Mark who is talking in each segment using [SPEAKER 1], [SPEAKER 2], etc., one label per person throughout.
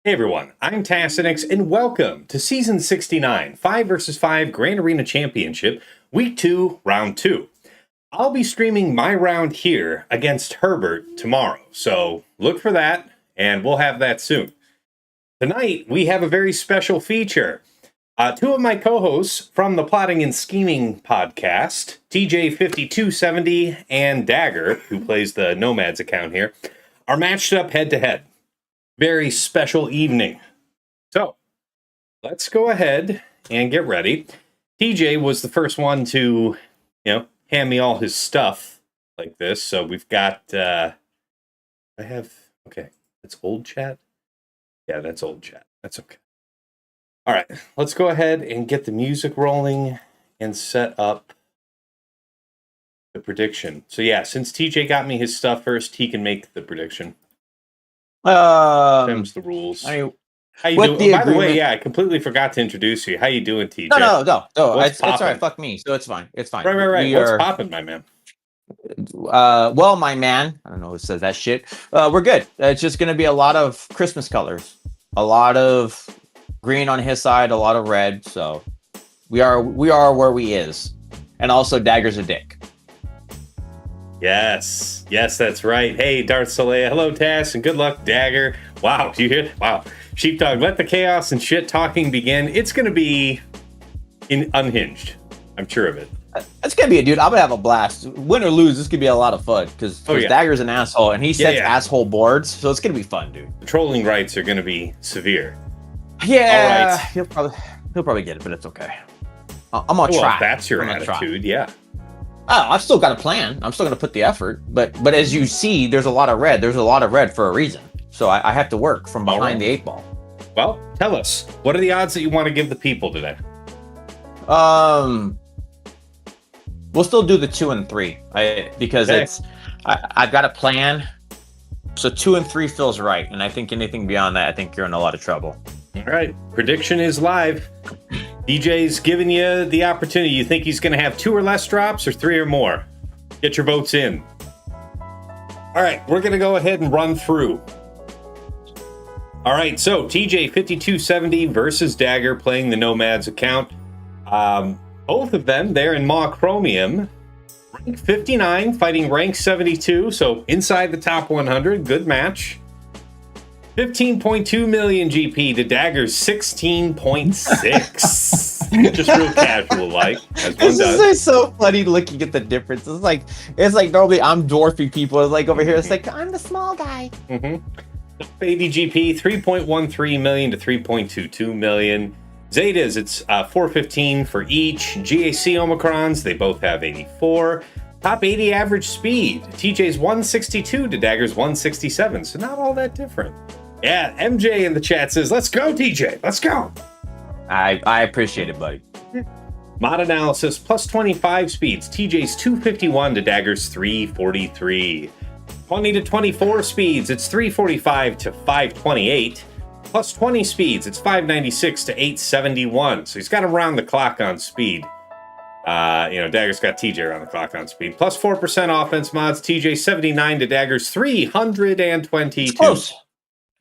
[SPEAKER 1] Hey everyone, I'm Tass, and welcome to Season 69, 5 vs 5 Grand Arena Championship, Week 2, Round 2. I'll be streaming my round here against Herbert tomorrow, so look for that, and we'll have that soon. Tonight, we have a very special feature. Two of my co-hosts from the Plotting and Scheming podcast, TJ5270 and Dagger, who plays the Nomads account here, are matched up head-to-head. Very special evening. So, let's go ahead and get ready. TJ was the first one to, hand me all his stuff like this. So we've got, okay, that's old chat. Yeah, that's old chat. That's okay. All right, let's go ahead and get the music rolling and set up the prediction. So yeah, since TJ got me his stuff first, he can make the prediction. Them's the rules. How you doing? By the way, yeah, I completely forgot to introduce you. How you doing, TJ?
[SPEAKER 2] No. It's all right. Fuck me. So it's fine. It's fine.
[SPEAKER 1] Right. What's popping, my man?
[SPEAKER 2] Well, my man. I don't know who says that shit. We're good. It's just gonna be a lot of Christmas colors, a lot of green on his side, a lot of red. So we are where we is, and also Dagger's a dick.
[SPEAKER 1] Yes, that's right. Hey, Darth Leia. Hello, Tass, and good luck, Dagger. Wow, do you hear? Wow. Sheepdog, let the chaos and shit talking begin. It's going to be unhinged. I'm sure of it.
[SPEAKER 2] It's going to be a dude. I'm going to have a blast. Win or lose, this could be a lot of fun because Dagger's an asshole and he sets asshole boards. So it's going to be fun, dude.
[SPEAKER 1] The trolling rights are going to be severe.
[SPEAKER 2] Yeah. All right. He'll probably get it, but it's okay. I'm going to try.
[SPEAKER 1] If that's your attitude, yeah.
[SPEAKER 2] Oh, I've still got a plan. I'm still going to put the effort. But as you see, there's a lot of red. There's a lot of red for a reason. So I have to work from behind the 8 ball.
[SPEAKER 1] Well, tell us. What are the odds that you want to give the people today?
[SPEAKER 2] We'll still do the 2 and 3. Because I've got a plan. So 2 and 3 feels right. And I think anything beyond that, I think you're in a lot of trouble.
[SPEAKER 1] All right. Prediction is live. DJ's giving you the opportunity. You think he's going to have 2 or less drops or 3 or more? Get your votes in. All right, we're going to go ahead and run through. All right, so TJ5270 versus Dagger playing the Nomads account. Both of them, they're in Maw Chromium. Rank 59, fighting rank 72, so inside the top 100. Good match. 15.2 million GP to Dagger's 16.6. Just real casual like, as one does.
[SPEAKER 2] This is so funny looking at the difference. It's like normally I'm dwarfing people. It's like over here, it's like I'm the small guy.
[SPEAKER 1] Mm-hmm. 80 GP, 3.13 million to 3.22 million. Zetas, it's 415 for each. GAC Omicrons, they both have 84. Top 80 average speed. TJ's 162 to Dagger's 167, so not all that different. Yeah, MJ in the chat says, let's go, TJ, let's go.
[SPEAKER 2] I appreciate it, buddy.
[SPEAKER 1] Mod analysis, plus 25 speeds. TJ's 251 to Dagger's 343. 20 to 24 speeds, it's 345 to 528. Plus 20 speeds, it's 596 to 871. So he's got him round the clock on speed. Dagger's got TJ around the clock on speed. Plus 4% offense mods. TJ 79 to Dagger's 322.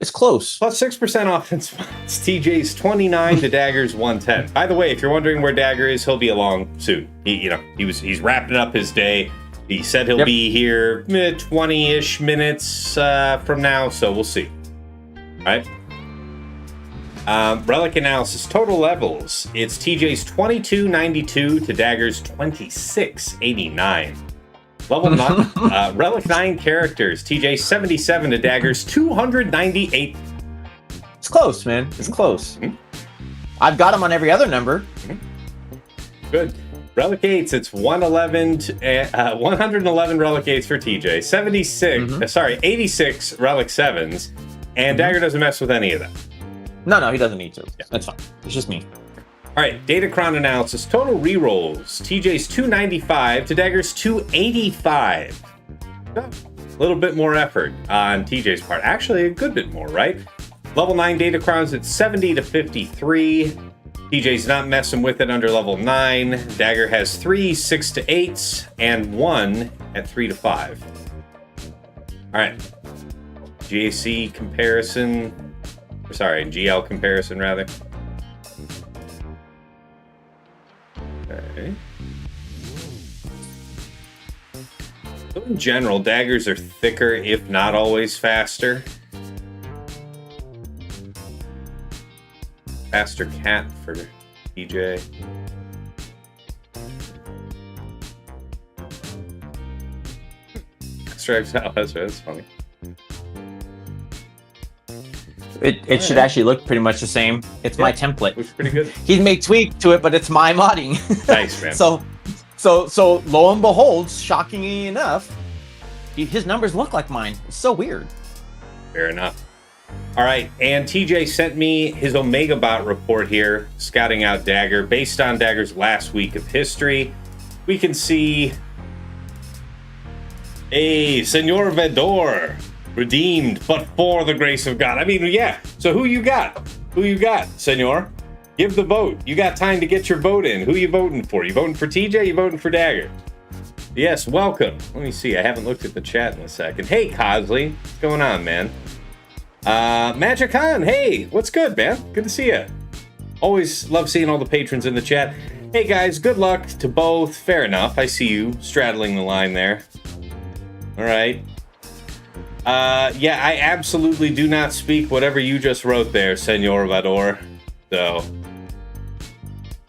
[SPEAKER 2] It's close.
[SPEAKER 1] Plus 6% offense mods. TJ's 29 to Dagger's 110. By the way, if you're wondering where Dagger is, he'll be along soon. He's wrapping up his day. He said he'll be here 20-ish minutes from now, so we'll see. All right. Relic analysis, total levels. It's TJ's 2292 to Dagger's 2689. Level 9, Relic 9 characters. TJ 77 to Dagger's 298.
[SPEAKER 2] It's close, man. It's close. Mm-hmm. I've got him on every other number.
[SPEAKER 1] Mm-hmm. Good. Relic 8s, it's 111 Relic 8s for TJ. 86 Relic 7s. And Dagger doesn't mess with any of that.
[SPEAKER 2] No, he doesn't need to. Yeah. That's fine. It's just me.
[SPEAKER 1] All right, Datacron analysis. Total rerolls. TJ's 295 to Dagger's 285. A little bit more effort on TJ's part. Actually, a good bit more, right? Level 9 Datacrons at 70 to 53. TJ's not messing with it under level 9. Dagger has 3 6 to 8s and 1 at 3 to 5. All right. GAC comparison. Sorry, GL comparison, rather. Okay. So in general, daggers are thicker, if not always faster. Faster cat for TJ. Stripes out, that's funny.
[SPEAKER 2] It should actually look pretty much the same. It's my template.
[SPEAKER 1] Looks pretty good.
[SPEAKER 2] He made tweak to it, but it's my modding.
[SPEAKER 1] Nice, man.
[SPEAKER 2] So lo and behold, shockingly enough, his numbers look like mine. It's so weird.
[SPEAKER 1] Fair enough. All right, and TJ sent me his Omega bot report here, scouting out Dagger. Based on Dagger's last week of history, we can see a Senor Vedor redeemed, but for the grace of God. I mean, yeah. So who you got? Who you got, Senor? Give the vote. You got time to get your vote in. Who you voting for? You voting for TJ? You voting for Dagger? Yes, welcome. Let me see. I haven't looked at the chat in a second. Hey, Cosley. What's going on, man? Magic Khan. Hey, what's good, man? Good to see you. Always love seeing all the patrons in the chat. Hey, guys. Good luck to both. Fair enough. I see you straddling the line there. All right. Yeah, I absolutely do not speak whatever you just wrote there, Senor Vador. So,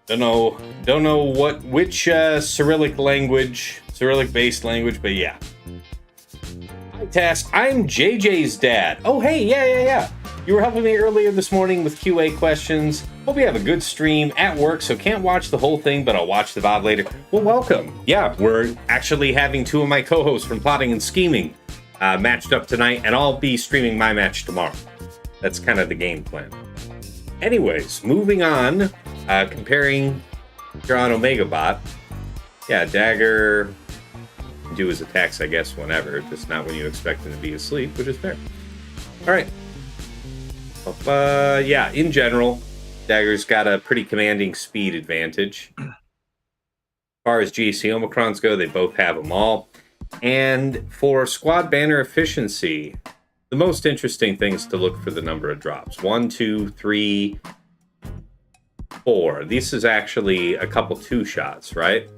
[SPEAKER 1] don't know which Cyrillic-based language, but yeah. Hi, Tass. I'm JJ's dad. Oh, hey, yeah. You were helping me earlier this morning with QA questions. Hope you have a good stream at work, so can't watch the whole thing, but I'll watch the VOD later. Well, welcome. Yeah, we're actually having two of my co-hosts from Plotting and Scheming matched up tonight, and I'll be streaming my match tomorrow. That's kind of the game plan. Anyways, moving on, comparing your on Omega bot. Yeah, Dagger can do his attacks, I guess, whenever, just not when you expect him to be asleep, which is fair. All right. Yeah, in general, Dagger's got a pretty commanding speed advantage. As far as GAC Omicrons go, they both have them all. And for squad banner efficiency, the most interesting things to look for the number of drops. 1, 2, 3, 4. This is actually a couple 2 shots, right?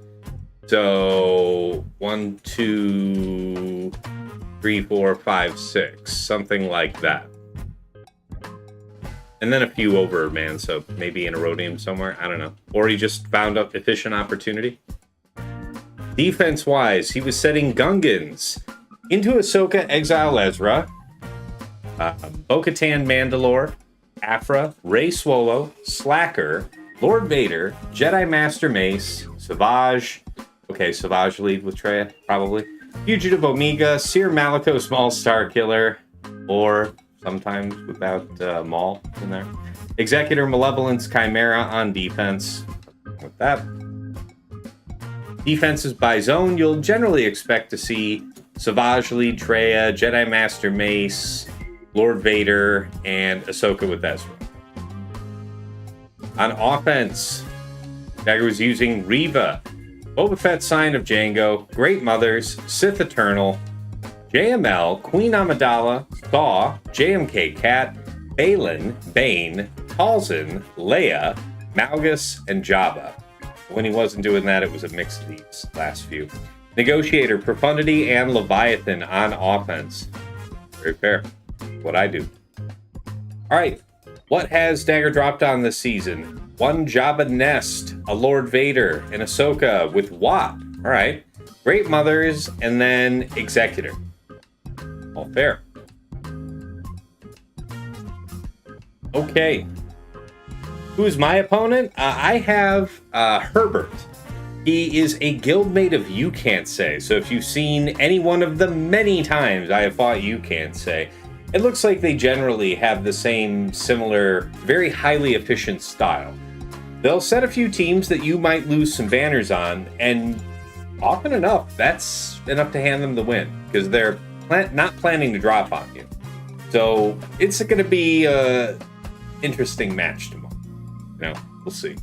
[SPEAKER 1] So 1, 2, 3, 4, 5, 6, something like that. And then a few over, man, so maybe in a Rhodium somewhere, I don't know. Or he just found an efficient opportunity. Defense-wise, he was setting Gungans into Ahsoka, Exile Ezra, Bo-Katan Mandalore, Aphra, Rey Swolo, Slacker, Lord Vader, Jedi Master Mace, Savage. Okay, Savage lead with Traya, probably. Fugitive Omega, Cere Malako, Small Star Killer, or sometimes without Maul in there. Executor Malevolence, Chimera on defense. With that. Defenses by zone, you'll generally expect to see Savage lead Traya, Jedi Master Mace, Lord Vader, and Ahsoka with Ezra. On offense, Dagger was using Reva, Boba Fett Sign of Django, Great Mothers, Sith Eternal, JML, Queen Amidala, Thaw, JMK Cat, Balin, Bane, Talzin, Leia, Malgus, and Jabba. When he wasn't doing that, it was a mix of these last few. Negotiator, Profundity, and Leviathan on offense. Very fair. What I do. All right. What has Dagger dropped on this season? 1 Jabba Nest, a Lord Vader, and Ahsoka with Wat. All right. Great Mothers, and then Executor. All fair. Okay. Who's my opponent? I have Herbert. He is a guildmate of You Can't Say. So if you've seen any one of the many times I have fought You Can't Say, it looks like they generally have the same similar, very highly efficient style. They'll set a few teams that you might lose some banners on, and often enough, that's enough to hand them the win, because they're not planning to drop on you. So it's going to be an interesting match tomorrow. No, we'll see.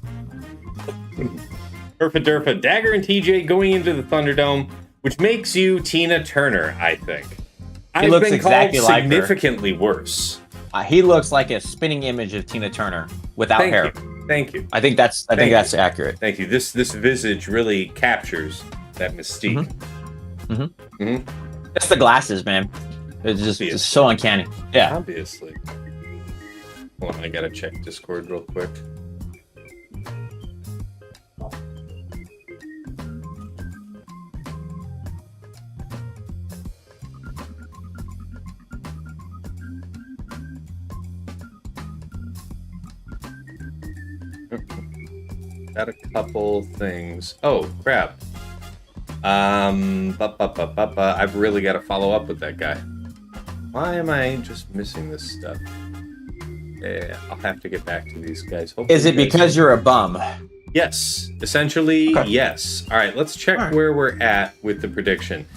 [SPEAKER 1] Durfa, Dagger and TJ going into the Thunderdome, which makes you Tina Turner, I think. I've been called significantly worse.
[SPEAKER 2] he looks like a spinning image of Tina Turner without hair.
[SPEAKER 1] Thank you.
[SPEAKER 2] I think that's accurate.
[SPEAKER 1] Thank you. This visage really captures that mystique.
[SPEAKER 2] Just the glasses, man. It's just so uncanny. Yeah.
[SPEAKER 1] Obviously. Hold on, I gotta check Discord real quick. Got a couple things. Oh, crap. I've really got to follow up with that guy. Why am I just missing this stuff? Yeah, I'll have to get back to these guys. Hopefully
[SPEAKER 2] Is it because you're a bum?
[SPEAKER 1] Yes, essentially, yes. All right, let's check where we're at with the prediction.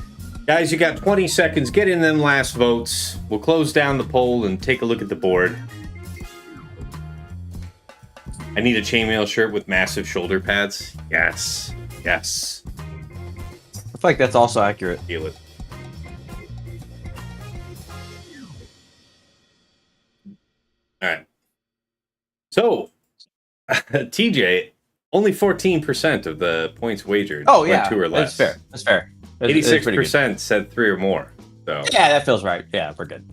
[SPEAKER 1] Guys, you got 20 seconds. Get in them last votes. We'll close down the poll and take a look at the board. I need a chainmail shirt with massive shoulder pads. Yes. Yes.
[SPEAKER 2] I feel like that's also accurate.
[SPEAKER 1] Feel it. All right. So, TJ, only 14% of the points wagered.
[SPEAKER 2] Oh, yeah.
[SPEAKER 1] 2 or less.
[SPEAKER 2] That's fair.
[SPEAKER 1] 86% said 3 or more. So
[SPEAKER 2] yeah, that feels right. Yeah, we're good.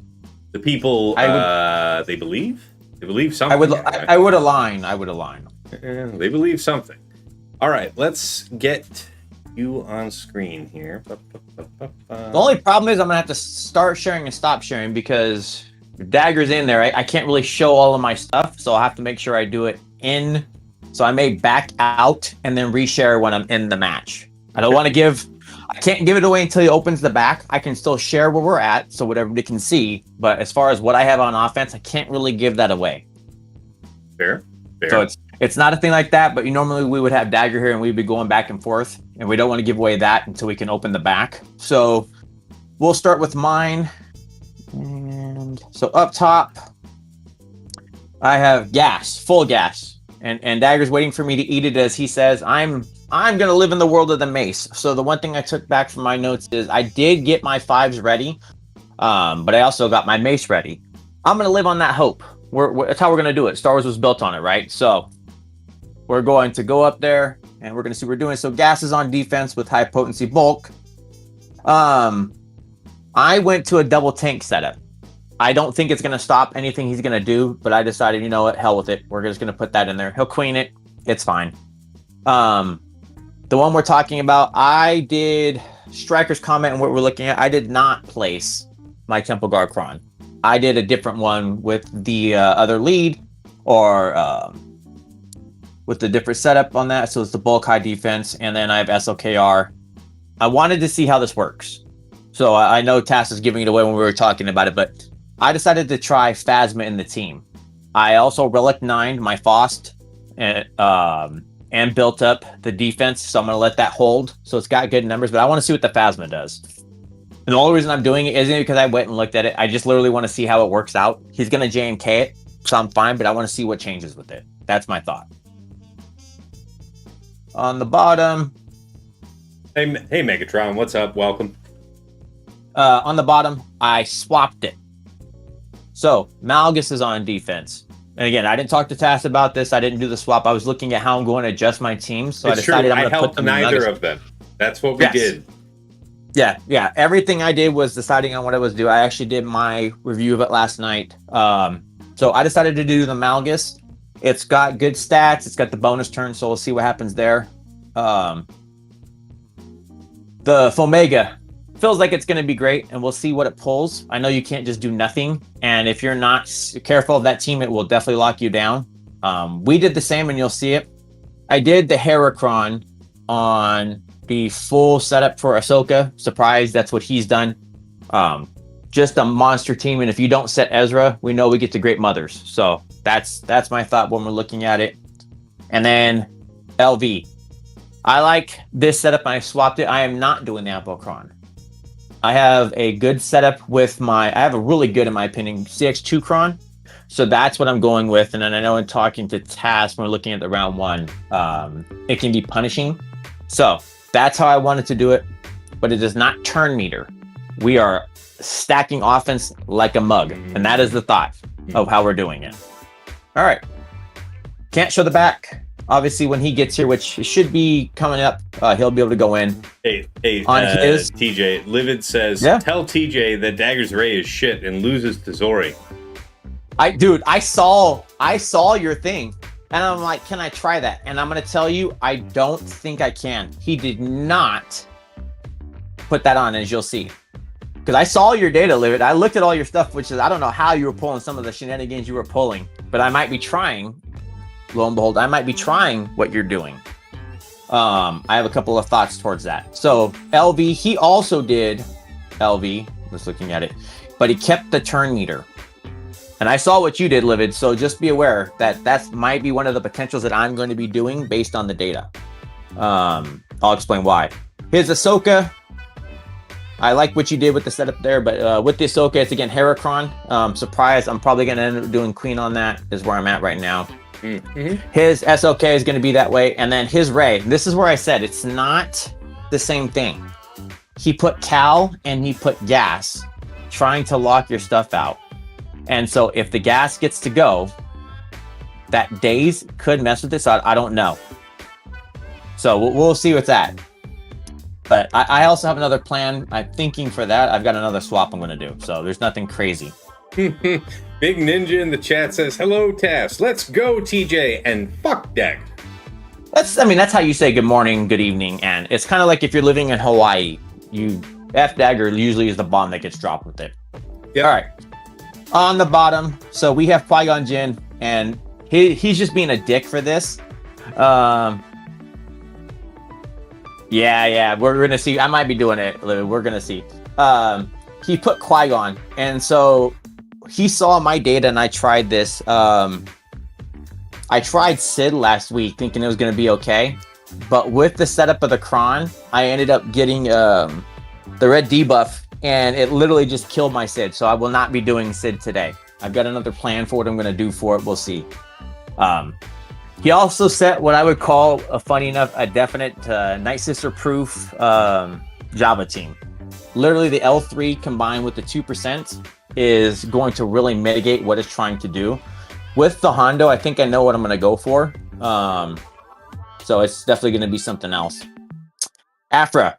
[SPEAKER 1] the people, they believe? They believe something.
[SPEAKER 2] I would align.
[SPEAKER 1] They believe something. All right, let's get you on screen here.
[SPEAKER 2] The only problem is I'm gonna have to start sharing and stop sharing because Dagger's in there. I can't really show all of my stuff, so I'll have to make sure I do it in. So I may back out and then reshare when I'm in the match. I don't want to give. I can't give it away until he opens the back. I can still share where we're at so what everybody can see. But as far as what I have on offense, I can't really give that away.
[SPEAKER 1] Fair.
[SPEAKER 2] So it's not a thing like that, but normally we would have Dagger here and we'd be going back and forth, and we don't want to give away that until we can open the back. So we'll start with mine. And so up top, I have gas, full gas, and Dagger's waiting for me to eat it as he says, I'm gonna live in the world of the mace. So the one thing I took back from my notes is I did get my 5s ready, but I also got my mace ready. I'm gonna live on that hope. That's how we're gonna do it. Star Wars was built on it, right? So we're going to go up there and we're gonna see what we're doing. So gas is on defense with high potency bulk. I went to a double tank setup. I don't think it's gonna stop anything he's gonna do, but I decided, you know what, hell with it. We're just gonna put that in there. He'll queen it. It's fine. The one we're talking about, I did Striker's comment and what we're looking at. I did not place my Temple Guard Kron. I did a different one with the other lead or with the different setup on that. So it's the bulk high defense. And then I have SLKR. I wanted to see how this works. So I know Tass is giving it away when we were talking about it, but I decided to try Phasma in the team. I also Relic 9'd my Faust and built up the defense. So I'm going to let that hold. So it's got good numbers, but I want to see what the Phasma does. And the only reason I'm doing it isn't because I went and looked at it. I just literally want to see how it works out. He's going to JMK it, so I'm fine, but I want to see what changes with it. That's my thought. On the bottom.
[SPEAKER 1] Hey, Megatron, what's up? Welcome.
[SPEAKER 2] On the bottom, I swapped it. So Malgus is on defense. And again, I didn't talk to Tass about this. I didn't do the swap. I was looking at how I'm going to adjust my teams. So
[SPEAKER 1] it's
[SPEAKER 2] I decided
[SPEAKER 1] true.
[SPEAKER 2] I'm going to put them
[SPEAKER 1] neither of them. That's what we did.
[SPEAKER 2] Yeah. Everything I did was deciding on what I was doing. I actually did my review of it last night. So I decided to do the Malgus. It's got good stats. It's got the bonus turn, so we'll see what happens there. The FOmega feels like it's going to be great, and we'll see what it pulls. I know you can't just do nothing, and if you're not careful of that team, it will definitely lock you down. We did the same, and you'll see it. I did the Heracron on the full setup for Ahsoka. Surprise, that's what he's done. Just a monster team, and if you don't set Ezra, we know we get the Great Mothers. So that's my thought when we're looking at it. And then LV. I like this setup, and I swapped it. I am not doing the Apocron. I have a good setup with I have a really good, in my opinion, CX2 Cron. So that's what I'm going with. And then I know in talking to Tass, when we're looking at the round 1, it can be punishing. So that's how I wanted to do it, but it does not turn meter. We are stacking offense like a mug, and that is the thought. of how we're doing it. All right. Can't show the back. Obviously, when he gets here, which should be coming up, he'll be able to go in.
[SPEAKER 1] Hey,
[SPEAKER 2] on his
[SPEAKER 1] TJ, Livid says, tell TJ that Dagger's Ray is shit and loses to Zori.
[SPEAKER 2] Dude, I saw your thing, and I'm like, can I try that? And I'm gonna tell you, I don't think I can. He did not put that on, as you'll see. Because I saw your data, Livid. I looked at all your stuff, which is, I don't know how you were pulling some of the shenanigans you were pulling, but I might be trying. Lo and behold, I might be trying what you're doing. I have a couple of thoughts towards that. So LV, he also did LV, just looking at it, but he kept the turn meter. And I saw what you did, Livid, so just be aware that that might be one of the potentials that I'm going to be doing based on the data. I'll explain why. Here's Ahsoka. I like what you did with the setup there, but with the Ahsoka, it's again Heracron. Surprise, I'm probably going to end up doing Queen on that, is where I'm at right now.
[SPEAKER 1] Mm-hmm.
[SPEAKER 2] His SLK is going to be that way, and then his Rey, this is where I said it's not the same thing. He put Cal and he put gas, trying to lock your stuff out. And so if the gas gets to go, that daze could mess with this. I don't know. So we'll see what's at. But I also have another plan. I'm thinking for that. I've got another swap I'm going to do. So there's nothing crazy.
[SPEAKER 1] Big Ninja in the chat says, hello, Tass. Let's go, TJ, and fuck Dagger.
[SPEAKER 2] That's how you say good morning, good evening. And it's kind of like if you're living in Hawaii, F Dagger usually is the bomb that gets dropped with it.
[SPEAKER 1] Yep.
[SPEAKER 2] All right. On the bottom, so we have Qui-Gon Jinn, and he's just being a dick for this. Yeah, we're gonna see. I might be doing it. We're gonna see. He put Qui-Gon, and so he saw my data, and I tried this. I tried Sid last week, thinking it was gonna be okay, but with the setup of the Kron, I ended up getting the red debuff, and it literally just killed my Sid. So I will not be doing Sid today. I've got another plan for what I'm gonna do for it. We'll see. He also set what I would call, funny enough, a definite Night Sister proof Jabba team. Literally, the L3 combined with the 2% is going to really mitigate what it's trying to do. With the Hondo, I think I know what I'm going to go for. So it's definitely going to be something else. Aphra.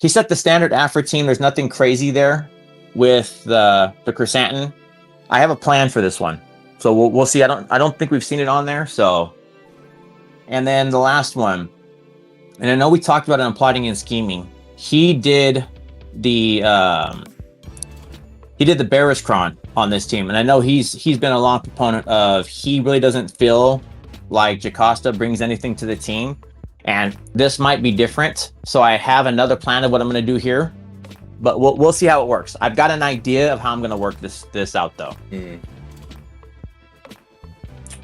[SPEAKER 2] He set the standard Aphra team. There's nothing crazy there with the Chrysanthemum. I have a plan for this one. So we'll see. I don't think we've seen it on there. So, and then the last one, and I know we talked about it on plotting and scheming. He did the Barris Kron on this team, and I know he's been a long proponent of. He really doesn't feel like Jocasta brings anything to the team, and this might be different. So I have another plan of what I'm going to do here, but we'll see how it works. I've got an idea of how I'm going to work this out though.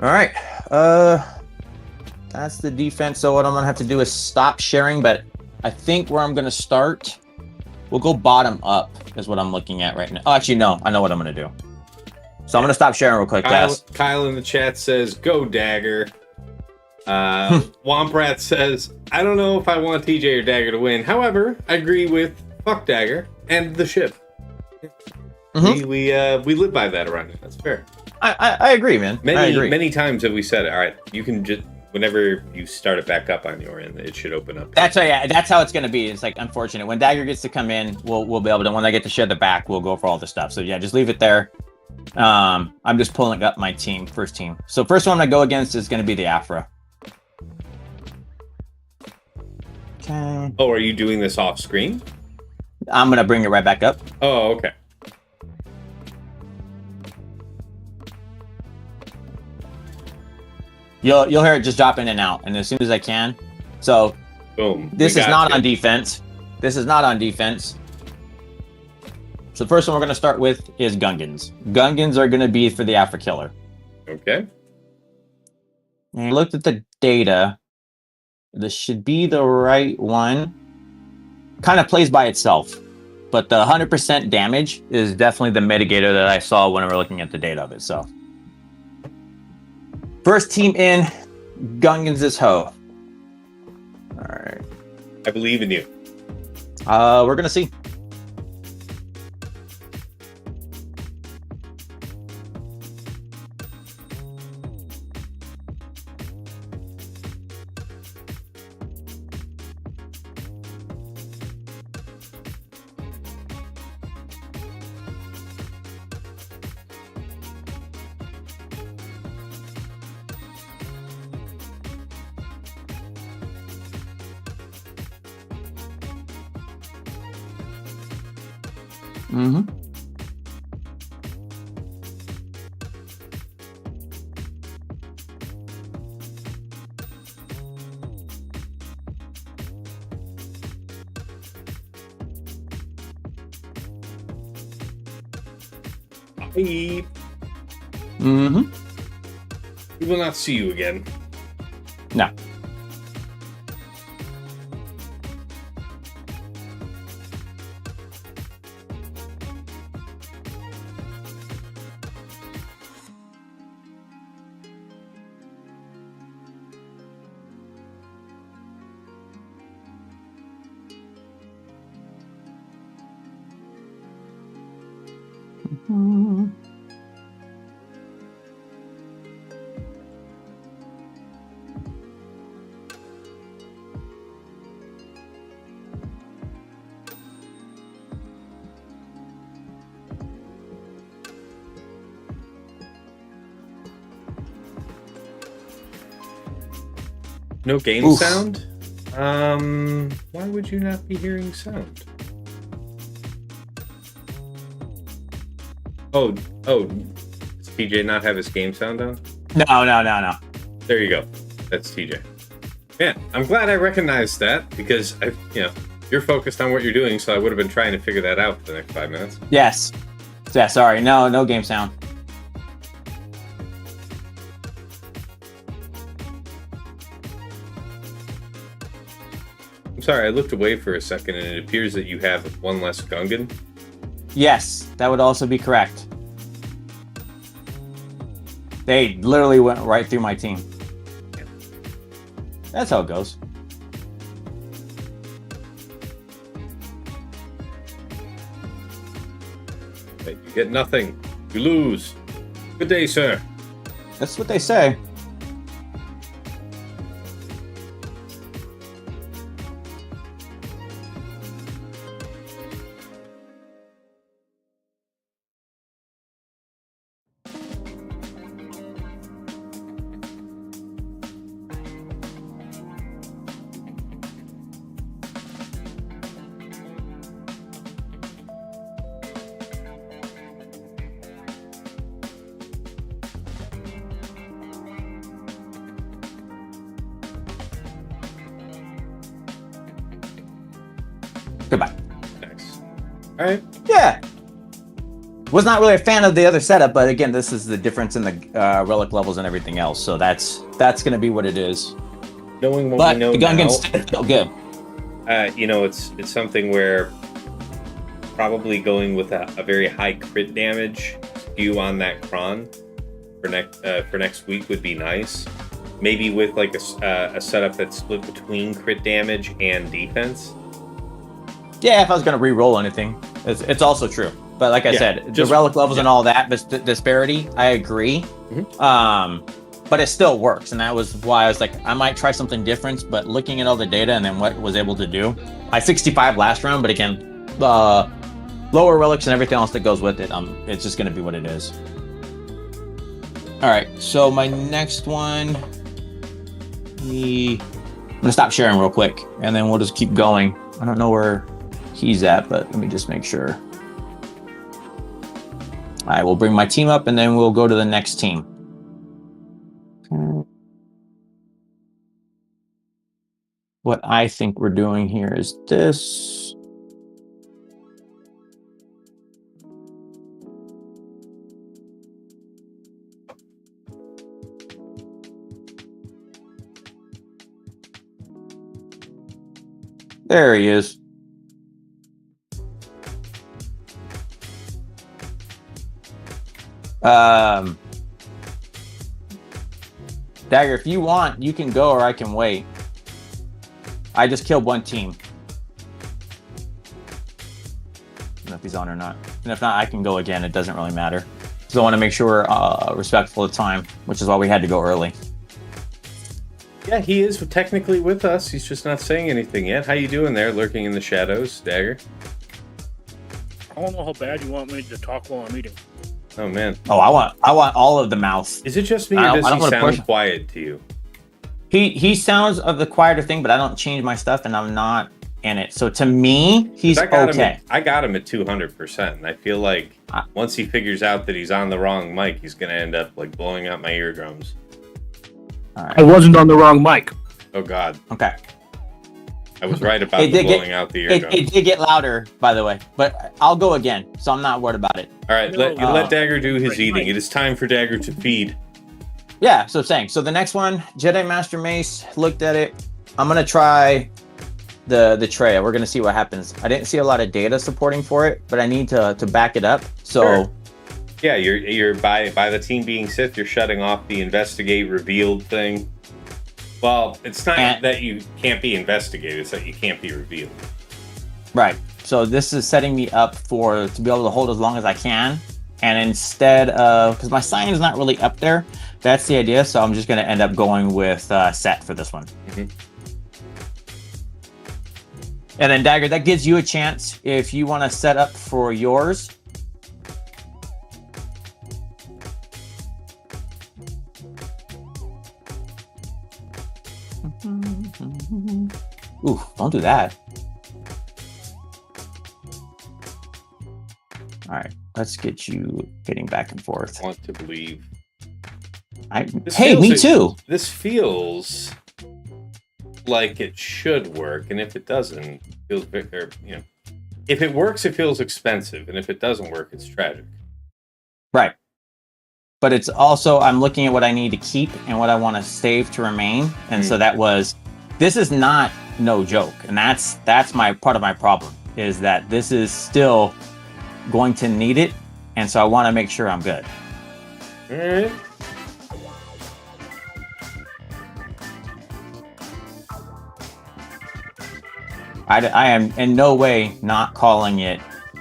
[SPEAKER 2] All right, that's the defense. So what I'm gonna have to do is stop sharing, but I think where I'm gonna start, we'll go bottom up is what I'm looking at right now. Oh, actually, no, I know what I'm gonna do. So I'm gonna stop sharing real quick, guys.
[SPEAKER 1] Kyle in the chat says, go Dagger. Womprat says, I don't know if I want TJ or Dagger to win. However, I agree with fuck Dagger and the ship. We live by that around here. That's fair.
[SPEAKER 2] I agree, man.
[SPEAKER 1] Many times have we said it. All right, you can just whenever you start it back up on your end, it should open up.
[SPEAKER 2] That's how it's gonna be. It's like unfortunate when Dagger gets to come in, we'll be able to. When I get to share the back, we'll go for all the stuff. So yeah, just leave it there. I'm just pulling up my team, first team. So first one I go against is gonna be the Aphra. Okay.
[SPEAKER 1] Oh, are you doing this off screen?
[SPEAKER 2] I'm gonna bring it right back up.
[SPEAKER 1] Oh, okay.
[SPEAKER 2] You'll hear it just drop in and out, and as soon as I can. So,
[SPEAKER 1] boom.
[SPEAKER 2] This is not on defense. This is not on defense. So the first one we're going to start with is Gungans. Gungans are going to be for the Aphra killer.
[SPEAKER 1] Okay.
[SPEAKER 2] And I looked at the data. This should be the right one. Kind of plays by itself, but the 100% damage is definitely the mitigator that I saw when we were looking at the data of it. So. First team in, Gungans is ho. All right.
[SPEAKER 1] I believe in you.
[SPEAKER 2] We're gonna see. Mm-hmm.
[SPEAKER 1] Bye.
[SPEAKER 2] Mm-hmm.
[SPEAKER 1] We will not see you again.
[SPEAKER 2] No. Mm-hmm.
[SPEAKER 1] No game
[SPEAKER 2] Oof.
[SPEAKER 1] sound? Why would you not be hearing sound? Oh, does TJ not have his game sound on?
[SPEAKER 2] No.
[SPEAKER 1] There you go. That's TJ. Yeah, I'm glad I recognized that because you're focused on what you're doing, so I would have been trying to figure that out for the next 5 minutes.
[SPEAKER 2] Yes. Yeah, sorry. No game sound.
[SPEAKER 1] I'm sorry, I looked away for a second and it appears that you have one less Gungan.
[SPEAKER 2] Yes, that would also be correct. They literally went right through my team.
[SPEAKER 1] Yeah.
[SPEAKER 2] That's how it goes.
[SPEAKER 1] But you get nothing. You lose. Good day, sir.
[SPEAKER 2] That's what they say. Goodbye.
[SPEAKER 1] Nice. All right.
[SPEAKER 2] Yeah. Was not really a fan of the other setup, but again, this is the difference in the relic levels and everything else. So that's going to be what it is.
[SPEAKER 1] Knowing what
[SPEAKER 2] But
[SPEAKER 1] we know
[SPEAKER 2] the Gungans
[SPEAKER 1] now,
[SPEAKER 2] still feel good.
[SPEAKER 1] it's something where probably going with a very high crit damage skew on that Kron for next week would be nice. Maybe with like a setup that's split between crit damage and defense.
[SPEAKER 2] Yeah, if I was going to re-roll anything, it's also true. But like I said, the relic levels and all that disparity, I agree.
[SPEAKER 1] Mm-hmm.
[SPEAKER 2] But it still works, and that was why I was like, I might try something different. But looking at all the data and then what was able to do, I 65 last round. But again, lower relics and everything else that goes with it, it's just going to be what it is. All right, so my next one, I'm gonna stop sharing real quick, and then we'll just keep going. I don't know where he's at, but let me just make sure. All right, we'll bring my team up, and then we'll go to the next team. What I think we're doing here is this. There he is. Dagger, if you want, you can go or I can wait. I just killed one team. I don't know if he's on or not. And if not, I can go again. It doesn't really matter. Because I want to make sure we're respectful of time, which is why we had to go early.
[SPEAKER 1] Yeah, he is technically with us. He's just not saying anything yet. How you doing there, lurking in the shadows, Dagger?
[SPEAKER 3] I don't know how bad you want me to talk while I'm eating.
[SPEAKER 1] Oh, man.
[SPEAKER 2] Oh, I want all of the mouth.
[SPEAKER 1] Is it just me, or does he sound quiet to you?
[SPEAKER 2] He sounds of the quieter thing, but I don't change my stuff, and I'm not in it. So to me, he's okay.
[SPEAKER 1] I got him at 200%, and I feel like once he figures out that he's on the wrong mic, he's gonna end up like blowing out my eardrums.
[SPEAKER 2] All right.
[SPEAKER 3] I wasn't on the wrong mic.
[SPEAKER 1] Oh God.
[SPEAKER 2] Okay.
[SPEAKER 1] I was right about blowing out the eardrums.
[SPEAKER 2] It did get louder, by the way, but I'll go again, so I'm not worried about it.
[SPEAKER 1] All right, let Dagger do his eating. It is time for Dagger to feed.
[SPEAKER 2] Yeah, so saying. So the next one, Jedi Master Mace, looked at it. I'm going to try the Traya. We're going to see what happens. I didn't see a lot of data supporting for it, but I need to back it up. So
[SPEAKER 1] sure. Yeah, you're by the team being Sith, you're shutting off the investigate revealed thing. Well, it's not that you can't be investigated, it's that you can't be revealed.
[SPEAKER 2] Right. So this is setting me up to be able to hold as long as I can. And instead of, because my sign is not really up there, that's the idea. So I'm just going to end up going with set for this one.
[SPEAKER 1] Mm-hmm.
[SPEAKER 2] And then Dagger, that gives you a chance if you want to set up for yours. Ooh, don't do that. All right, let's get you hitting back and forth.
[SPEAKER 1] I want to believe.
[SPEAKER 2] Hey, me too.
[SPEAKER 1] This feels like it should work, and if it doesn't, it feels if it works, it feels expensive, and if it doesn't work, it's tragic.
[SPEAKER 2] Right. But it's also, I'm looking at what I need to keep and what I want to save to remain, and so this is not no joke, and that's my part of my problem is that this is still going to need it, and so I want to make sure I'm good.
[SPEAKER 1] All right.
[SPEAKER 2] I am in no way not calling it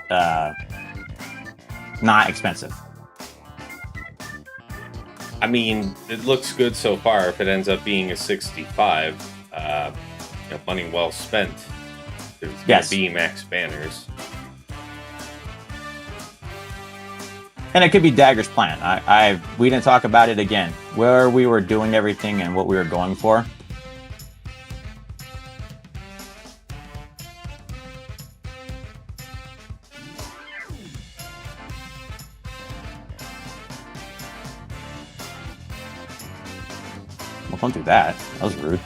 [SPEAKER 2] not expensive.
[SPEAKER 1] I mean, it looks good so far. If it ends up being a 65, money well spent. There's going to be max banners.
[SPEAKER 2] And it could be Dagger's plan. We didn't talk about it again, where we were doing everything and what we were going for. Well, don't do that. That was rude.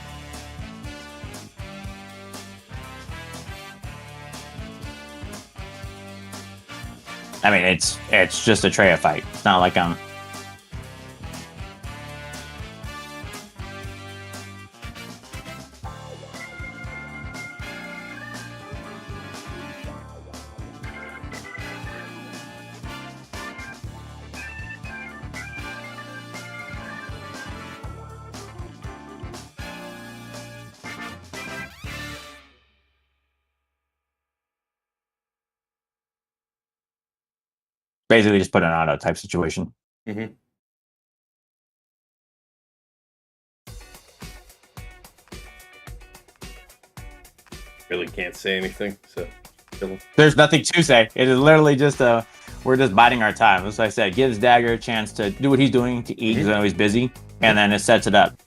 [SPEAKER 2] I mean, it's just a Traya fight. It's not like I'm... Basically just put an auto type situation.
[SPEAKER 1] Mm-hmm. Really can't say anything, so
[SPEAKER 2] there's nothing to say. It is literally just we're just biding our time. As I said, gives Dagger a chance to do what he's doing, to eat because I know he's busy, and then it sets it up.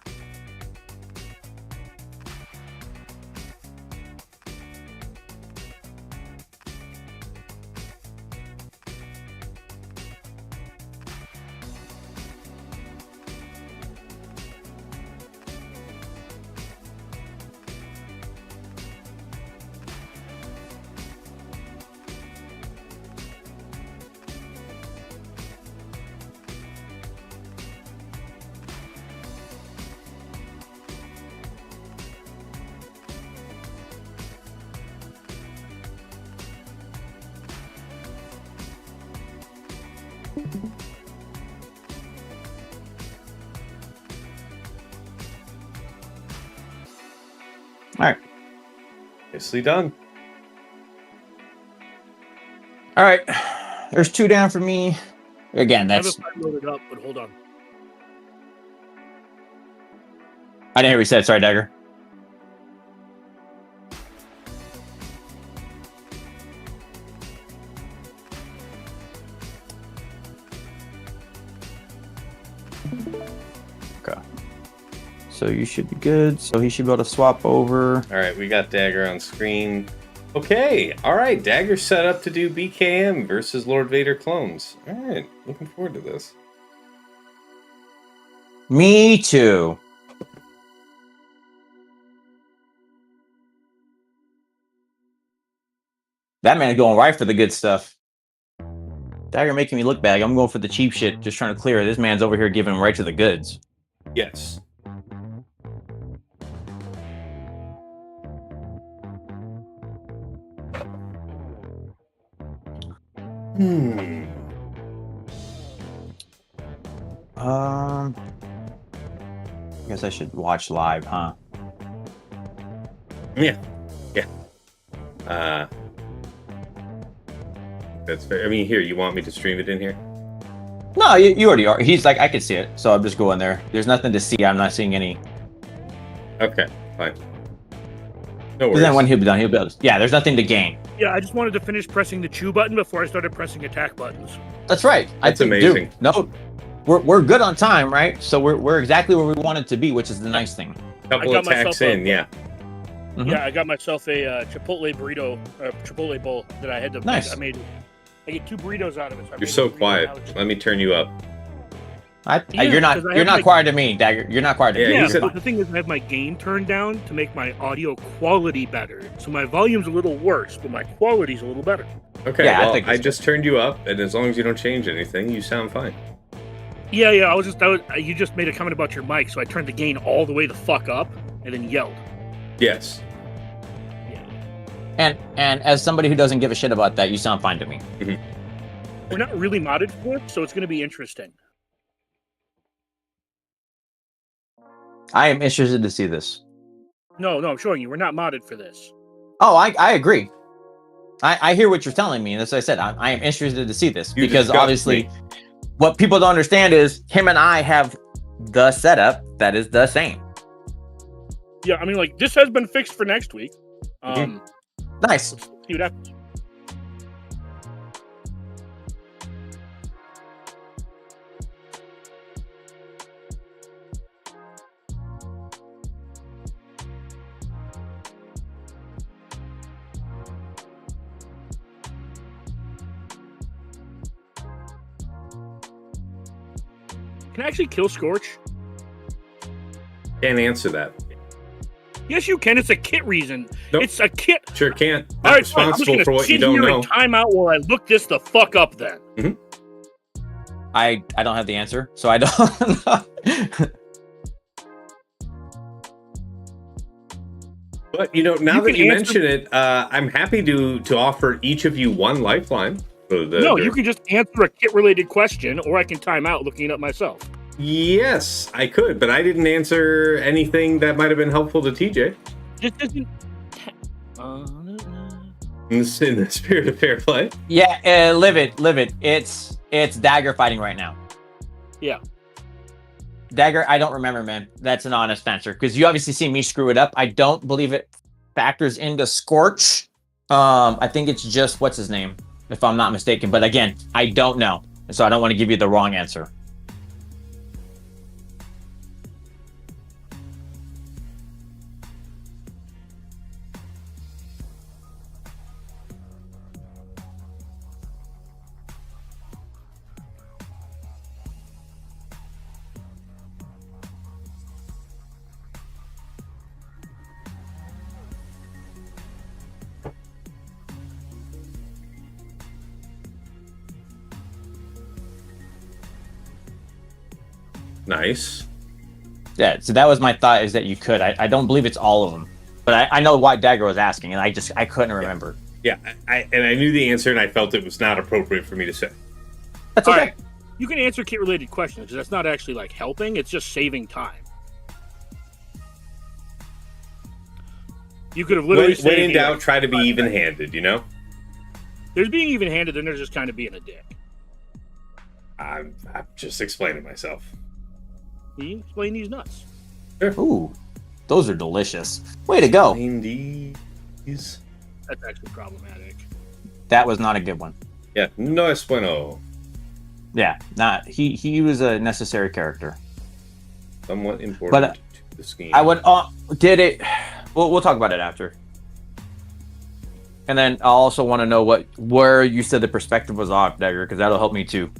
[SPEAKER 2] All right.
[SPEAKER 1] Nicely done.
[SPEAKER 2] All right. There's 2 down for me. Again, that's...
[SPEAKER 3] I loaded up, but hold on.
[SPEAKER 2] I didn't hear what you said. Sorry, Dagger. Okay. So you should be good. So he should be able to swap over.
[SPEAKER 1] All right, we got Dagger on screen. Okay, all right, Dagger's set up to do BKM versus Lord Vader clones. All right, looking forward to this.
[SPEAKER 2] Me too. That man's going right for the good stuff. Dagger making me look bad. I'm going for the cheap shit, just trying to clear it. This man's over here giving right to the goods.
[SPEAKER 1] Yes.
[SPEAKER 2] I guess I should watch live, huh?
[SPEAKER 1] Yeah. That's fair. I mean, here, you want me to stream it in here?
[SPEAKER 2] No, you already are. He's like, I can see it, so I'm just going there. There's nothing to see. I'm not seeing any.
[SPEAKER 1] Okay, fine. No
[SPEAKER 2] Because
[SPEAKER 1] worries.
[SPEAKER 2] then when he'll be done, he'll be able to... Yeah, there's nothing to gain.
[SPEAKER 3] Yeah, I just wanted to finish pressing the chew button before I started pressing attack buttons.
[SPEAKER 2] That's right.
[SPEAKER 1] That's amazing.
[SPEAKER 2] Dude, no, we're good on time, right? So we're exactly where we wanted to be, which is the nice thing.
[SPEAKER 1] Couple
[SPEAKER 3] I got
[SPEAKER 1] attacks
[SPEAKER 3] myself
[SPEAKER 1] in, yeah.
[SPEAKER 2] Mhm.
[SPEAKER 3] Yeah, I got myself a Chipotle burrito, Chipotle bowl that I had to.
[SPEAKER 2] Nice.
[SPEAKER 3] I get 2 burritos out of it. So I
[SPEAKER 1] You're
[SPEAKER 3] made
[SPEAKER 1] so
[SPEAKER 3] a burrito
[SPEAKER 1] quiet.
[SPEAKER 3] now.
[SPEAKER 1] Let me turn you up.
[SPEAKER 3] Yeah,
[SPEAKER 2] You're not
[SPEAKER 3] 'cause I have
[SPEAKER 2] not
[SPEAKER 3] my-
[SPEAKER 2] quiet to me, Dagger. You're not quiet to
[SPEAKER 1] Yeah,
[SPEAKER 2] me.
[SPEAKER 1] you
[SPEAKER 3] Yeah,
[SPEAKER 1] said-
[SPEAKER 3] but the thing is, I have my gain turned down to make my audio quality better. So my volume's a little worse, but my quality's a little better.
[SPEAKER 1] Okay,
[SPEAKER 2] Yeah, I
[SPEAKER 1] well,
[SPEAKER 2] think
[SPEAKER 1] I
[SPEAKER 2] it's
[SPEAKER 1] just turned you up, and as long as you don't change anything, you sound fine.
[SPEAKER 3] Yeah, you just made a comment about your mic, so I turned the gain all the way the fuck up and then yelled.
[SPEAKER 1] Yes.
[SPEAKER 2] And as somebody who doesn't give a shit about that, you sound fine to me.
[SPEAKER 3] We're not really modded for it, so it's going to be interesting.
[SPEAKER 2] I am interested to see this.
[SPEAKER 3] No, I'm showing you. We're not modded for this.
[SPEAKER 2] Oh, I agree. I hear what you're telling me, and as I said, I am interested to see this
[SPEAKER 1] You
[SPEAKER 2] because
[SPEAKER 1] disgust
[SPEAKER 2] obviously,
[SPEAKER 1] me.
[SPEAKER 2] what people don't understand is him and I have the setup that is the same.
[SPEAKER 3] Yeah, I mean, like, this has been fixed for next week.
[SPEAKER 2] Nice.
[SPEAKER 3] Let's see what happens. Can I actually kill Scorch?
[SPEAKER 1] Can't answer that.
[SPEAKER 3] Yes, you can. It's a kit reason.
[SPEAKER 1] Nope.
[SPEAKER 3] It's a kit.
[SPEAKER 1] Sure can't.
[SPEAKER 3] All
[SPEAKER 1] Not
[SPEAKER 3] right, fine. I'm just
[SPEAKER 1] responsible
[SPEAKER 3] gonna
[SPEAKER 1] for what you
[SPEAKER 3] sit
[SPEAKER 1] don't
[SPEAKER 3] here
[SPEAKER 1] know.
[SPEAKER 3] and time out while I look this the fuck up. Then
[SPEAKER 2] I don't have the answer, so I don't know.
[SPEAKER 1] But you know, now
[SPEAKER 3] You
[SPEAKER 1] that
[SPEAKER 3] can
[SPEAKER 1] you
[SPEAKER 3] answer-
[SPEAKER 1] mention it, I'm happy to offer each of you one lifeline. For the,
[SPEAKER 3] no, you can just answer a kit-related question, or I can time out looking it up myself.
[SPEAKER 1] Yes, I could, but I didn't answer anything that might have been helpful to TJ.
[SPEAKER 3] Just isn't.
[SPEAKER 1] In the spirit of fair play.
[SPEAKER 2] Yeah, live it. It's Dagger fighting right now.
[SPEAKER 3] Yeah.
[SPEAKER 2] Dagger, I don't remember, man. That's an honest answer because you obviously see me screw it up. I don't believe it factors into Scorch. I think it's just what's his name, if I'm not mistaken. But again, I don't know, so I don't want to give you the wrong answer.
[SPEAKER 1] Nice.
[SPEAKER 2] Yeah, so that was my thought, is that you could. I don't believe it's all of them, but I know why Dagger was asking, and I couldn't remember.
[SPEAKER 1] Yeah, I knew the answer, and I felt it was not appropriate for me to say.
[SPEAKER 2] That's
[SPEAKER 3] All
[SPEAKER 2] okay.
[SPEAKER 3] right. You can answer kit-related questions because that's not actually like helping; it's just saving time. You could have literally
[SPEAKER 1] When in
[SPEAKER 3] saved,
[SPEAKER 1] doubt,
[SPEAKER 3] like,
[SPEAKER 1] try to be
[SPEAKER 3] 5
[SPEAKER 1] even-handed. You know.
[SPEAKER 3] There's being even-handed, and there's just kind of being a dick.
[SPEAKER 1] I'm just explaining myself.
[SPEAKER 3] You explain these nuts.
[SPEAKER 2] Ooh, those are delicious. Way to go.
[SPEAKER 1] These.
[SPEAKER 3] That's actually problematic.
[SPEAKER 2] That was not a good one.
[SPEAKER 1] Yeah, no es bueno.
[SPEAKER 2] Yeah, not he was a necessary character.
[SPEAKER 1] Somewhat important. the scheme.
[SPEAKER 2] I would. Did it? We'll talk about it after. And then I also want to know where you said the perspective was off, Dagger, because that'll help me too.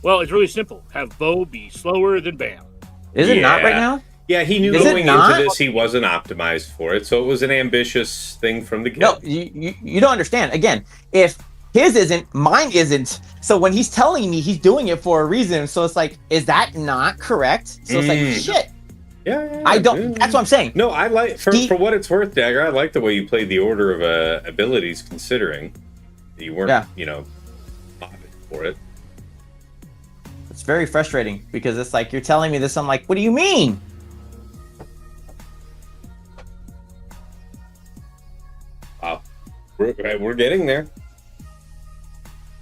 [SPEAKER 3] Well, it's really simple. Have Bo be slower than Bam.
[SPEAKER 2] Is it not right now?
[SPEAKER 1] Yeah, he knew going into this he wasn't optimized for it, so it was an ambitious thing from the get.
[SPEAKER 2] No, you don't understand. Again, if his isn't, mine isn't. So when he's telling me he's doing it for a reason, so it's like, is that not correct? So it's like, shit.
[SPEAKER 1] Yeah,
[SPEAKER 2] I don't. That's what I'm saying.
[SPEAKER 1] No, I like for what it's worth, Dagger. I like the way you played the order of abilities, considering you weren't, modded for it.
[SPEAKER 2] It's very frustrating because it's like you're telling me this. I'm like, what do you mean?
[SPEAKER 1] Wow, we're getting there.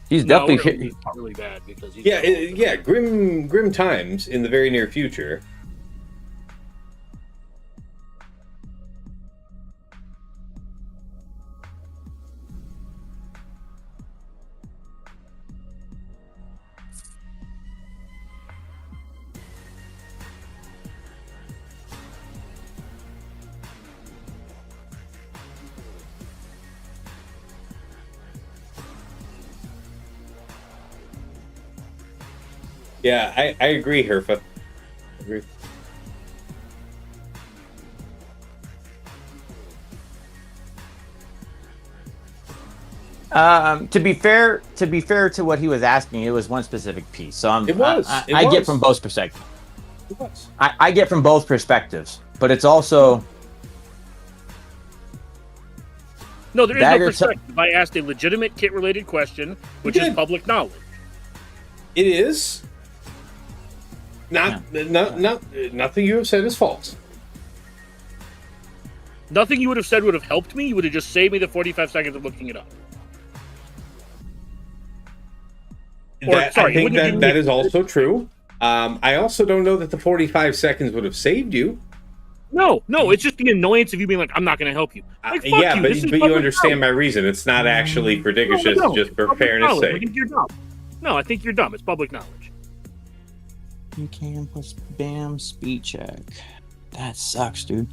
[SPEAKER 2] He's definitely
[SPEAKER 3] he's really bad because he's
[SPEAKER 1] grim times in the very near future. Yeah, I agree, Herfa. Agree.
[SPEAKER 2] To be fair to what he was asking, it was one specific piece. So I get from both perspectives.
[SPEAKER 1] It was.
[SPEAKER 2] I get from both perspectives, but it's also
[SPEAKER 3] no. There is no perspective. I asked a legitimate kit-related question, which is public knowledge.
[SPEAKER 1] It is. Nothing you have said is false.
[SPEAKER 3] Nothing you would have said would have helped me. You would have just saved me the 45 seconds of looking it up.
[SPEAKER 1] I think that is also true. I also don't know that the 45 seconds would have saved you.
[SPEAKER 3] No, it's just the annoyance of you being like, I'm not going to help you. Like,
[SPEAKER 1] but you understand my reason. It's not actually for Dickish, it's just for fairness' sake.
[SPEAKER 3] I think you're dumb. No, I think you're dumb. It's public knowledge.
[SPEAKER 2] You can plus Bam speed check. That sucks, dude.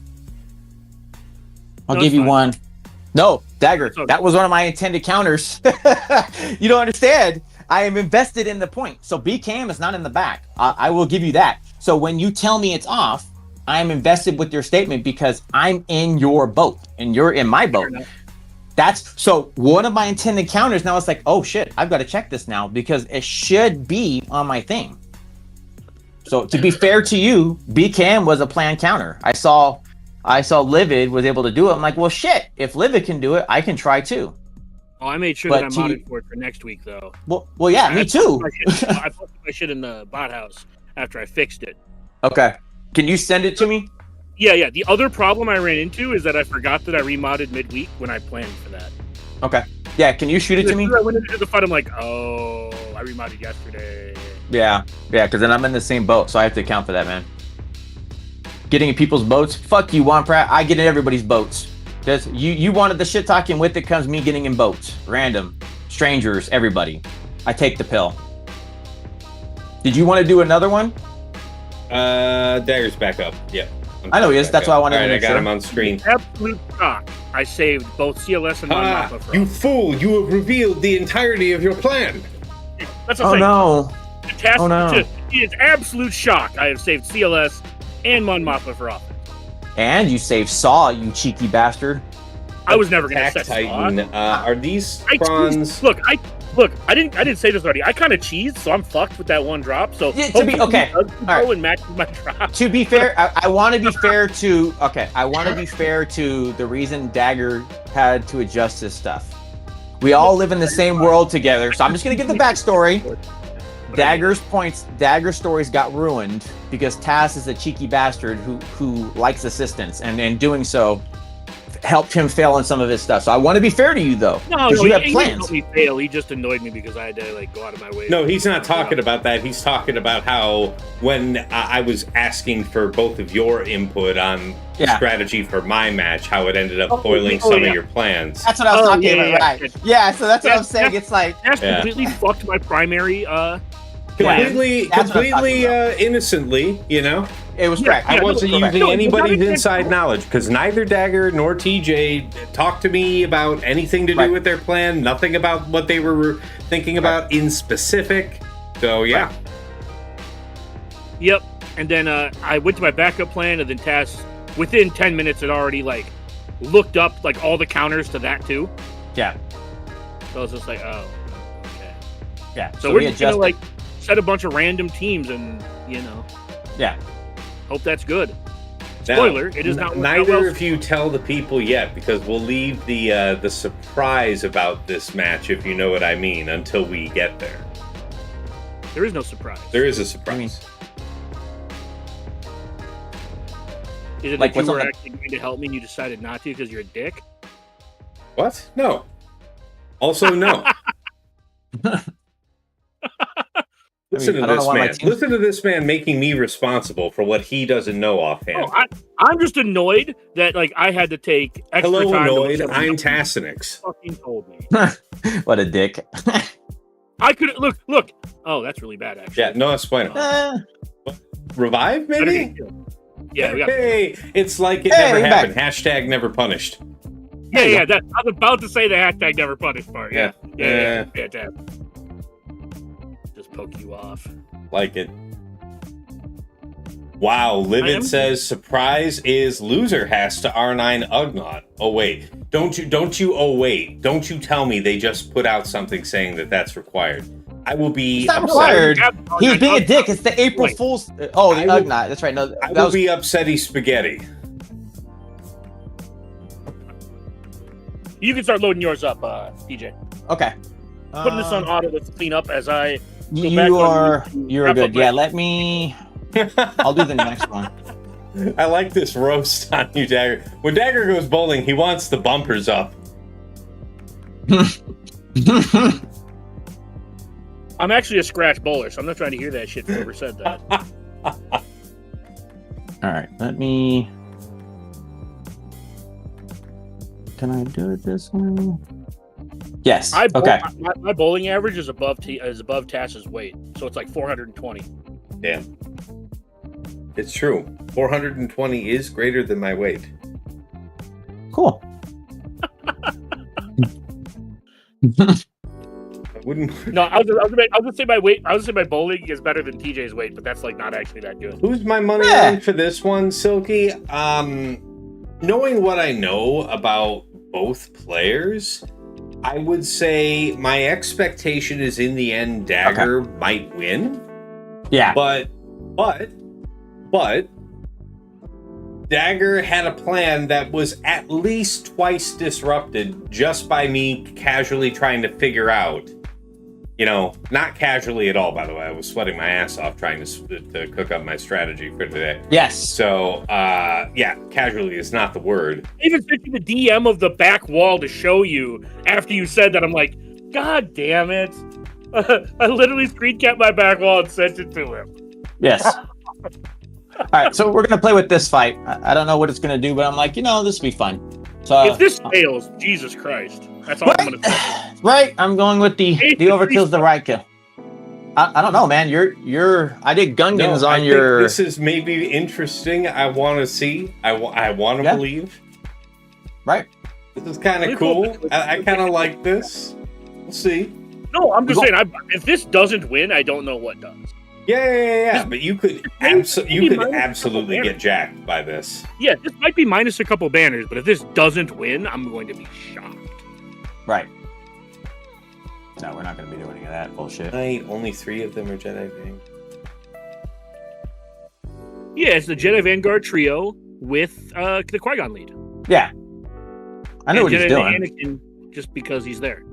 [SPEAKER 2] I'll give you one. No, Dagger. That was one of my intended counters. You don't understand. I am invested in the point. So B cam is not in the back. I will give you that. So when you tell me it's off, I am invested with your statement because I'm in your boat and you're in my boat. That's so one of my intended counters. Now it's like, oh shit, I've got to check this now because it should be on my thing. So to be fair to you, B-Cam was a planned counter. I saw Livid was able to do it. I'm like, well, shit. If Livid can do it, I can try too.
[SPEAKER 3] Oh, I made sure that I'm modded for it for next week, though.
[SPEAKER 2] Well, yeah, me too.
[SPEAKER 3] I put my shit in the bot house after I fixed it.
[SPEAKER 2] Okay. Can you send it to me?
[SPEAKER 3] Yeah. The other problem I ran into is that I forgot that I remodded midweek when I planned for that.
[SPEAKER 2] Okay. Yeah, can you shoot it to me?
[SPEAKER 3] I went into the fight, I'm like, oh, I remodded yesterday.
[SPEAKER 2] Yeah, because then I'm in the same boat, so I have to account for that, man. Getting in people's boats? Fuck you, Juan Pratt. I get in everybody's boats. Just you wanted the shit talking, with it comes me getting in boats. Random. Strangers, everybody. I take the pill. Did you want to do another one?
[SPEAKER 1] Dagger's back up. Yeah.
[SPEAKER 2] I know he is. That's why I wanted to make sure.
[SPEAKER 1] I got him on screen.
[SPEAKER 3] Absolute shock. I saved both CLS and non-Mappa.
[SPEAKER 1] You fool! You have revealed the entirety of your plan.
[SPEAKER 3] That's what I'm saying.
[SPEAKER 2] No.
[SPEAKER 3] Oh no! It is absolute shock. I have saved CLS and Mon Mothma for offense.
[SPEAKER 2] And you saved Saw, you cheeky bastard.
[SPEAKER 3] I was never going to set
[SPEAKER 1] Titan. Are these prawns?
[SPEAKER 3] Look, I didn't say this already. I kind of cheesed, so I'm fucked with that one drop. So
[SPEAKER 2] yeah, to be okay, all right.
[SPEAKER 3] And match my drop.
[SPEAKER 2] To be fair, I want to be fair to I want to be fair to the reason Dagger had to adjust his stuff. We all live in the same world together, so I'm just gonna give the backstory. Dagger's stories got ruined because Tass is a cheeky bastard who likes assistance, and in doing so helped him fail on some of his stuff. So I want to be fair to you though.
[SPEAKER 3] No,
[SPEAKER 2] you have
[SPEAKER 3] he
[SPEAKER 2] plans.
[SPEAKER 3] didn't help me fail. He just annoyed me because I had to go out of my way.
[SPEAKER 1] No, he's not talking about that. He's talking about how when I was asking for both of your input on strategy for my match, how it ended up foiling some of your plans.
[SPEAKER 2] That's what I was talking about, right? Yeah, so that's what I'm saying. It's like
[SPEAKER 3] that's completely fucked my primary.
[SPEAKER 1] Completely innocently, you know.
[SPEAKER 2] It was correct.
[SPEAKER 1] I wasn't using anybody's
[SPEAKER 3] no,
[SPEAKER 1] inside knowledge because neither Dagger nor TJ talked to me about anything to do with their plan, nothing about what they were thinking about in specific. So, yeah.
[SPEAKER 2] Right.
[SPEAKER 3] Yep. And then I went to my backup plan, and then Tass, within 10 minutes, had already, like, looked up, like, all the counters to that, too.
[SPEAKER 2] Yeah.
[SPEAKER 3] So I was just like, oh, okay.
[SPEAKER 2] Yeah.
[SPEAKER 3] So we're just going to, like, set a bunch of random teams and, you know.
[SPEAKER 2] Yeah.
[SPEAKER 3] Hope that's good.
[SPEAKER 1] Now,
[SPEAKER 3] Spoiler, it is not.
[SPEAKER 1] Neither of you tell the people yet, because we'll leave the surprise about this match, if you know what I mean, until we get there.
[SPEAKER 3] There is no surprise.
[SPEAKER 1] There is a surprise.
[SPEAKER 3] Is it
[SPEAKER 2] Like,
[SPEAKER 3] that you
[SPEAKER 2] what's
[SPEAKER 3] were
[SPEAKER 2] on
[SPEAKER 3] actually going to help me and you decided not to because you're a dick?
[SPEAKER 1] What? No. Also, no. Listen to this man. Listen to this man making me responsible for what he doesn't know offhand.
[SPEAKER 3] Oh, I'm just annoyed that like I had to take extra
[SPEAKER 1] Hello,
[SPEAKER 3] time.
[SPEAKER 1] annoyed. I'm Tassinix.
[SPEAKER 3] Fucking told me.
[SPEAKER 2] What a dick.
[SPEAKER 3] I could look. Oh, that's really bad. Actually.
[SPEAKER 1] Yeah. No, it's fine. Revive, maybe.
[SPEAKER 3] Yeah. We got
[SPEAKER 1] Hey, it's like it never happened. Hashtag never punished.
[SPEAKER 3] Yeah. I was about to say the hashtag never punished part. Yeah. Fantastic. Just poke you off.
[SPEAKER 1] Like it. Wow, Livid says surprise is loser has to R9 Ugnaught. Oh wait, don't you tell me they just put out something saying that that's required. I will be
[SPEAKER 2] it's not
[SPEAKER 1] upset.
[SPEAKER 2] required. He was being a dick. It's the April Fool's. Oh, the Ugnaught. That's right. No,
[SPEAKER 1] I will be upsetty spaghetti.
[SPEAKER 3] You can start loading yours up, DJ.
[SPEAKER 2] Okay.
[SPEAKER 3] Putting this on auto. Let's clean up as I.
[SPEAKER 2] You're good. Yeah. Let me. I'll do the next one.
[SPEAKER 1] I like this roast on you, Dagger. When Dagger goes bowling, he wants the bumpers up.
[SPEAKER 3] I'm actually a scratch bowler, so I'm not trying to hear that shit. Whoever said that.
[SPEAKER 2] All right, let me. Can I do it this way? Yes. Okay.
[SPEAKER 3] My bowling average is above Tass's weight, so it's like 420.
[SPEAKER 1] Damn. It's true. 420 is greater than my weight.
[SPEAKER 2] Cool.
[SPEAKER 1] I wouldn't.
[SPEAKER 3] No, I was gonna say my weight. I was gonna say my bowling is better than TJ's weight, but that's like not actually that good.
[SPEAKER 1] Who's my money on for this one, Silky? Knowing what I know about both players, I would say my expectation is in the end Dagger might win.
[SPEAKER 2] Yeah.
[SPEAKER 1] But Dagger had a plan that was at least twice disrupted just by me casually trying to figure out, not casually at all, by the way. I was sweating my ass off trying to cook up my strategy for today.
[SPEAKER 2] Yes.
[SPEAKER 1] So, casually is not the word.
[SPEAKER 3] I even sent you the DM of the back wall to show you after you said that. I'm like, God damn it. I literally screen capped my back wall and sent it to him.
[SPEAKER 2] Yes. All right, so we're gonna play with this fight. I don't know what it's gonna do, but I'm like, this will be fun. So
[SPEAKER 3] if this fails, Jesus Christ, that's all I'm gonna say.
[SPEAKER 2] Right, I'm going with the overkill's the right kill. I don't know, man. I did Gungans on your.
[SPEAKER 1] This is maybe interesting. I want to see. I want to believe.
[SPEAKER 2] Right.
[SPEAKER 1] This is kind of cool. I kind of like this. We'll see.
[SPEAKER 3] No, I'm just saying. If this doesn't win, I don't know what does.
[SPEAKER 1] Yeah. But you could absolutely get jacked by this.
[SPEAKER 3] Yeah, this might be minus a couple banners, but if this doesn't win, I'm going to be shocked.
[SPEAKER 2] Right. No, we're not going to be doing any of that bullshit.
[SPEAKER 1] Only 3 of them are Jedi Vanguard.
[SPEAKER 3] Yeah, it's the Jedi Vanguard trio with the Qui-Gon lead.
[SPEAKER 2] Yeah. I know what
[SPEAKER 3] Jedi
[SPEAKER 2] he's doing.
[SPEAKER 3] Anakin just because he's there.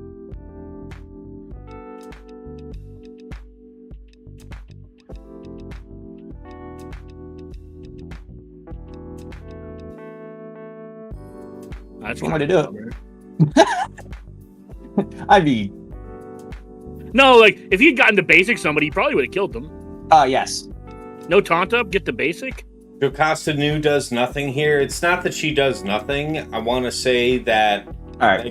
[SPEAKER 3] That's
[SPEAKER 2] one way to do it. I mean,
[SPEAKER 3] no, like if he'd gotten the basic, somebody probably would have killed them.
[SPEAKER 2] Yes.
[SPEAKER 3] No taunt up, get the basic.
[SPEAKER 1] Jocasta Nu does nothing here. It's not that she does nothing. I want to say that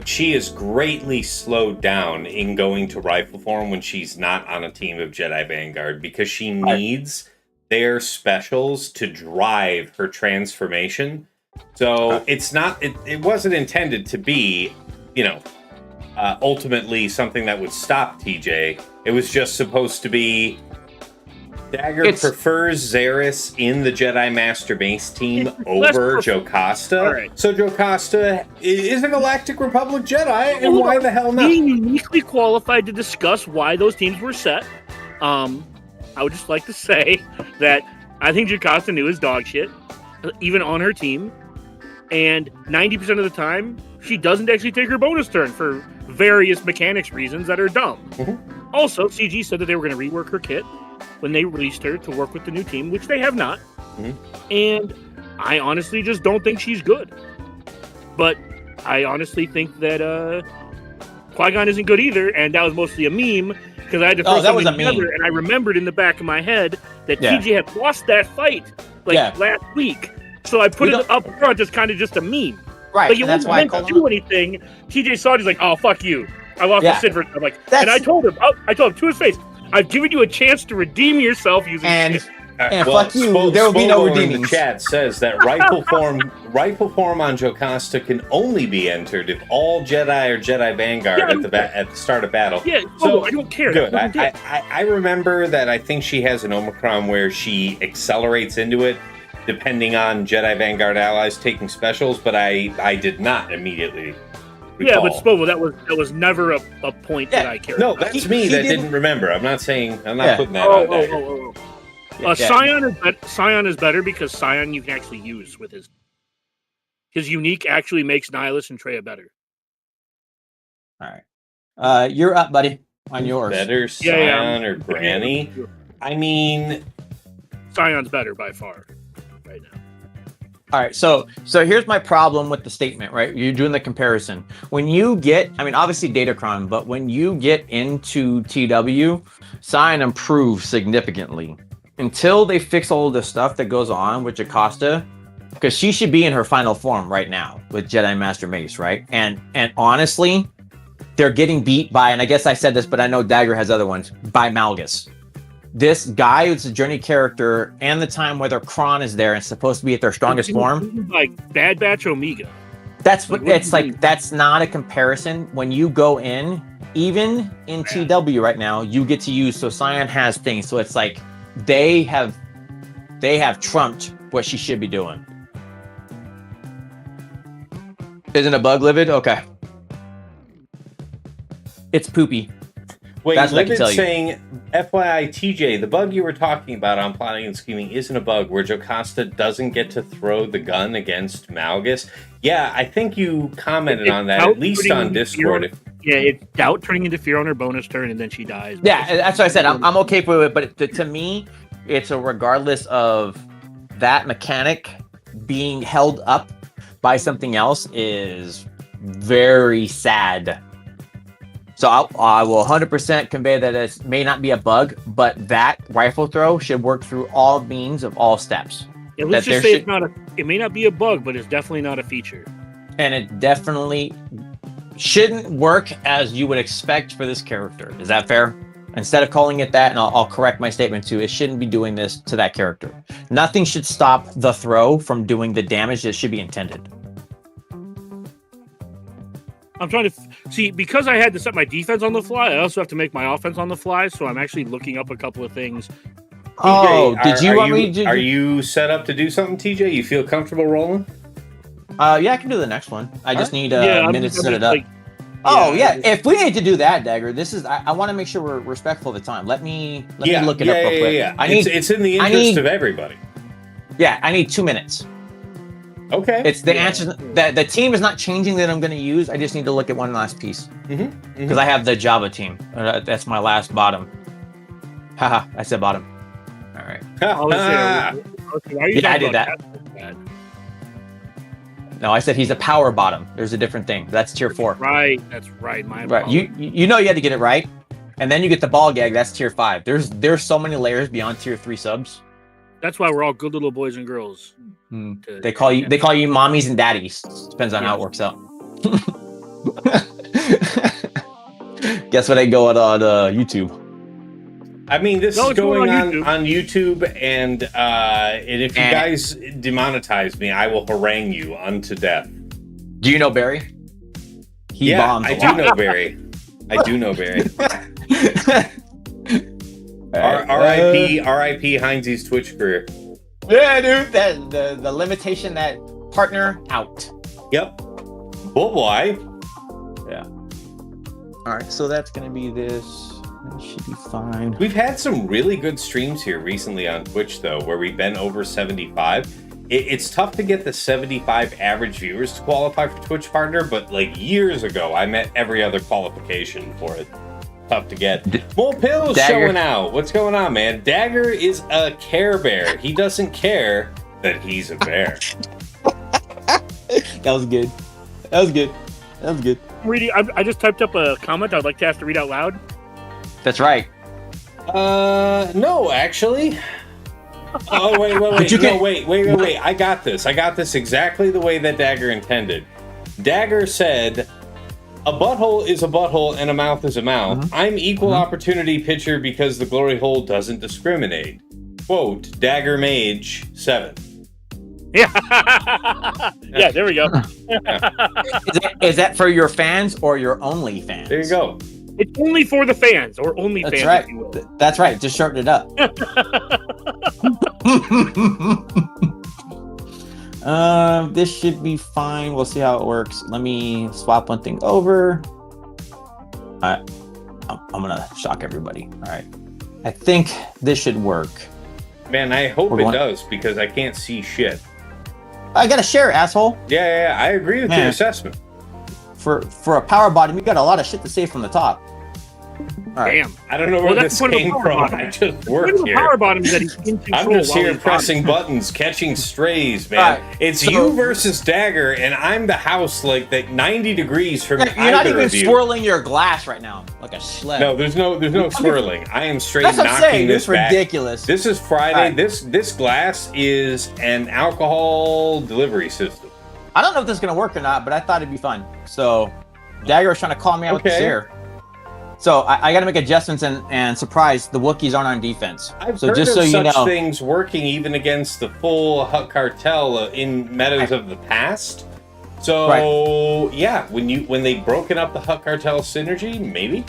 [SPEAKER 1] she is greatly slowed down in going to rifle form when she's not on a team of Jedi Vanguard because she needs their specials to drive her transformation. So it's not, it wasn't intended to be, ultimately something that would stop TJ. It was just supposed to be Dagger prefers Xeris in the Jedi Master Mace team over Jocasta.
[SPEAKER 3] Right.
[SPEAKER 1] So Jocasta is a Galactic Republic Jedi, and why the hell not?
[SPEAKER 3] Being uniquely qualified to discuss why those teams were set, I would just like to say that I think Jocasta knew his dog shit, even on her team. And 90% of the time, she doesn't actually take her bonus turn for various mechanics reasons that are dumb. Mm-hmm. Also, CG said that they were going to rework her kit when they released her to work with the new team, which they have not. Mm-hmm. And I honestly just don't think she's good. But I honestly think that Qui-Gon isn't good either, and that was mostly a meme, because I had to throw something together, and I remembered in the back of my head that TJ had lost that fight last week. So I put it up front as kind of just a meme.
[SPEAKER 2] Right,
[SPEAKER 3] like, you wasn't meant to do anything. TJ saw it, he's like, oh, fuck you. I lost the Sid for I'm like, and I told him to his face, I've given you a chance to redeem yourself using shit.
[SPEAKER 2] And fuck you, there will be no redeeming.
[SPEAKER 1] The chat says that rightful form on Jocasta can only be entered if all Jedi or Jedi Vanguard at the start of battle.
[SPEAKER 3] Yeah, so I don't care.
[SPEAKER 1] Good. I remember that I think she has an Omicron where she accelerates into it, depending on Jedi Vanguard allies taking specials, but I did not immediately recall.
[SPEAKER 3] Yeah, but Spovo, that was never a point that I cared about.
[SPEAKER 1] No, that's me that didn't remember. I'm not putting that on there.
[SPEAKER 3] Scion is better because Scion you can actually use with his unique actually makes Nihilus and Traya better.
[SPEAKER 2] All right. You're up, buddy, on yours.
[SPEAKER 1] Better Scion or Granny? I mean,
[SPEAKER 3] Scion's better by far right now.
[SPEAKER 2] All right, so here's my problem with the statement, right? You're doing the comparison. When you get, obviously Datacron, but when you get into TW, Scion improves significantly. Until they fix all the stuff that goes on with Jocasta, because she should be in her final form right now with Jedi Master Mace, right? And honestly, they're getting beat by, and I guess I said this, but I know Dagger has other ones, by Malgus. This guy who's a journey character, and the time where their Kron is there and supposed to be at their strongest form.
[SPEAKER 3] Like Bad Batch Omega.
[SPEAKER 2] That's what it's like. That's not a comparison. When you go in, even in TW right now, you get to use. So Scion has things. So it's like they have trumped what she should be doing. Isn't a bug livid? Okay. It's poopy.
[SPEAKER 1] Wait, Livid's saying, FYI, TJ, the bug you were talking about on plotting and scheming isn't a bug where Jocasta doesn't get to throw the gun against Malgus. Yeah, I think you commented on that, at least on Discord.
[SPEAKER 3] It's doubt turning into fear on her bonus turn, and then she dies.
[SPEAKER 2] Yeah, that's what I said. I'm okay with it, but to me, it's a regardless of that mechanic being held up by something else is very sad. So I will 100% convey that it may not be a bug, but that rifle throw should work through all means of all steps.
[SPEAKER 3] Yeah, let's just say it may not be a bug, but it's definitely not a feature.
[SPEAKER 2] And it definitely shouldn't work as you would expect for this character. Is that fair? Instead of calling it that, and I'll correct my statement too, it shouldn't be doing this to that character. Nothing should stop the throw from doing the damage that should be intended.
[SPEAKER 3] I'm trying to see, because I had to set my defense on the fly, I also have to make my offense on the fly, so I'm actually looking up a couple of things.
[SPEAKER 2] Oh, did you want me to...
[SPEAKER 1] Are you set up to do something, TJ? You feel comfortable rolling?
[SPEAKER 2] Yeah, I can do the next one. I just need a minute to set it up. If we need to do that, Dagger, this is... I want to make sure we're respectful of the time. Let me look it up real quick.
[SPEAKER 1] Yeah. It's in the interest of everybody.
[SPEAKER 2] Yeah, I need 2 minutes.
[SPEAKER 1] Okay.
[SPEAKER 2] It's the answer that the team is not changing that I'm going to use. I just need to look at one last piece. Because I have the Jabba team. That's my last bottom. Haha, I said bottom. All right. I did that. No, I said he's a power bottom. There's a different thing. That's tier 4.
[SPEAKER 3] That's right.
[SPEAKER 2] Right. You know you had to get it right. And then you get the ball gag. That's tier 5. There's so many layers beyond tier 3 subs.
[SPEAKER 3] That's why we're all good little boys and girls.
[SPEAKER 2] They call you mommies and daddies. Depends on how it works out. Guess what I go on YouTube.
[SPEAKER 1] I mean, this
[SPEAKER 3] No,
[SPEAKER 1] is
[SPEAKER 3] it's going
[SPEAKER 1] going
[SPEAKER 3] on
[SPEAKER 1] on YouTube, and if you guys demonetize me, I will harangue you unto death.
[SPEAKER 2] Do you know Barry? He
[SPEAKER 1] Yeah,
[SPEAKER 2] bombs.
[SPEAKER 1] I do know Barry. I do know Barry. R.I.P. Heinz's Twitch career.
[SPEAKER 2] Yeah, dude. The limitation that partner out.
[SPEAKER 1] Yep. Boy.
[SPEAKER 2] Yeah. All right, so that's gonna be this. That should be fine.
[SPEAKER 1] We've had some really good streams here recently on Twitch, though, where we've been over 75. It's tough to get the 75 average viewers to qualify for Twitch Partner, but like years ago, I met every other qualification for it. Tough to get. Mole Pill's showing out. What's going on, man? Dagger is a Care Bear. He doesn't care that he's a bear.
[SPEAKER 2] That was good. That was good. That was good.
[SPEAKER 3] I just typed up a comment I'd like to ask to read out loud.
[SPEAKER 2] That's right.
[SPEAKER 1] No, actually. Oh, wait. Wait. I got this. I got this exactly the way that Dagger intended. Dagger said, a butthole is a butthole and a mouth is a mouth. I'm equal opportunity pitcher because the glory hole doesn't discriminate. Quote, Dagger Mage 7.
[SPEAKER 3] Yeah. Yeah, there we go.
[SPEAKER 2] Is that for your fans or your only fans?
[SPEAKER 1] There you go.
[SPEAKER 3] It's only for the fans, or only
[SPEAKER 2] That's
[SPEAKER 3] fans.
[SPEAKER 2] right.
[SPEAKER 3] If you will.
[SPEAKER 2] That's right. Just shorten it up. This should be fine. We'll see how it works. Let me swap one thing over. I'm gonna shock everybody. All right. I think this should work.
[SPEAKER 1] Man, I hope it does, because I can't see shit.
[SPEAKER 2] I gotta share, asshole.
[SPEAKER 1] Yeah, I agree with your assessment.
[SPEAKER 2] For a power bottom, you got a lot of shit to say from the top. All right.
[SPEAKER 3] Damn.
[SPEAKER 1] I don't know where this came from. I just worked here.
[SPEAKER 3] Power bottom is that he's in control.
[SPEAKER 1] I'm just
[SPEAKER 3] while
[SPEAKER 1] here
[SPEAKER 3] he's
[SPEAKER 1] pressing
[SPEAKER 3] bottom.
[SPEAKER 1] buttons, catching strays, man. It's you versus Dagger, and I'm the house like that 90 degrees from
[SPEAKER 2] You're
[SPEAKER 1] either
[SPEAKER 2] not even
[SPEAKER 1] of you.
[SPEAKER 2] swirling your glass right now, like a schlep.
[SPEAKER 1] No, there's no swirling. I am straight
[SPEAKER 2] That's what I'm
[SPEAKER 1] knocking
[SPEAKER 2] saying.
[SPEAKER 1] this
[SPEAKER 2] This is
[SPEAKER 1] back.
[SPEAKER 2] ridiculous.
[SPEAKER 1] This is Friday.
[SPEAKER 2] Right.
[SPEAKER 1] This glass is an alcohol delivery system.
[SPEAKER 2] I don't know if this is gonna work or not, but I thought it'd be fun. So Dagger was trying to call me out with the Cere. So I got to make adjustments and surprise, the Wookiees aren't on defense.
[SPEAKER 1] I've
[SPEAKER 2] so
[SPEAKER 1] heard
[SPEAKER 2] just
[SPEAKER 1] of
[SPEAKER 2] so you
[SPEAKER 1] such
[SPEAKER 2] know,
[SPEAKER 1] things working even against the full Hut Cartel in metas of the past. So yeah, when they broken up the Hut Cartel synergy, maybe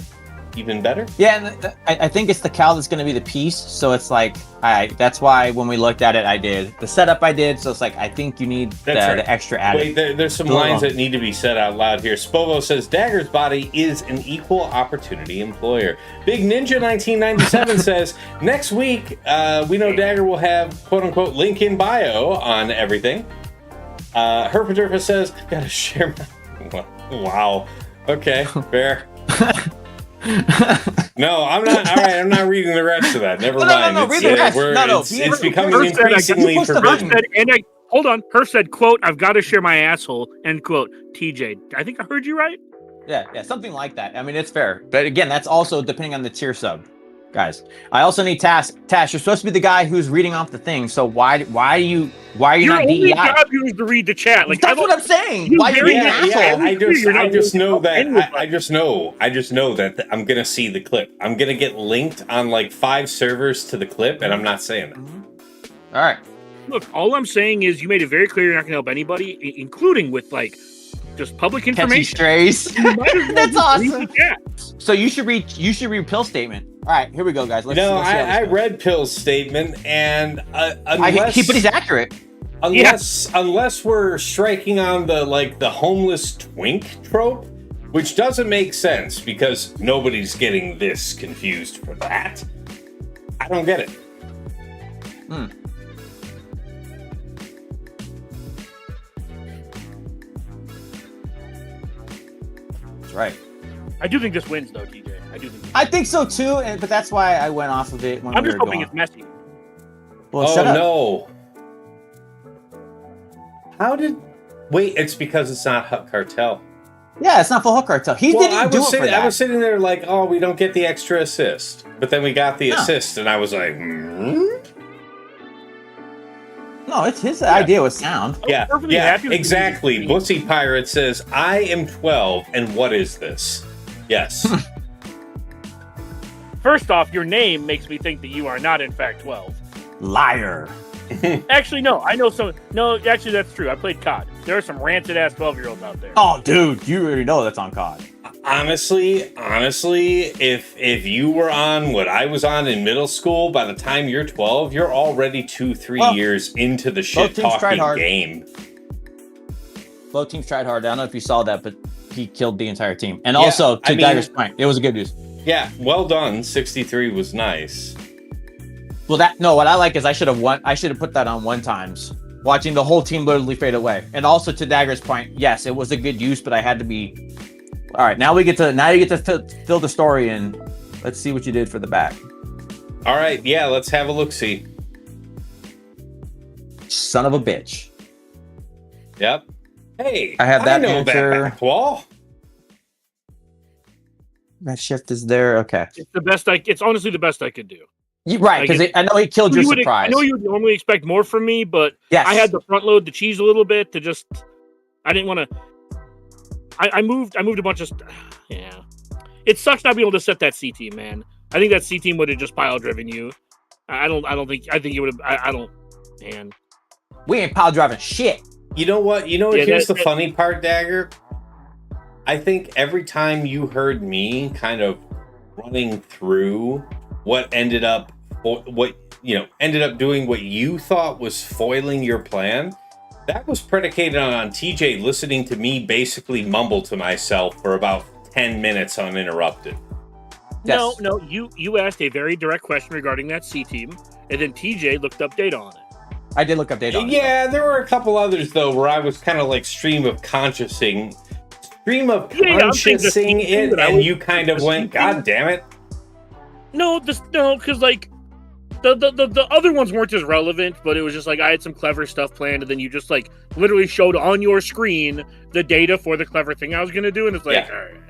[SPEAKER 1] even better.
[SPEAKER 2] Yeah, and I think it's the Cal that's going to be the piece. So it's like, that's why when we looked at it, I did the setup I did. So it's like, I think you need the extra added.
[SPEAKER 1] Wait, there's some lines that need to be said out loud here. Spovo says, Dagger's body is an equal opportunity employer. Big Ninja 1997 says, next week, we know Dagger will have quote-unquote link in bio on everything. Herbert says, gotta share my... Wow. Okay, fair. No, I'm not. All right, I'm not reading the rest of that. Never mind.
[SPEAKER 2] No, read the rest.
[SPEAKER 1] It's becoming increasingly forbidden.
[SPEAKER 3] Hold on. Her said, quote, I've got to share my asshole, end quote. TJ, I think I heard you right.
[SPEAKER 2] Yeah, something like that. I mean, it's fair. But again, that's also depending on the tier sub. Guys, I also need Tass. Tass, you're supposed to be the guy who's reading off the thing. So why are you not
[SPEAKER 3] Your only
[SPEAKER 2] DEI?
[SPEAKER 3] job is to read the chat. Like
[SPEAKER 2] that's what I'm saying. Why are you being an asshole?
[SPEAKER 1] I just know that. I just know that I'm gonna see the clip. I'm gonna get linked on like 5 servers to the clip, and I'm not saying it.
[SPEAKER 2] All right.
[SPEAKER 3] Look, all I'm saying is you made it very clear you're not gonna help anybody, including with like just public information.
[SPEAKER 2] Strays. That's awesome.
[SPEAKER 3] Yeah.
[SPEAKER 2] So you should read Pill statement. All right, here we go, guys. Let's see how
[SPEAKER 1] I
[SPEAKER 2] this goes.
[SPEAKER 1] read Pill's statement, and
[SPEAKER 2] he's accurate.
[SPEAKER 1] Unless we're striking on the homeless twink trope, which doesn't make sense because nobody's getting this confused for that. I don't get it.
[SPEAKER 2] That's right.
[SPEAKER 3] I do think this wins, though, TJ.
[SPEAKER 2] I think so too, but that's why I went off of it when
[SPEAKER 3] I'm
[SPEAKER 2] we
[SPEAKER 3] just
[SPEAKER 2] were
[SPEAKER 3] hoping
[SPEAKER 2] going.
[SPEAKER 3] it's messy.
[SPEAKER 2] Well,
[SPEAKER 1] oh no! Wait, it's because it's not Hut Cartel.
[SPEAKER 2] Yeah, it's not full Hut Cartel.
[SPEAKER 1] I was sitting there like, oh, we don't get the extra assist, but then we got the assist, and I was like,
[SPEAKER 2] No, it's his idea was sound.
[SPEAKER 1] Yeah, exactly. Bussy Pirate says, I am 12, and what is this? Yes.
[SPEAKER 3] First off, your name makes me think that you are not, in fact, 12.
[SPEAKER 2] Liar.
[SPEAKER 3] Actually, no. I know some. No, actually, that's true. I played COD. There are some ranted ass 12-year-olds out there.
[SPEAKER 2] Oh, dude, you already know that's on COD.
[SPEAKER 1] Honestly, if you were on what I was on in middle school, by the time you're 12, you're already 2-3 years into the shit talking game.
[SPEAKER 2] Both teams tried hard. I don't know if you saw that, but he killed the entire team. And also, to Dagger's point, it was a good news.
[SPEAKER 1] Yeah, well done. 63 was nice.
[SPEAKER 2] Well, what I like is I should have put that on 1 times, watching the whole team literally fade away. And also to Dagger's point, yes, it was a good use, but I had to be. All right, now you get to fill the story, and let's see what you did for the back.
[SPEAKER 1] All right, yeah, let's have a look-see.
[SPEAKER 2] Son of a bitch.
[SPEAKER 1] Yep. Hey,
[SPEAKER 2] I have that
[SPEAKER 1] know
[SPEAKER 2] answer.
[SPEAKER 1] That back wall.
[SPEAKER 2] That shift is there. Okay.
[SPEAKER 3] It's the best. It's honestly the best I could do.
[SPEAKER 2] Right, because I know he killed your surprise.
[SPEAKER 3] I know you would normally expect more from me, but
[SPEAKER 2] yes.
[SPEAKER 3] I had to front load the cheese a little bit to just. I didn't want to. I moved a bunch of. Yeah, it sucks not being able to set that C team, man. I think that C team would have just pile driven you. I think you would have. I don't. Man,
[SPEAKER 2] we ain't pile driving shit.
[SPEAKER 1] You know what? Here's the funny part, Dagger. I think every time you heard me kind of running through what ended up doing what you thought was foiling your plan, that was predicated on TJ listening to me basically mumble to myself for about 10 minutes uninterrupted.
[SPEAKER 2] Yes.
[SPEAKER 3] No, you asked a very direct question regarding that C team, and then TJ looked up data on it.
[SPEAKER 2] I did look up data on it.
[SPEAKER 1] Yeah, there were a couple others though where I was kind of like stream of consciousing it, and you kind of went, "God damn it!"
[SPEAKER 3] No, because like the other ones weren't as relevant, but it was just like I had some clever stuff planned, and then you just like literally showed on your screen the data for the clever thing I was gonna do, and it's like, all right.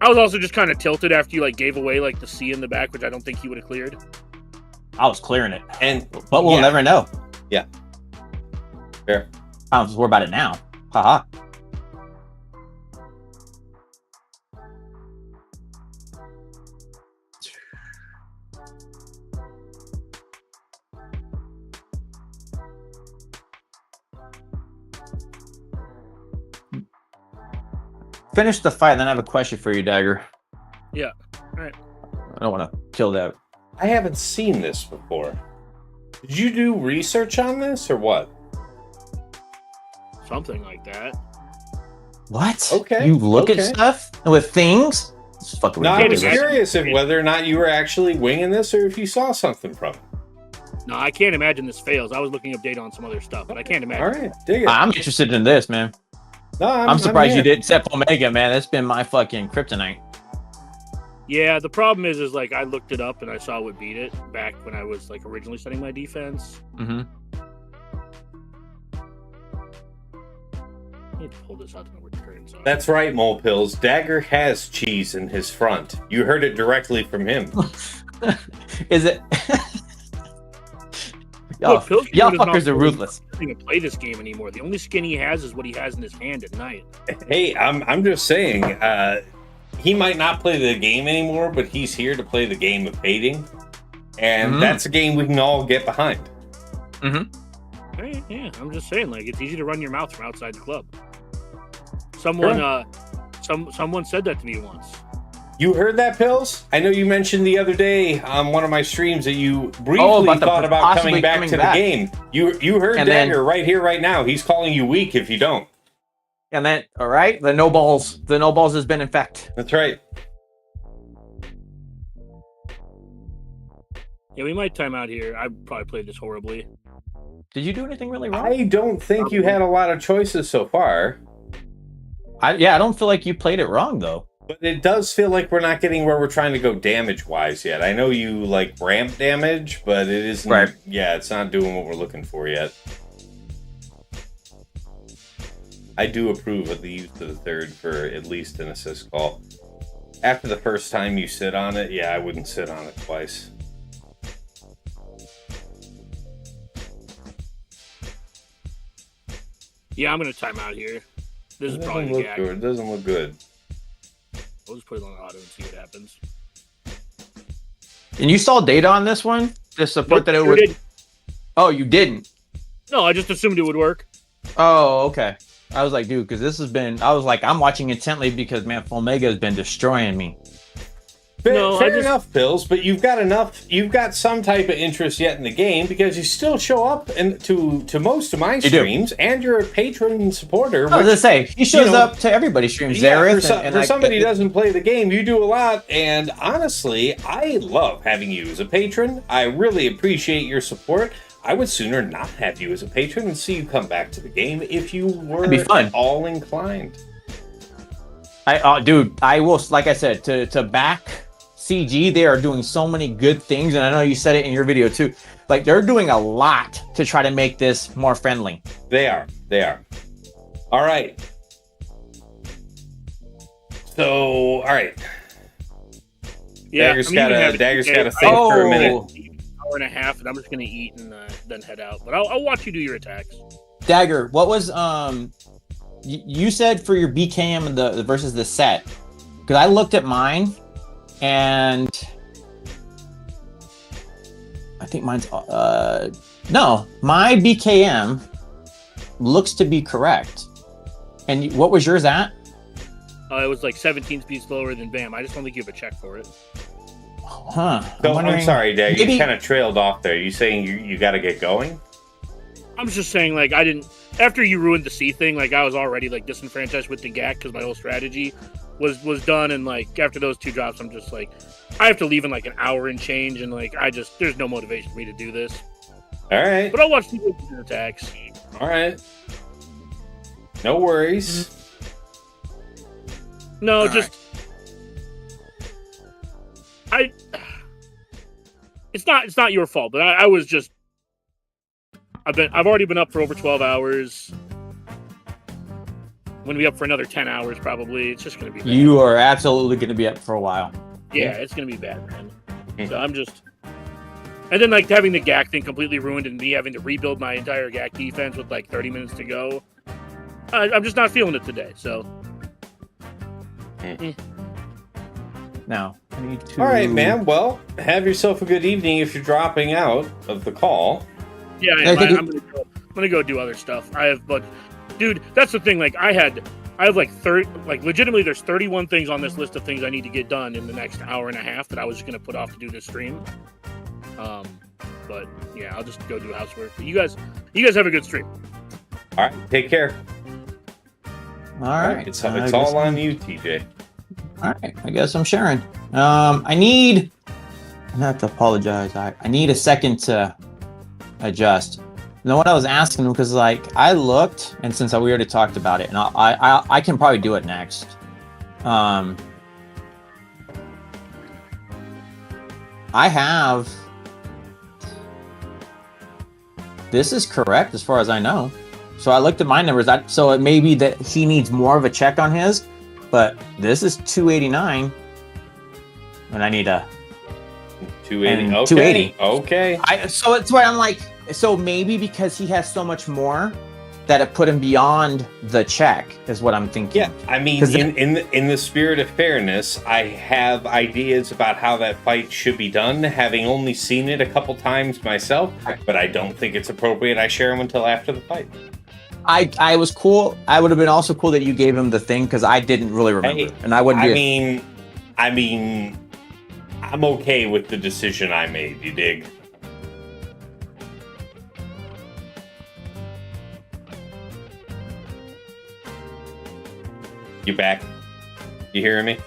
[SPEAKER 3] I was also just kind of tilted after you like gave away like the C in the back, which I don't think you would have cleared.
[SPEAKER 2] I was clearing it, but we'll
[SPEAKER 1] yeah.
[SPEAKER 2] never know.
[SPEAKER 1] Yeah, fair.
[SPEAKER 2] I don't worry about it now. Haha. Finish the fight, then I have a question for you, Dagger.
[SPEAKER 3] Yeah. All right.
[SPEAKER 2] I don't want to kill that.
[SPEAKER 1] I haven't seen this before. Did you do research on this or what?
[SPEAKER 3] Something like that.
[SPEAKER 2] What?
[SPEAKER 1] Okay.
[SPEAKER 2] You look at stuff with things? It's fucking
[SPEAKER 1] no, I was
[SPEAKER 2] ridiculous.
[SPEAKER 1] curious if whether or not you were actually winging this or if you saw something from it.
[SPEAKER 3] No, I can't imagine this fails. I was looking up data on some other stuff, but I can't imagine.
[SPEAKER 1] All right, dig it.
[SPEAKER 2] I'm interested in this, man.
[SPEAKER 1] No,
[SPEAKER 2] I'm surprised you didn't set FOmega, man. That's been my fucking kryptonite.
[SPEAKER 3] Yeah, the problem is like I looked it up and I saw what beat it back when I was like originally setting my defense.
[SPEAKER 2] Mm-hmm.
[SPEAKER 3] I need to pull this out to know where the curtains are.
[SPEAKER 1] That's right, Mole Pills. Dagger has cheese in his front. You heard it directly from him.
[SPEAKER 2] Is it?
[SPEAKER 3] Look,
[SPEAKER 2] y'all fuckers are ruthless.
[SPEAKER 3] He doesn't even play this game anymore. The only skin he has is what he has in his hand at night.
[SPEAKER 1] Hey, I'm just saying, he might not play the game anymore, but he's here to play the game of hating. And that's a game we can all get behind.
[SPEAKER 2] Mm-hmm.
[SPEAKER 3] Hey, yeah, I'm just saying, like, it's easy to run your mouth from outside the club. Someone said that to me once.
[SPEAKER 1] You heard that, Pills? I know you mentioned the other day on one of my streams that you briefly thought about coming back to the game. You heard Dagger right here, right now. He's calling you weak if you don't.
[SPEAKER 2] And then, all right, the no balls has been in fact.
[SPEAKER 1] That's right.
[SPEAKER 3] Yeah, we might time out here. I probably played this horribly.
[SPEAKER 2] Did you do anything really wrong?
[SPEAKER 1] I don't think you had a lot of choices so far.
[SPEAKER 2] I don't feel like you played it wrong, though.
[SPEAKER 1] But it does feel like we're not getting where we're trying to go damage-wise yet. I know you like ramp damage, but it isn't.
[SPEAKER 2] Right.
[SPEAKER 1] Yeah, it's not doing what we're looking for yet. I do approve of the use of the third for at least an assist call. After the first time you sit on it, yeah, I wouldn't sit on it twice.
[SPEAKER 3] Yeah, I'm going to time out here. This is probably
[SPEAKER 1] It doesn't look good.
[SPEAKER 3] We'll just put it on auto and see what happens.
[SPEAKER 2] And you saw data on this one to support that it
[SPEAKER 3] Nope,
[SPEAKER 2] would.
[SPEAKER 3] didn't.
[SPEAKER 2] Oh, you didn't.
[SPEAKER 3] No, I just assumed it would work.
[SPEAKER 2] Oh, okay. I was like, dude, because this has been. I was like, I'm watching intently because man, FOmega has been destroying me.
[SPEAKER 1] Fair enough, Pills, but you've got some type of interest yet in the game because you still show up to most of my streams, and you're a patron supporter.
[SPEAKER 2] I was gonna say he shows up to everybody's streams.
[SPEAKER 1] Yeah, for somebody who doesn't play the game, you do a lot, and honestly, I love having you as a patron. I really appreciate your support. I would sooner not have you as a patron and see you come back to the game if you were at all inclined.
[SPEAKER 2] Dude, I will. Like I said, to back CG, they are doing so many good things, and I know you said it in your video too. Like they're doing a lot to try to make this more friendly.
[SPEAKER 1] They are. All right. So, all right.
[SPEAKER 3] Yeah,
[SPEAKER 1] Dagger's got to think for a minute.
[SPEAKER 3] Hour and a half, and I'm just gonna eat and then head out. But I'll watch you do your attacks.
[SPEAKER 2] Dagger, what was you said for your BKM and the versus the set? Because I looked at mine. And I think mine's no, my BKM looks to be correct. And what was yours at?
[SPEAKER 3] It was like 17 speeds lower than BAM. I just don't think you have a check for it.
[SPEAKER 2] Huh.
[SPEAKER 1] So, I'm sorry, Dagger. You kind of trailed off there. You saying you got to get going?
[SPEAKER 3] I'm just saying, like, I didn't. After you ruined the C thing, like, I was already like disenfranchised with the GAC because my whole strategy was done, and like after those two drops, I'm just like, I have to leave in like an hour and change, and like there's no motivation for me to do this.
[SPEAKER 1] All right,
[SPEAKER 3] but I'll watch the attacks.
[SPEAKER 1] All right, no worries.
[SPEAKER 3] No, all just right. It's not your fault, but I was just I've already been up for over 12 hours. I'm gonna be up for another 10 hours probably. It's just gonna be bad.
[SPEAKER 2] You are absolutely gonna be up for a while.
[SPEAKER 3] Yeah, it's gonna be bad, man. So I'm just, and then like having the GAC thing completely ruined and me having to rebuild my entire GAC defense with like 30 minutes to go. I'm just not feeling it today. So
[SPEAKER 2] now I need to.
[SPEAKER 1] All right, man. Well, have yourself a good evening if you're dropping out of the call.
[SPEAKER 3] Yeah, I'm gonna go do other stuff. But dude, that's the thing. Like I have like 30, like legitimately, there's 31 things on this list of things I need to get done in the next hour and a half that I was just gonna put off to do this stream. But yeah, I'll just go do housework. But you guys have a good stream.
[SPEAKER 1] All right, take care.
[SPEAKER 2] All right,
[SPEAKER 1] it's all on you, TJ.
[SPEAKER 2] All right, I guess I'm sharing. I need. I have to apologize. I need a second to adjust. You know what I was asking him, because like I looked, and since we already talked about it, and I can probably do it next. I have. This is correct as far as I know. So I looked at my numbers. So it may be that he needs more of a check on his, but this is 289, and I need a
[SPEAKER 1] 280. Okay.
[SPEAKER 2] 280.
[SPEAKER 1] Okay.
[SPEAKER 2] So it's why I'm like. So maybe because he has so much more that it put him beyond the check is what I'm thinking.
[SPEAKER 1] Yeah, I mean, in the spirit of fairness, I have ideas about how that fight should be done, having only seen it a couple times myself, but I don't think it's appropriate I share them until after the fight.
[SPEAKER 2] I was cool. I would have been also cool that you gave him the thing because I didn't really remember, and I wouldn't.
[SPEAKER 1] I mean, I'm okay with the decision I made. You dig? You back? You hearing me?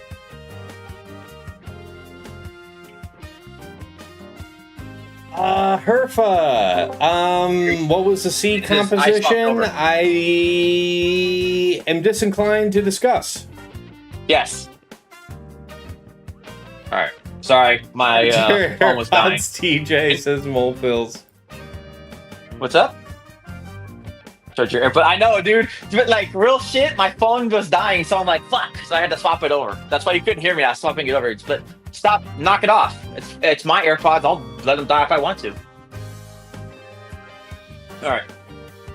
[SPEAKER 1] Herfa. What was the C composition? I am disinclined to discuss.
[SPEAKER 4] Yes. All right. Sorry, my phone was dying.
[SPEAKER 1] TJ says mole pills.
[SPEAKER 4] What's up? But I know, dude. But like real shit, my phone was dying, so I'm like, fuck. So I had to swap it over. That's why you couldn't hear me. I was swapping it over. But stop, knock it off. It's my AirPods. I'll let them die if I want to. All right.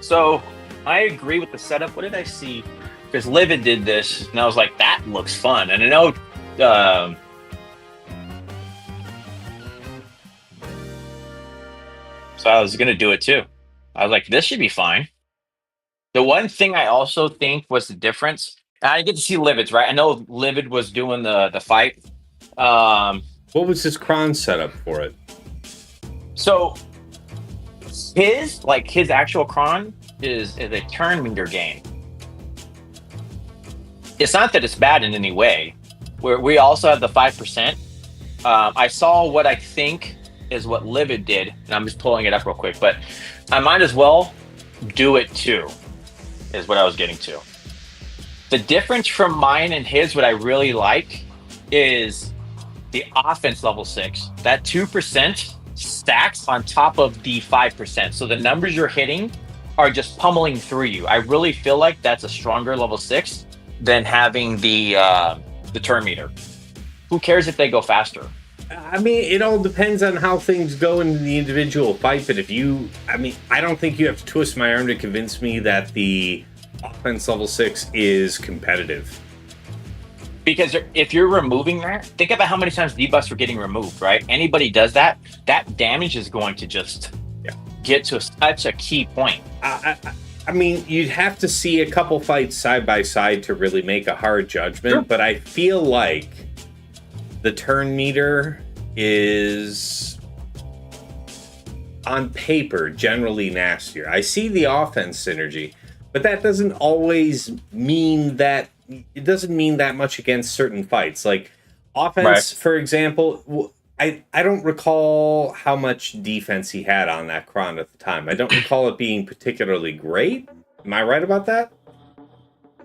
[SPEAKER 4] So I agree with the setup. What did I see? Because Livid did this, and I was like, that looks fun. And I know So I was gonna do it too. I was like, this should be fine. The one thing I also think was the difference. And I get to see Livid's, right? I know Livid was doing the fight.
[SPEAKER 1] What was his cron setup for it?
[SPEAKER 4] So his actual cron is a turn meter game. It's not that it's bad in any way. We also have the 5%. I saw what I think is what Livid did, and I'm just pulling it up real quick, but I might as well do it too, is what I was getting to. The difference from mine and his, what I really like, is the offense level 6. That 2% stacks on top of the 5%. So the numbers you're hitting are just pummeling through you. I really feel like that's a stronger level 6 than having the turn meter. Who cares if they go faster?
[SPEAKER 1] I mean, it all depends on how things go in the individual fight, but I don't think you have to twist my arm to convince me that the offense level 6 is competitive.
[SPEAKER 4] Because if you're removing that, think about how many times debuffs are getting removed, right? Anybody does that, that damage is going to just get to such a key point.
[SPEAKER 1] I mean, you'd have to see a couple fights side by side to really make a hard judgment,
[SPEAKER 4] Sure.
[SPEAKER 1] But I feel like the turn meter is, on paper, generally nastier. I see the offense synergy, but that doesn't always mean that. It doesn't mean that much against certain fights. Like offense,
[SPEAKER 4] Right.
[SPEAKER 1] for example, I don't recall how much defense he had on that cron at the time. I don't recall it being particularly great. Am I right about that?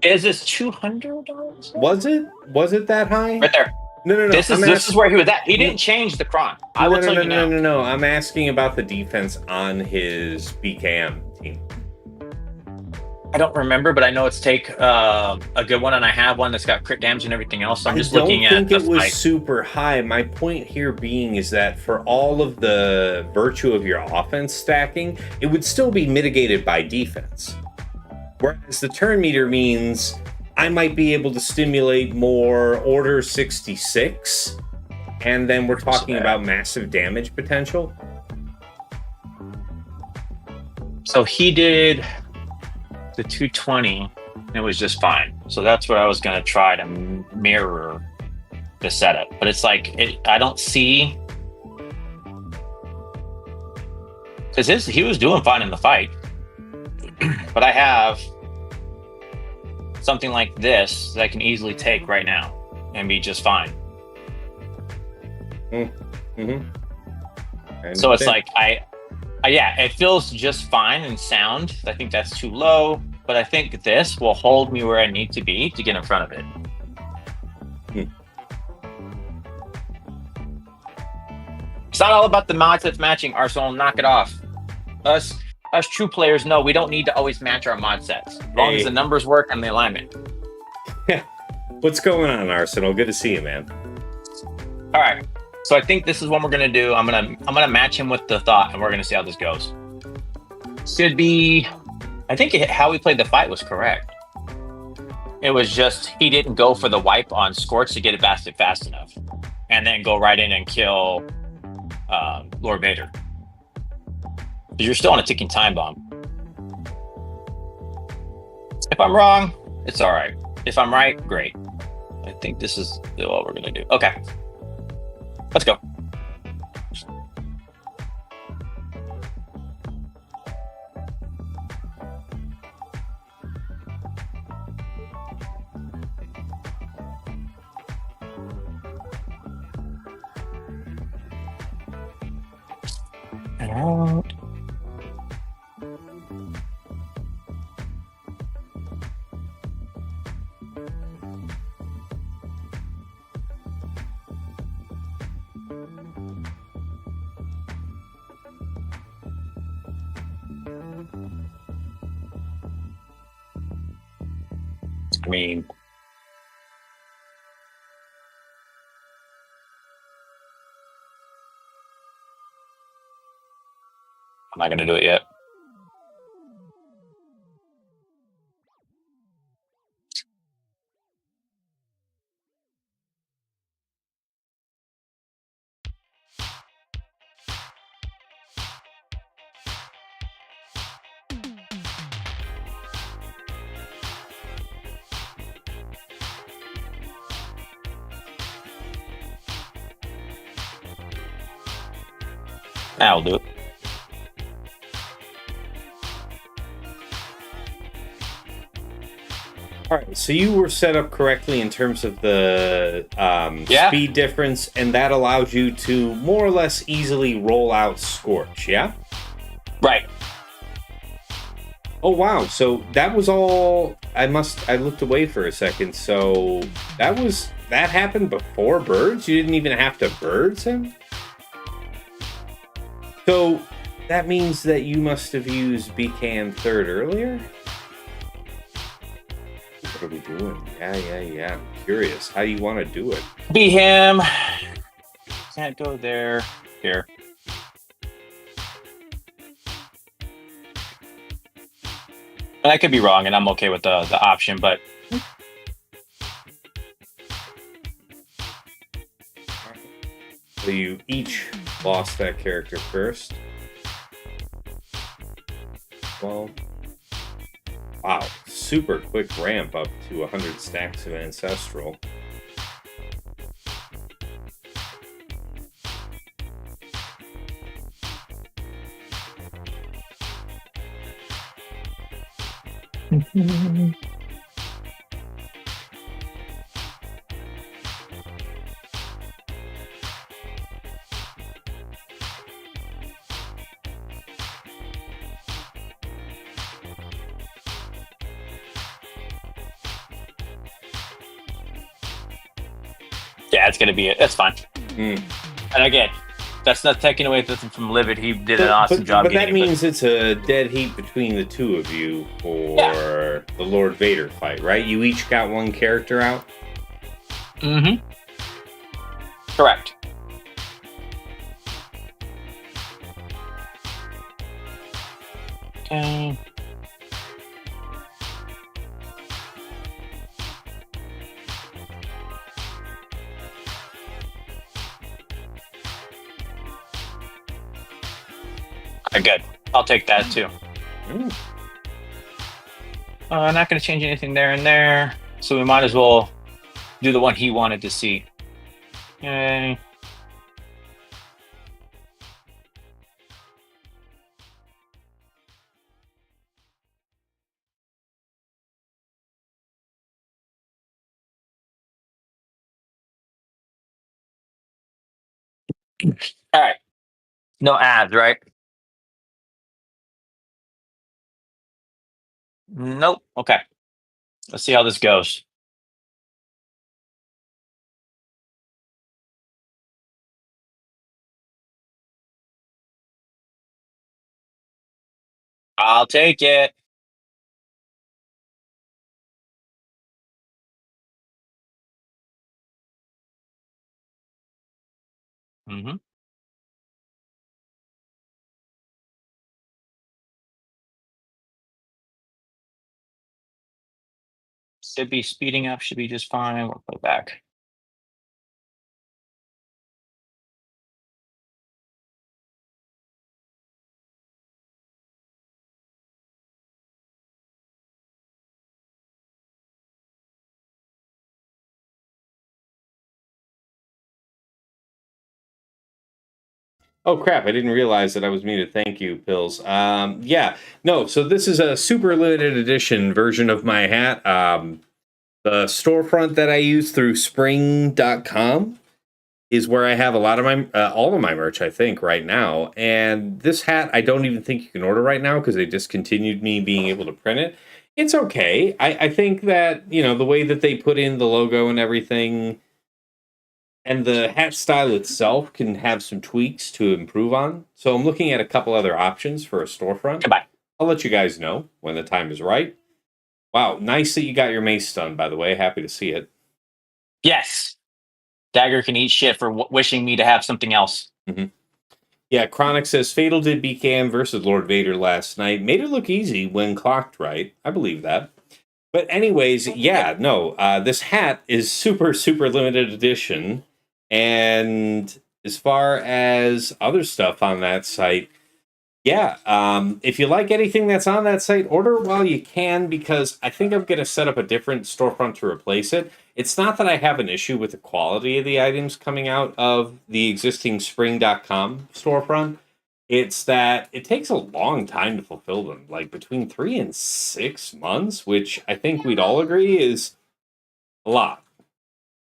[SPEAKER 4] Is this $200?
[SPEAKER 1] Was it? Was it that high?
[SPEAKER 4] Right there.
[SPEAKER 1] No.
[SPEAKER 4] This is where he was at. He didn't change the cron. I will tell you now.
[SPEAKER 1] No. I'm asking about the defense on his BKM team.
[SPEAKER 4] I don't remember, but I know it's take a good one, and I have one that's got crit damage and everything else. So I'm just looking at
[SPEAKER 1] I don't think
[SPEAKER 4] the
[SPEAKER 1] it was
[SPEAKER 4] fight.
[SPEAKER 1] super high. My point here being is that for all of the virtue of your offense stacking, it would still be mitigated by defense. Whereas the turn meter means I might be able to stimulate more Order 66, and then we're talking about massive damage potential.
[SPEAKER 4] So he did the 220, and it was just fine. So that's what I was going to try to mirror the setup. But it's like, I don't see... Because he was doing fine in the fight. But I have something like this that I can easily take right now and be just fine.
[SPEAKER 1] Mm-hmm.
[SPEAKER 4] So it's like, yeah, it feels just fine and sound. I think that's too low, but I think this will hold me where I need to be to get in front of it. It's not all about the mod sets matching, Arsenal. Knock it off. Us true players know we don't need to always match our mod sets, as long as the numbers work and the alignment.
[SPEAKER 1] What's going on, Arsenal? Good to see you, man.
[SPEAKER 4] All right. So I think this is what we're gonna do. I'm gonna match him with the thought, and we're gonna see how this goes. Should be. I think how we played the fight was correct. It was just he didn't go for the wipe on Scorch to get it basket fast enough, and then go right in and kill Lord Vader. Because you're still on a ticking time bomb. If I'm wrong, it's all right. If I'm right, great. I think this is what we're gonna do. Okay. Let's go. And I mean, I'm not going to do it yet. I'll do it.
[SPEAKER 1] All right, so you were set up correctly in terms of the speed difference, and that allows you to more or less easily roll out Scorch, yeah?
[SPEAKER 4] Right.
[SPEAKER 1] Oh, wow. So that was all... I looked away for a second. So that happened before birds? You didn't even have to birds him? So that means that you must have used BKM third earlier? What are we doing? Yeah. I'm curious. How do you want to do it?
[SPEAKER 4] Be him. Can't go there. Here. And I could be wrong, and I'm okay with the option, but
[SPEAKER 1] So you each lost that character first. Well, wow, super quick ramp up to 100 stacks of Ancestral.
[SPEAKER 4] yeah, it's gonna be it. That's fine.
[SPEAKER 1] Mm.
[SPEAKER 4] And again, that's not taking away nothing from Livid. He did an awesome job.
[SPEAKER 1] But that
[SPEAKER 4] getting it,
[SPEAKER 1] means it's a dead heat between the two of you for the Lord Vader fight, right? You each got one character out?
[SPEAKER 4] Mm-hmm. Correct. Okay. Good. I'll take that too.
[SPEAKER 1] Mm.
[SPEAKER 4] Not going to change anything there and there, so we might as well do the one he wanted to see. Yay. All right. No ads, right? Nope. Okay. Let's see how this goes. I'll take it. Mm-hmm. Should be speeding up. Should be just fine. We'll put it back.
[SPEAKER 1] Oh crap, I didn't realize that I was muted. Thank you, Pills. Yeah, no, so this is a super limited edition version of my hat. The storefront that I use through spring.com is where I have a lot of my, all of my merch, I think, right now. And this hat, I don't even think you can order right now because they discontinued me being able to print it. It's okay. I think that, you know, the way that they put in the logo and everything, and the hat style itself can have some tweaks to improve on. So I'm looking at a couple other options for a storefront.
[SPEAKER 4] Goodbye.
[SPEAKER 1] I'll let you guys know when the time is right. Wow, nice that you got your mace done, by the way. Happy to see it.
[SPEAKER 4] Yes. Dagger can eat shit for wishing me to have something else.
[SPEAKER 1] Mm-hmm. Yeah, Chronic says, Fatal did BKM versus Lord Vader last night. Made it look easy when clocked right. I believe that. But anyways, yeah, no, this hat is super, super limited edition. And as far as other stuff on that site, yeah, if you like anything that's on that site, order while you can, because I think I'm going to set up a different storefront to replace it. It's not that I have an issue with the quality of the items coming out of the existing spring.com storefront. It's that it takes a long time to fulfill them, like between 3 and 6 months, which I think we'd all agree is a lot.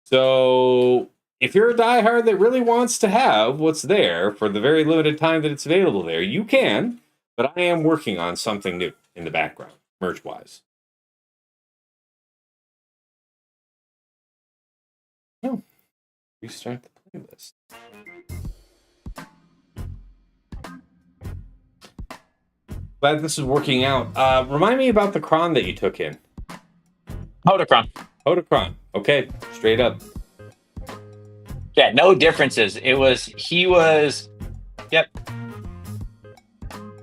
[SPEAKER 1] So if you're a diehard that really wants to have what's there for the very limited time that it's available there, you can, but I am working on something new in the background, merch-wise. Oh, restart the playlist. Glad this is working out. Remind me about the cron that you took in.
[SPEAKER 4] Hodocron.
[SPEAKER 1] Hodocron. Okay, straight up.
[SPEAKER 4] Yeah, no differences. He was, yep.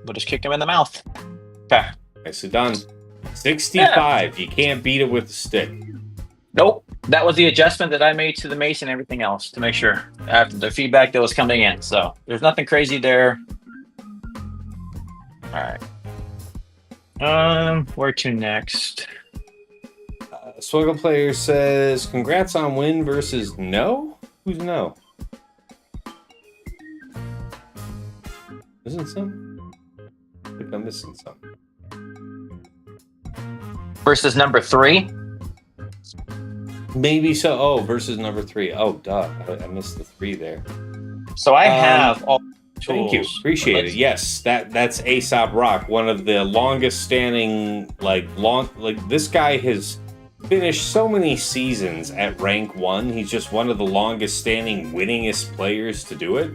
[SPEAKER 4] We'll just kick him in the mouth. Okay.
[SPEAKER 1] Nicely done. 65. Yeah. You can't beat it with a stick.
[SPEAKER 4] Nope. That was the adjustment that I made to the mace and everything else to make sure after the feedback that was coming in. So there's nothing crazy there. All right. Where to next?
[SPEAKER 1] Swiggle Player says, congrats on win versus no? Who's no? Isn't some? I think I'm missing some.
[SPEAKER 4] Versus number 3?
[SPEAKER 1] Maybe so. Oh, versus number 3. Oh, duh. I missed the 3 there.
[SPEAKER 4] So I have all
[SPEAKER 1] tools. Thank you. Appreciate it. Yes, that's Aesop Rock, one of the longest standing, like this guy has finished so many seasons at rank 1. He's just one of the longest standing, winningest players to do it.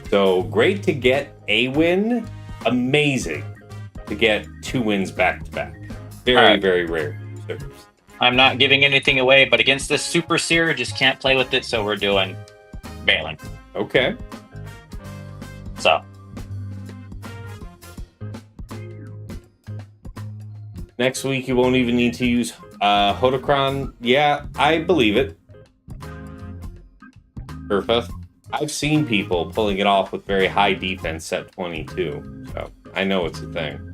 [SPEAKER 1] So great to get a win. Amazing to get 2 wins back to back. Very, very rare.
[SPEAKER 4] I'm not giving anything away, but against this Super Cere, just can't play with it, so we're doing Bane.
[SPEAKER 1] Okay.
[SPEAKER 4] So.
[SPEAKER 1] Next week, you won't even need to use Hodocron. Yeah, I believe it. Urfa. I've seen people pulling it off with very high defense at 22, so I know it's a thing.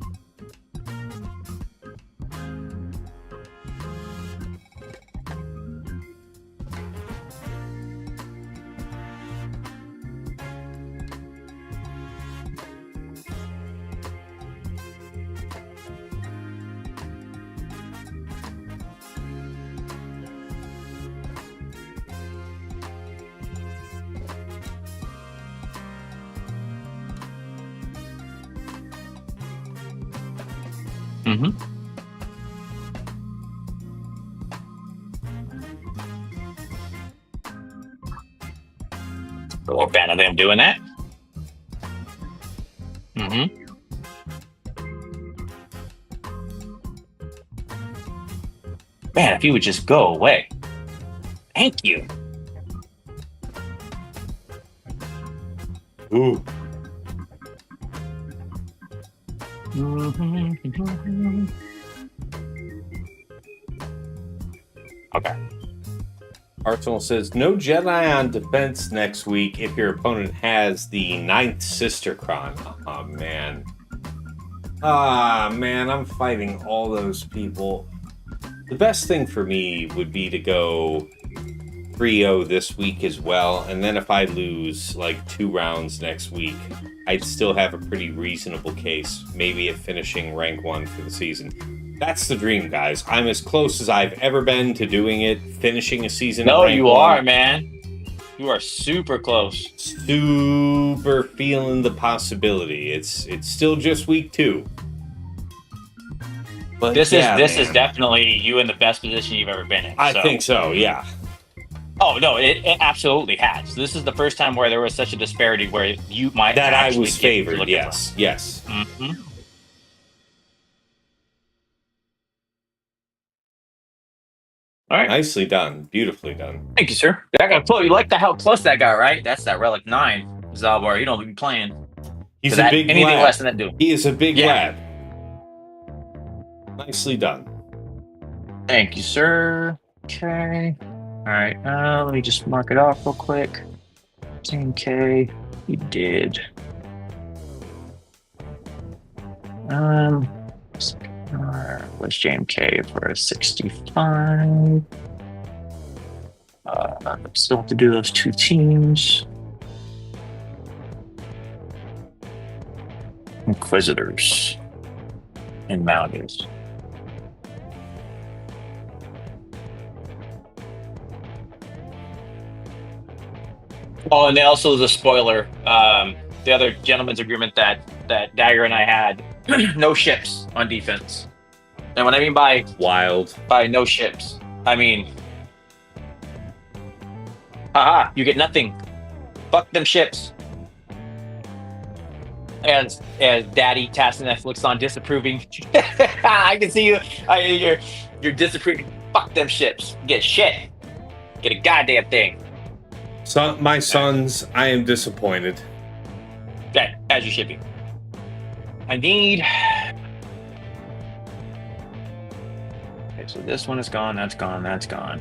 [SPEAKER 4] Mm-hmm. A little fan of them doing that. Mm-hmm. Man, if you would just go away. Thank you.
[SPEAKER 1] Ooh.
[SPEAKER 4] Okay.
[SPEAKER 1] Arsenal says, no Jedi on defense next week if your opponent has the 9th Sister Cron. Oh, man. Ah, man, I'm fighting all those people. The best thing for me would be to go 3-0 this week as well, and then if I lose like 2 rounds next week, I'd still have a pretty reasonable case, maybe at finishing rank 1 for the season. That's the dream, guys. I'm as close as I've ever been to doing it, finishing a season.
[SPEAKER 4] No,
[SPEAKER 1] rank
[SPEAKER 4] you
[SPEAKER 1] 1.
[SPEAKER 4] are, man. You are super close.
[SPEAKER 1] Super feeling the possibility. It's still just week 2. But
[SPEAKER 4] this is definitely you in the best position you've ever been in.
[SPEAKER 1] I think so, yeah.
[SPEAKER 4] Oh no, it absolutely has. This is the first time where there was such a disparity where you might
[SPEAKER 1] that I
[SPEAKER 4] actually
[SPEAKER 1] was favored. Yes, yes.
[SPEAKER 4] Mm-hmm. All right,
[SPEAKER 1] nicely done, beautifully done.
[SPEAKER 4] Thank you, sir. I got to you like how close that guy, right? That's that relic 9 Zalbar. You don't be playing.
[SPEAKER 1] He's a big
[SPEAKER 4] anything
[SPEAKER 1] lad.
[SPEAKER 4] Less than that dude.
[SPEAKER 1] He is a big lad. Nicely done.
[SPEAKER 4] Thank you, sir. Okay. All right. Let me just mark it off real quick. 10K. You did. What's JMK for a 65? Still have to do those 2 teams. Inquisitors and Malgus. Oh, and also the spoiler. The other gentleman's agreement that Dagger and I had, no ships on defense. And what I mean by
[SPEAKER 1] Wild.
[SPEAKER 4] no ships, I mean, haha, you get nothing. Fuck them ships. As Daddy Tass and Netflix on disapproving. I can see you. You're disapproving. Fuck them ships. Get shit. Get a goddamn thing.
[SPEAKER 1] My sons, I am disappointed.
[SPEAKER 4] Okay, as you should be. I need. Okay, so this one is gone. That's gone. That's gone.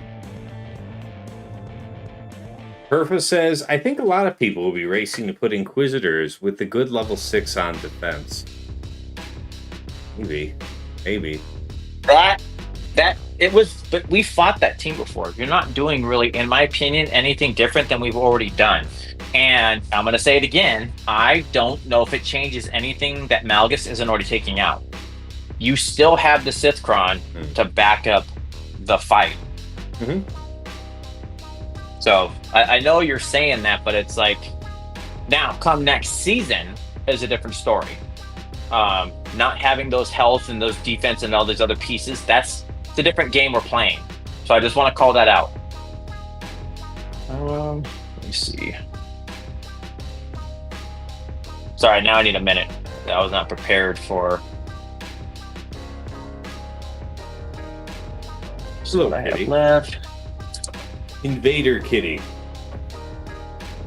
[SPEAKER 1] Purpose says, I think a lot of people will be racing to put Inquisitors with the good level 6 on defense. Maybe.
[SPEAKER 4] That it was, but we fought that team before. You're not doing really, in my opinion, anything different than we've already done. And I'm gonna say it again. I don't know if it changes anything that Malgus isn't already taking out. You still have the Sith Kron to back up the fight.
[SPEAKER 1] Mm-hmm.
[SPEAKER 4] So I know you're saying that, but it's like, now come next season is a different story. Not having those health and those defense and all these other pieces, it's a different game we're playing. So I just want to call that out. Let me see. Sorry, now I need a minute. I was not prepared for.
[SPEAKER 1] Hello,
[SPEAKER 4] what I have
[SPEAKER 1] Kitty.
[SPEAKER 4] left.
[SPEAKER 1] Invader Kitty.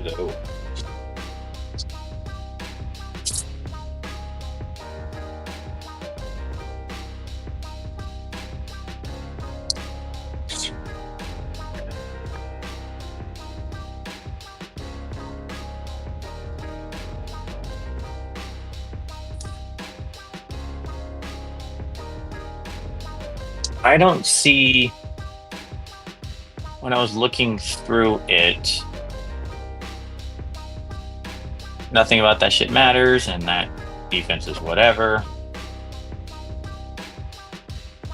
[SPEAKER 1] Hello.
[SPEAKER 4] I don't see, when I was looking through it, nothing about that shit matters, and that defense is whatever.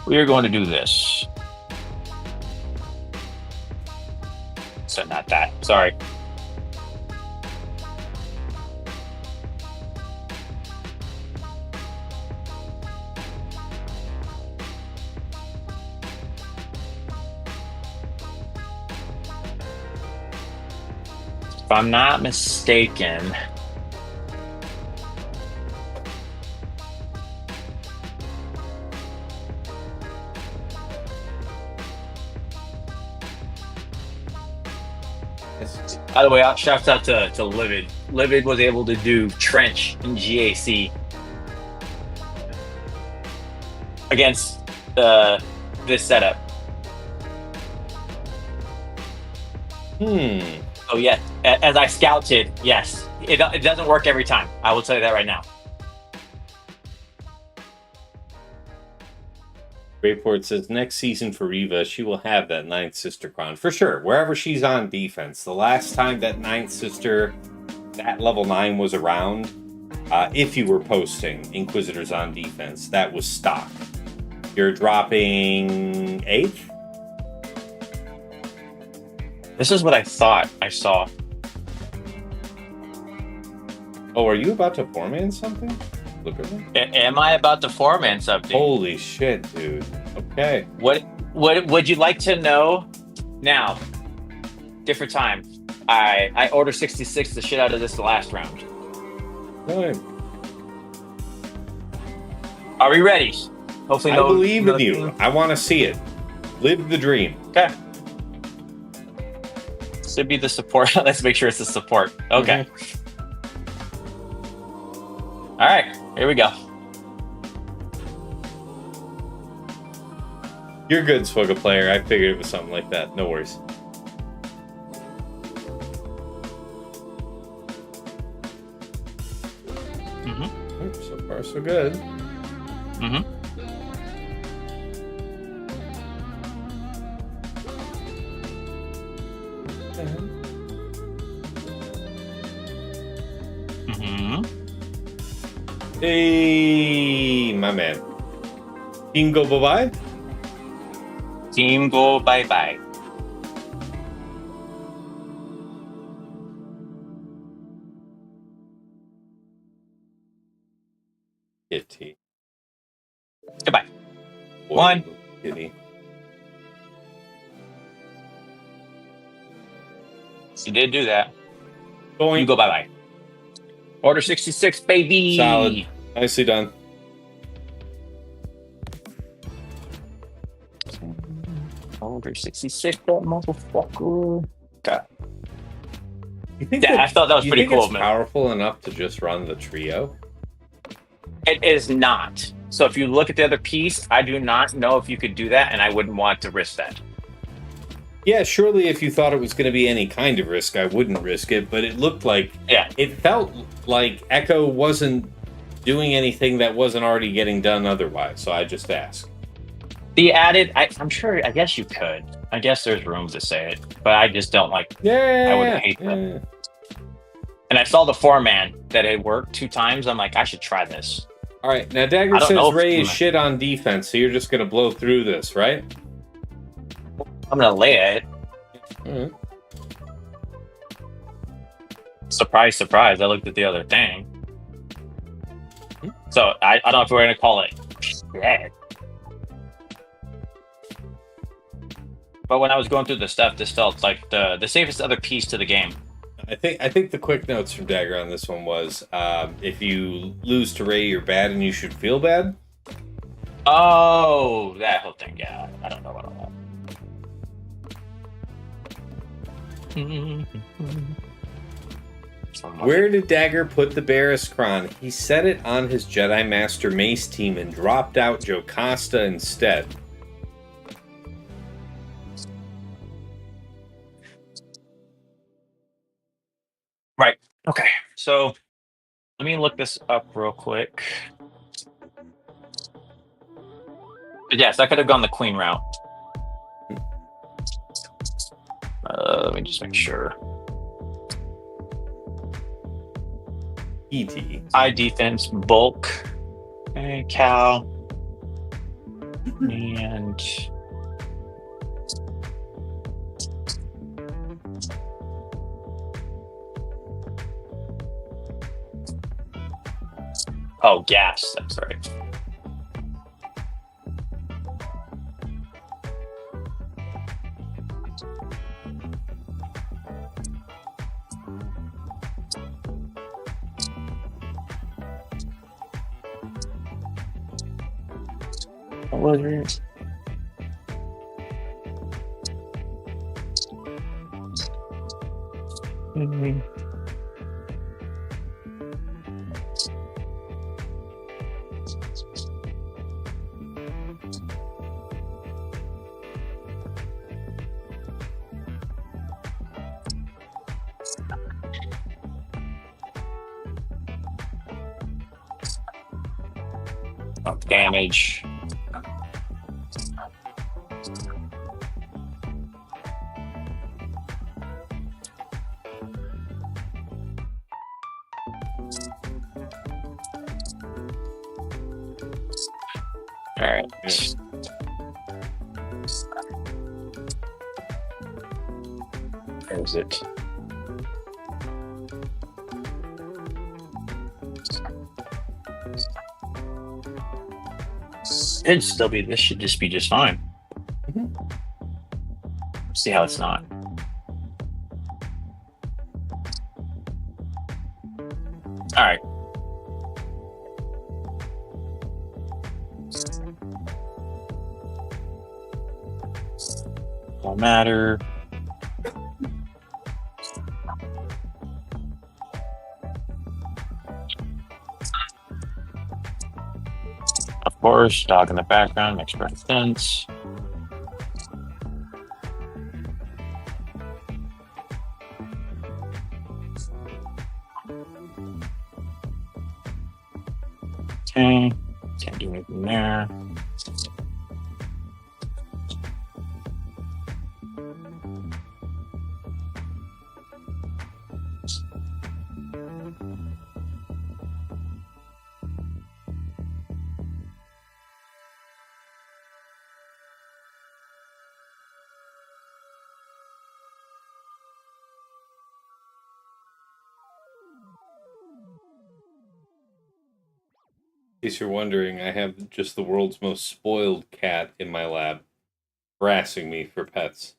[SPEAKER 4] We are going to do this. So not that, sorry. If I'm not mistaken, by the way, shouts out to Livid. Livid was able to do Trench in GAC against this setup. Oh yeah, as I scouted, yes, it doesn't work every time. I will tell you that right now.
[SPEAKER 1] Greyport says, next season for Reva, she will have that 9th Sister Crown. For sure, wherever she's on defense. The last time that 9th Sister, that level 9 was around, if you were posting Inquisitors on defense, that was stock. You're dropping 8th?
[SPEAKER 4] This is what I thought I saw.
[SPEAKER 1] Oh, are you about to foreman something? Look at me.
[SPEAKER 4] Am I about to foreman something?
[SPEAKER 1] Holy shit, dude. Okay.
[SPEAKER 4] What would you like to know? Now, different time. I order 66 the shit out of this the last round.
[SPEAKER 1] Good.
[SPEAKER 4] Are we ready? Hopefully,
[SPEAKER 1] I believe in you. I want to see it. Live the dream.
[SPEAKER 4] Okay. Should be the support. Let's make sure it's the support. Okay. All right. Here we go.
[SPEAKER 1] You're good, Swugga player. I figured it was something like that. No worries. So far, so good. Hey, my man. Team go bye-bye?
[SPEAKER 4] Team go bye-bye.
[SPEAKER 1] Kitty.
[SPEAKER 4] Goodbye.
[SPEAKER 1] Boy,
[SPEAKER 4] One.
[SPEAKER 1] Kitty.
[SPEAKER 4] You did do that.
[SPEAKER 1] Going.
[SPEAKER 4] You go bye-bye. Order 66, baby.
[SPEAKER 1] Solid. Nicely done.
[SPEAKER 4] Order 66, that motherfucker. Okay.
[SPEAKER 1] You think
[SPEAKER 4] Yeah, I thought that was
[SPEAKER 1] you
[SPEAKER 4] pretty
[SPEAKER 1] think
[SPEAKER 4] cool,
[SPEAKER 1] it's
[SPEAKER 4] man.
[SPEAKER 1] powerful enough to just run the trio?
[SPEAKER 4] It is not. So if you look at the other piece, I do not know if you could do that, and I wouldn't want to risk that.
[SPEAKER 1] Yeah, surely if you thought it was going to be any kind of risk, I wouldn't risk it, but it looked like...
[SPEAKER 4] Yeah.
[SPEAKER 1] It felt like Echo wasn't doing anything that wasn't already getting done otherwise, so I just asked.
[SPEAKER 4] The added, I'm sure, I guess you could. I guess there's room to say it, but I just don't like,
[SPEAKER 1] Yeah,
[SPEAKER 4] I would hate that. And I saw the 4-man that had worked 2 times. I'm like, I should try this.
[SPEAKER 1] All right, now Dagger
[SPEAKER 4] I don't
[SPEAKER 1] says
[SPEAKER 4] know if
[SPEAKER 1] Ray
[SPEAKER 4] it's
[SPEAKER 1] is
[SPEAKER 4] gonna-
[SPEAKER 1] shit on defense, so you're just going to blow through this, right?
[SPEAKER 4] I'm going to Leia it.
[SPEAKER 1] Mm-hmm.
[SPEAKER 4] Surprise, surprise. I looked at the other thing. So I don't know if we're going to call it shit. But when I was going through the stuff, this felt like the safest other piece to the game.
[SPEAKER 1] I think the quick notes from Dagger on this one was if you lose to Ray, you're bad and you should feel bad.
[SPEAKER 4] Oh, that whole thing. Yeah, I don't know what all that.
[SPEAKER 1] Where did Dagger put the Barriskron? He set it on his Jedi Master Mace team and dropped out Jocasta instead.
[SPEAKER 4] Right. Okay. So let me look this up real quick. But yes, I could have gone the queen route. Let me just make sure.
[SPEAKER 1] E.T.
[SPEAKER 4] High defense, bulk, okay, Cal, and oh, gas. That's right. What was it? Damage. All right. Where is it? It'd still be. This should just be just fine. See how it's not. All right. Won't matter. Of course, dog in the background makes perfect sense. Okay, can't do anything there.
[SPEAKER 1] In case you're wondering, I have just the world's most spoiled cat in my lab, harassing me for pets.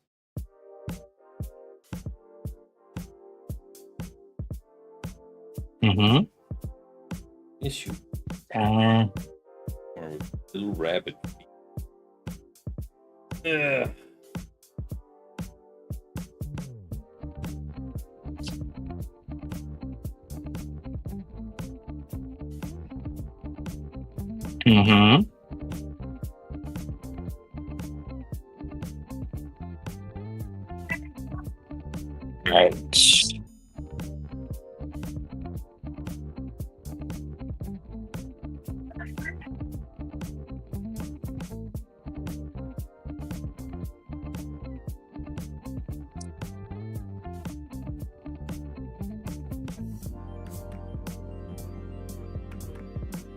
[SPEAKER 4] Mm-hmm.
[SPEAKER 1] Issue.
[SPEAKER 4] Uh,
[SPEAKER 1] Or little rabbit. Ugh.
[SPEAKER 4] mm-hmm. Right.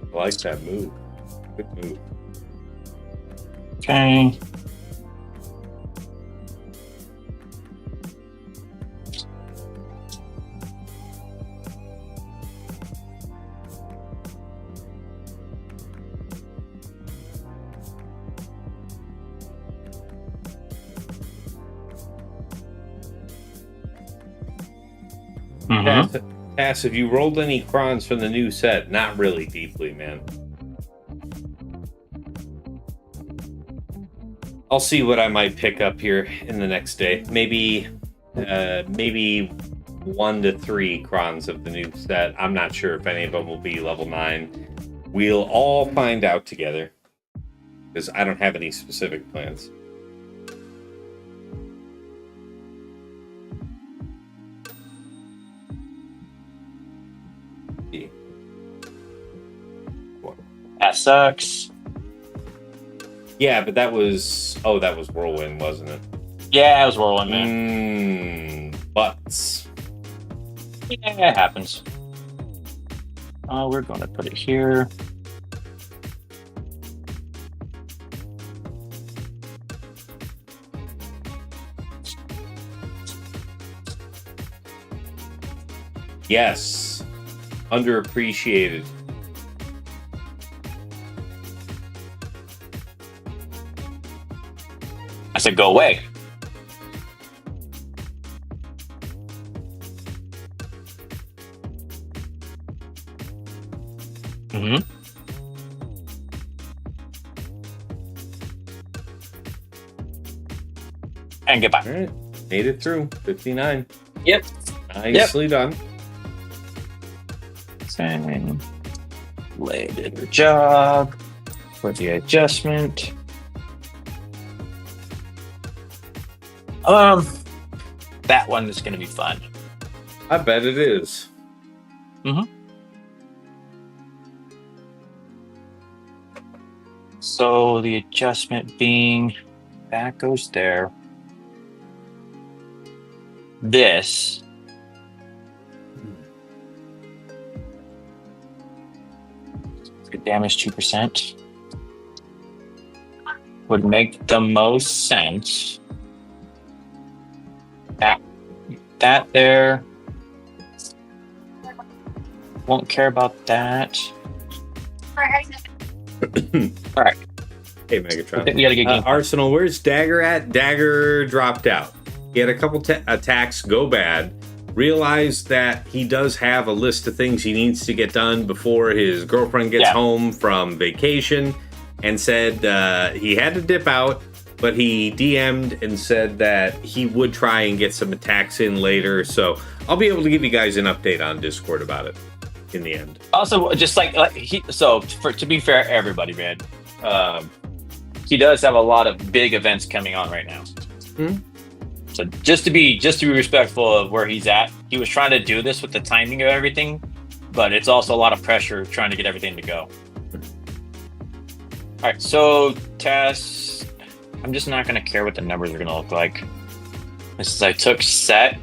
[SPEAKER 1] I like that move. Good move.
[SPEAKER 4] Okay. Mm-hmm.
[SPEAKER 1] Tass, have you rolled any crons from the new set? Not really deeply, man. I'll see what I might pick up here in the next day. Maybe 1 to 3 crons of the new set. I'm not sure if any of them will be level 9. We'll all find out together, because I don't have any specific plans.
[SPEAKER 4] That sucks.
[SPEAKER 1] Yeah, but that was Whirlwind, wasn't it?
[SPEAKER 4] Yeah, it was Whirlwind, man.
[SPEAKER 1] Butts.
[SPEAKER 4] Yeah, it happens. We're going to put it here.
[SPEAKER 1] Yes. Underappreciated.
[SPEAKER 4] I said, go away. Mm-hmm. And goodbye.
[SPEAKER 1] All right. Made it through. 59.
[SPEAKER 4] Yep.
[SPEAKER 1] Nicely done.
[SPEAKER 4] Same. Leia did her job for the adjustment. That one is going to be fun.
[SPEAKER 1] I bet it is.
[SPEAKER 4] Mm-hmm. So the adjustment being that goes there. This could damage 2%. Would make the most sense. That there. Won't care about that. All right.
[SPEAKER 1] Hey, Megatron.
[SPEAKER 4] I think we got a good game.
[SPEAKER 1] Arsenal, where's Dagger at? Dagger dropped out. He had a couple attacks go bad. Realized that he does have a list of things he needs to get done before his girlfriend gets home from vacation, and said he had to dip out, but he DM'd and said that he would try and get some attacks in later. So I'll be able to give you guys an update on Discord about it in the end.
[SPEAKER 4] Also, just like to be fair, everybody, man, he does have a lot of big events coming on right now.
[SPEAKER 1] Hmm?
[SPEAKER 4] So just to be respectful of where he's at, he was trying to do this with the timing of everything, but it's also a lot of pressure trying to get everything to go. All right, so Tass, I'm just not going to care what the numbers are going to look like. Since I took set,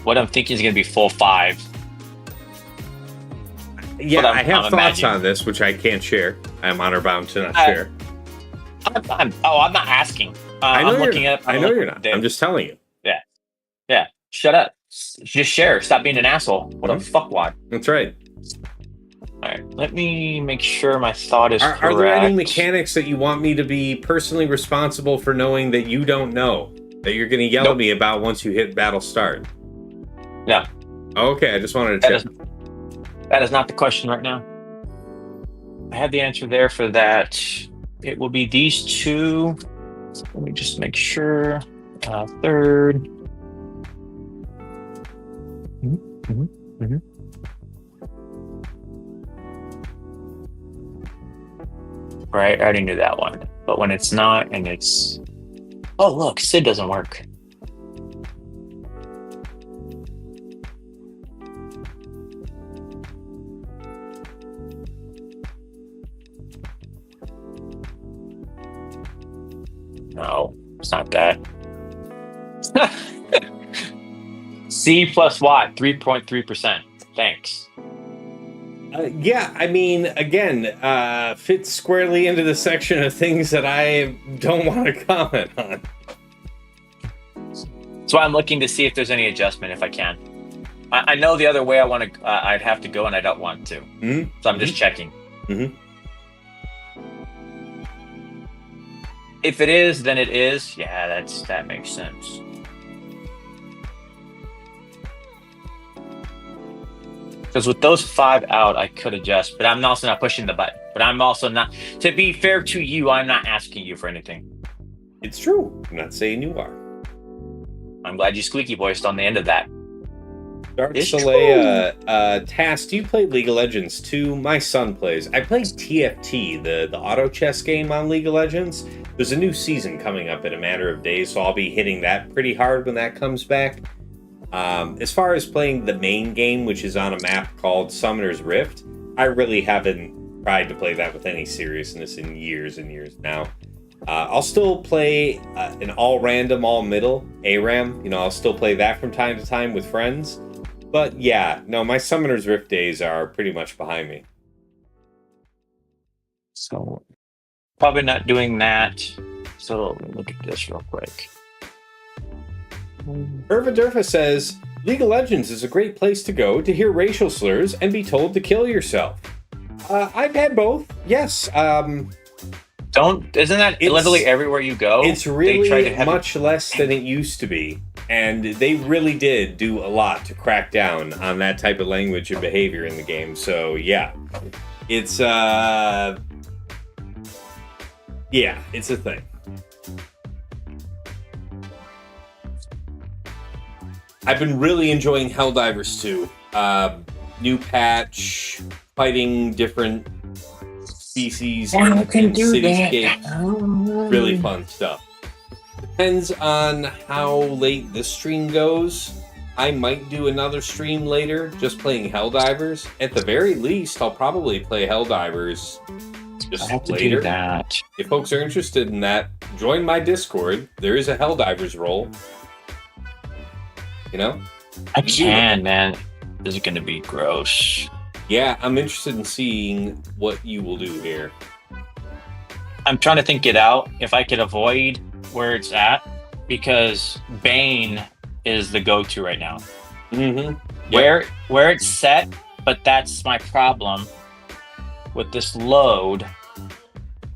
[SPEAKER 4] what I'm thinking is going to be full 5.
[SPEAKER 1] Yeah, I have thoughts on this, which I can't share. I'm honor bound to not share.
[SPEAKER 4] I'm not asking.
[SPEAKER 1] I know
[SPEAKER 4] I'm looking at.
[SPEAKER 1] I know you're not. I'm just telling you.
[SPEAKER 4] Yeah. Shut up. Just share. Stop being an asshole. What a fuckwad.
[SPEAKER 1] That's right.
[SPEAKER 4] All right, let me make sure my thought is correct.
[SPEAKER 1] Are there any mechanics that you want me to be personally responsible for knowing that you don't know, that you're going to yell at me about once you hit battle start?
[SPEAKER 4] No.
[SPEAKER 1] Okay, I just wanted to check.
[SPEAKER 4] That is not the question right now. I have the answer there for that. It will be these two. Let me just make sure. Third. Right, I already knew that one. But when it's not, and it's... Oh, look, Sid doesn't work. No, it's not that. C plus what? 3.3%. Thanks.
[SPEAKER 1] Yeah, I mean, again, fits squarely into the section of things that I don't want to comment on.
[SPEAKER 4] That's why I'm looking to see if there's any adjustment, if I can. I know the other way I'd have to go, and I don't want to.
[SPEAKER 1] Mm-hmm.
[SPEAKER 4] So I'm just checking.
[SPEAKER 1] Mm-hmm.
[SPEAKER 4] If it is, then it is. Yeah, that makes sense. Because with those 5 out, I could adjust, but I'm also not pushing the button. But I'm also not, to be fair to you, I'm not asking you for anything.
[SPEAKER 1] It's true. I'm not saying you are.
[SPEAKER 4] I'm glad you squeaky voiced on the end of that.
[SPEAKER 1] Dark Leia, Tass, do you play League of Legends too? My son plays. I play TFT, the auto chess game on League of Legends. There's a new season coming up in a matter of days, so I'll be hitting that pretty hard when that comes back. As far as playing the main game, which is on a map called Summoner's Rift, I really haven't tried to play that with any seriousness in years and years now. I'll still play an all-random, all-middle ARAM. You know, I'll still play that from time to time with friends. But yeah, no, my Summoner's Rift days are pretty much behind me.
[SPEAKER 4] So, probably not doing that. So, let me look at this real quick.
[SPEAKER 1] Urva says, League of Legends is a great place to go to hear racial slurs and be told to kill yourself. I've had both, yes.
[SPEAKER 4] Isn't that literally everywhere you go?
[SPEAKER 1] It's really much less than it used to be. And they really did do a lot to crack down on that type of language and behavior in the game. So, yeah. It's, yeah, it's a thing. I've been really enjoying Helldivers 2. New patch, fighting different species in cityscape. Really fun stuff. Depends on how late this stream goes. I might do another stream later, just playing Helldivers. At the very least, I'll probably play Helldivers just later.
[SPEAKER 4] Do that.
[SPEAKER 1] If folks are interested in that, join my Discord. There is a Helldivers role. You know?
[SPEAKER 4] I can, man. This is going to be gross.
[SPEAKER 1] Yeah, I'm interested in seeing what you will do here.
[SPEAKER 4] I'm trying to think it out. If I could avoid where it's at, because Bane is the go-to right now.
[SPEAKER 1] Mm-hmm.
[SPEAKER 4] Yep. Where it's set, but that's my problem with this load.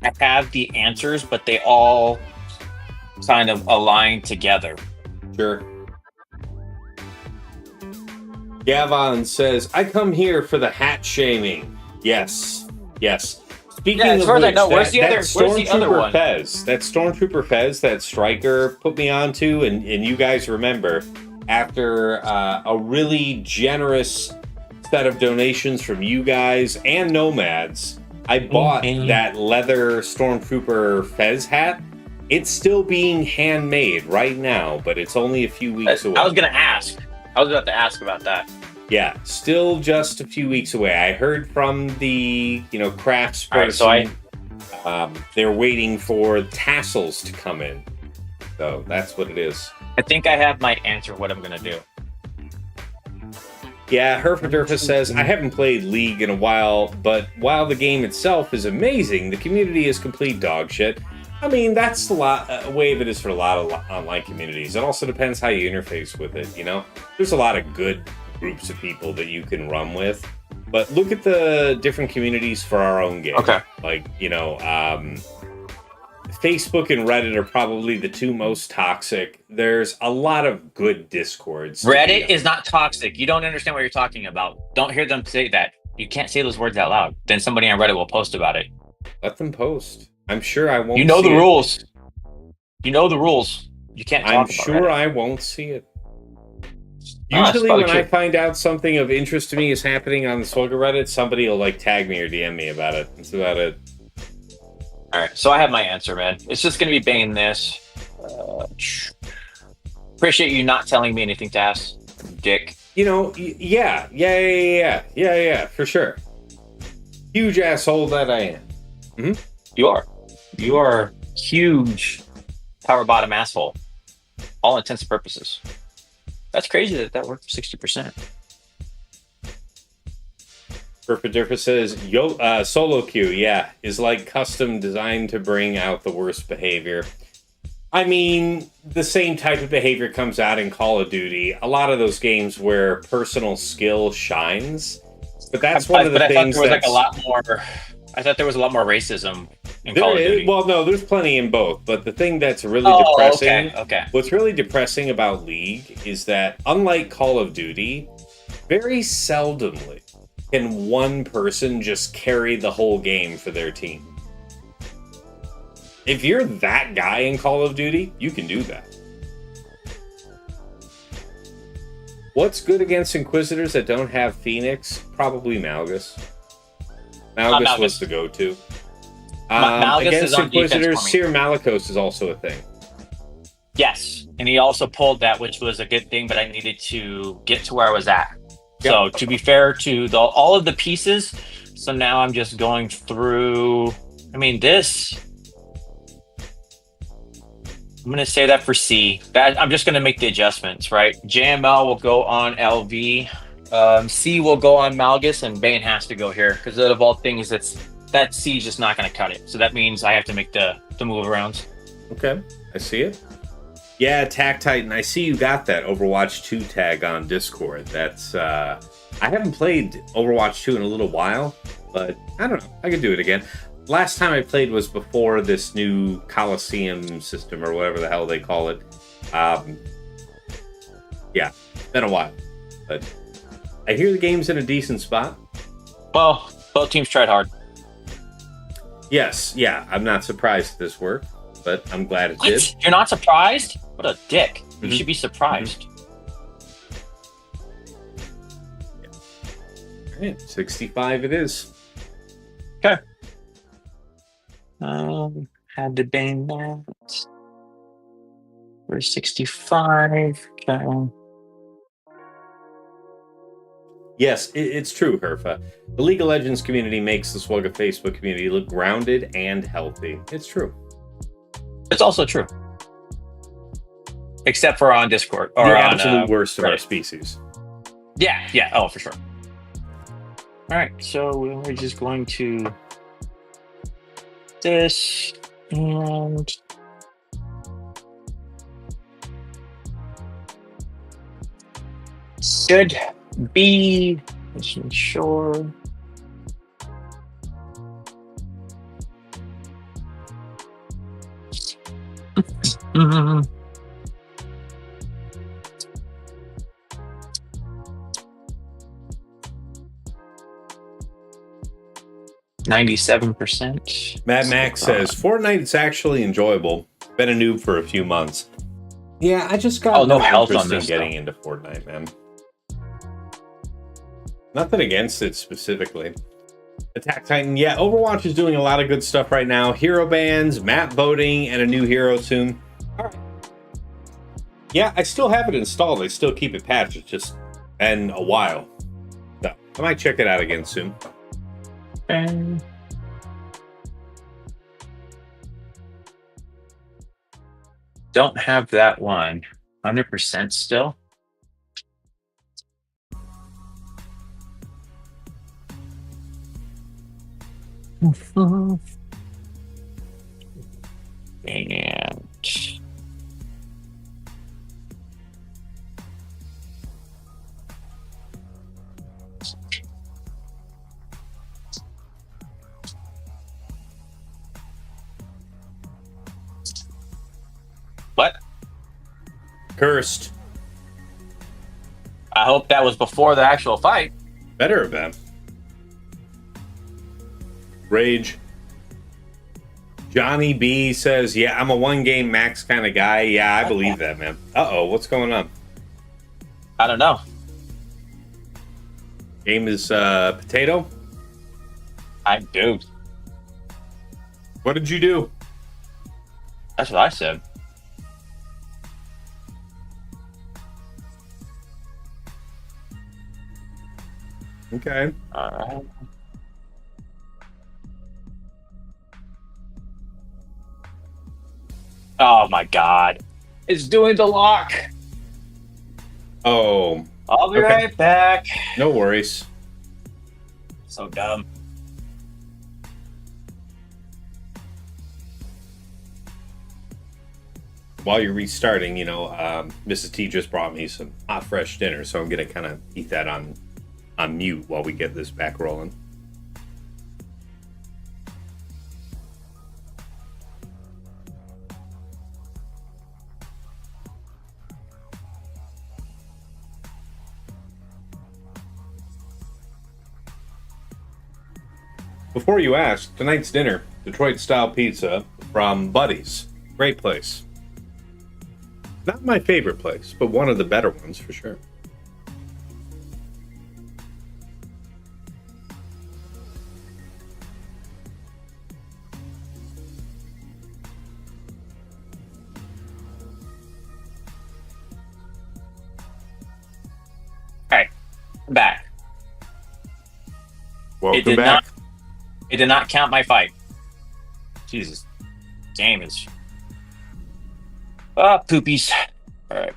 [SPEAKER 4] I have the answers, but they all kind of align together.
[SPEAKER 1] Sure. Gavon says, I come here for the hat shaming. Yes. Speaking
[SPEAKER 4] as far as I know, where's the other one?
[SPEAKER 1] Fez, that Stormtrooper Fez, that Striker put me onto, and you guys remember, after a really generous set of donations from you guys and Nomads, I bought that leather Stormtrooper Fez hat. It's still being handmade right now, but it's only a few weeks away.
[SPEAKER 4] I was about to ask about that.
[SPEAKER 1] Yeah, still just a few weeks away. I heard from the, crafts person.
[SPEAKER 4] Right, so
[SPEAKER 1] they're waiting for tassels to come in. So that's what it is.
[SPEAKER 4] I think I have my answer what I'm going to do.
[SPEAKER 1] Yeah, Herbert says, I haven't played League in a while, but while the game itself is amazing, the community is complete dog shit. I mean, that's a way of it is for a lot of online communities. It also depends how you interface with it, There's a lot of good groups of people that you can run with. But look at the different communities for our own game.
[SPEAKER 4] Okay.
[SPEAKER 1] Like, Facebook and Reddit are probably the two most toxic. There's a lot of good Discords.
[SPEAKER 4] Reddit is not toxic. You don't understand what you're talking about. Don't hear them say that. You can't say those words out loud. Then somebody on Reddit will post about it.
[SPEAKER 1] Let them post. I'm sure I won't.
[SPEAKER 4] You know
[SPEAKER 1] see
[SPEAKER 4] the
[SPEAKER 1] it.
[SPEAKER 4] rules. You know the rules. You can't talk
[SPEAKER 1] I'm
[SPEAKER 4] about
[SPEAKER 1] sure
[SPEAKER 4] Reddit.
[SPEAKER 1] I won't see it.
[SPEAKER 4] Ah,
[SPEAKER 1] Usually
[SPEAKER 4] that's
[SPEAKER 1] when
[SPEAKER 4] probably
[SPEAKER 1] I find out something of interest to me is happening on the Swugger Reddit, somebody will like tag me or DM me about it. That's about it.
[SPEAKER 4] All right, so I have my answer, man. It's just gonna be Bane this. Appreciate you not telling me anything, Tass. Dick.
[SPEAKER 1] Yeah, for sure. Huge asshole that I am. Mm-hmm.
[SPEAKER 4] You are huge power bottom asshole. All intents and purposes. That's crazy that worked 60%.
[SPEAKER 1] Perfect Differ says, solo queue, is like custom designed to bring out the worst behavior. I mean, the same type of behavior comes out in Call of Duty. A lot of those games where personal skill shines. But that's one of the things
[SPEAKER 4] I thought there was a lot more racism in Call of Duty.
[SPEAKER 1] Well, no, there's plenty in both. But the thing that's really depressing,
[SPEAKER 4] okay.
[SPEAKER 1] What's really depressing about League is that, unlike Call of Duty, very seldomly can one person just carry the whole game for their team. If you're that guy in Call of Duty, you can do that. What's good against Inquisitors that don't have Phoenix? Probably Malgus. Malgus was the go-to.
[SPEAKER 4] Malgus
[SPEAKER 1] against
[SPEAKER 4] is on
[SPEAKER 1] Inquisitors,
[SPEAKER 4] defense
[SPEAKER 1] Cere Malakos is also a thing.
[SPEAKER 4] Yes, and he also pulled that, which was a good thing, but I needed to get to where I was at.
[SPEAKER 1] Yep.
[SPEAKER 4] So to be fair to all of the pieces, so now I'm just going through, this... I'm going to say that for C. I'm just going to make the adjustments, right? JML will go on LV. C will go on Malgus, and Bane has to go here. Because out of all things, that C is just not going to cut it. So that means I have to make the move arounds.
[SPEAKER 1] Okay, I see it. Yeah, Attack Titan, I see you got that Overwatch 2 tag on Discord. That's, I haven't played Overwatch 2 in a little while, but I don't know. I could do it again. Last time I played was before this new Coliseum system, or whatever the hell they call it. Yeah, been a while. But I hear the game's in a decent spot.
[SPEAKER 4] Well, both teams tried hard.
[SPEAKER 1] Yes, yeah, I'm not surprised this worked, but I'm glad it did.
[SPEAKER 4] You're not surprised? What a dick. You should be surprised.
[SPEAKER 1] All right, 65 it is.
[SPEAKER 4] Okay. Had to Bane that. We're 65. Okay.
[SPEAKER 1] Yes, it's true, Herfa. The League of Legends community makes the Swugga Facebook community look grounded and healthy. It's true.
[SPEAKER 4] It's also true. Except for on Discord. Or
[SPEAKER 1] the
[SPEAKER 4] on,
[SPEAKER 1] absolute worst of our
[SPEAKER 4] Reddit.
[SPEAKER 1] species.
[SPEAKER 4] Yeah. Oh, for sure. All right, so we're just going to this and should be, let's make sure. Mm-hmm. 97%.
[SPEAKER 1] Mad Max says, Fortnite's actually enjoyable. Been a noob for a few months. Yeah, I just got
[SPEAKER 4] no health
[SPEAKER 1] interest
[SPEAKER 4] on this,
[SPEAKER 1] in getting into Fortnite, man. Nothing against it specifically. Attack Titan, yeah, Overwatch is doing a lot of good stuff right now. Hero bans, map voting, and a new hero soon. All right. Yeah, I still have it installed. I still keep it patched. It's just been a while. So I might check it out again soon.
[SPEAKER 4] Don't have that one. 100% still. And
[SPEAKER 1] Cursed.
[SPEAKER 4] I hope that was before the actual fight.
[SPEAKER 1] Better have been. Rage. Johnny B says, yeah, I'm a one-game max kind of guy. Yeah, I believe that, man. Uh-oh, what's going on?
[SPEAKER 4] I don't know.
[SPEAKER 1] Game is potato?
[SPEAKER 4] I do.
[SPEAKER 1] What did you do?
[SPEAKER 4] That's what I said.
[SPEAKER 1] Okay.
[SPEAKER 4] All right. Oh my god. It's doing the lock.
[SPEAKER 1] Oh,
[SPEAKER 4] I'll be
[SPEAKER 1] Okay.
[SPEAKER 4] right back.
[SPEAKER 1] no worries.
[SPEAKER 4] So dumb.
[SPEAKER 1] While you're restarting, Mrs. T just brought me some hot, fresh dinner, so I'm going to kind of eat that on mute while we get this back rolling. Before you ask, tonight's dinner, Detroit-style pizza from Buddy's. Great place. Not my favorite place, but one of the better ones for sure.
[SPEAKER 4] Okay. I'm back.
[SPEAKER 1] Welcome
[SPEAKER 4] did
[SPEAKER 1] back.
[SPEAKER 4] It did not count my fight. Jesus. Game is. Ah, poopies. All right.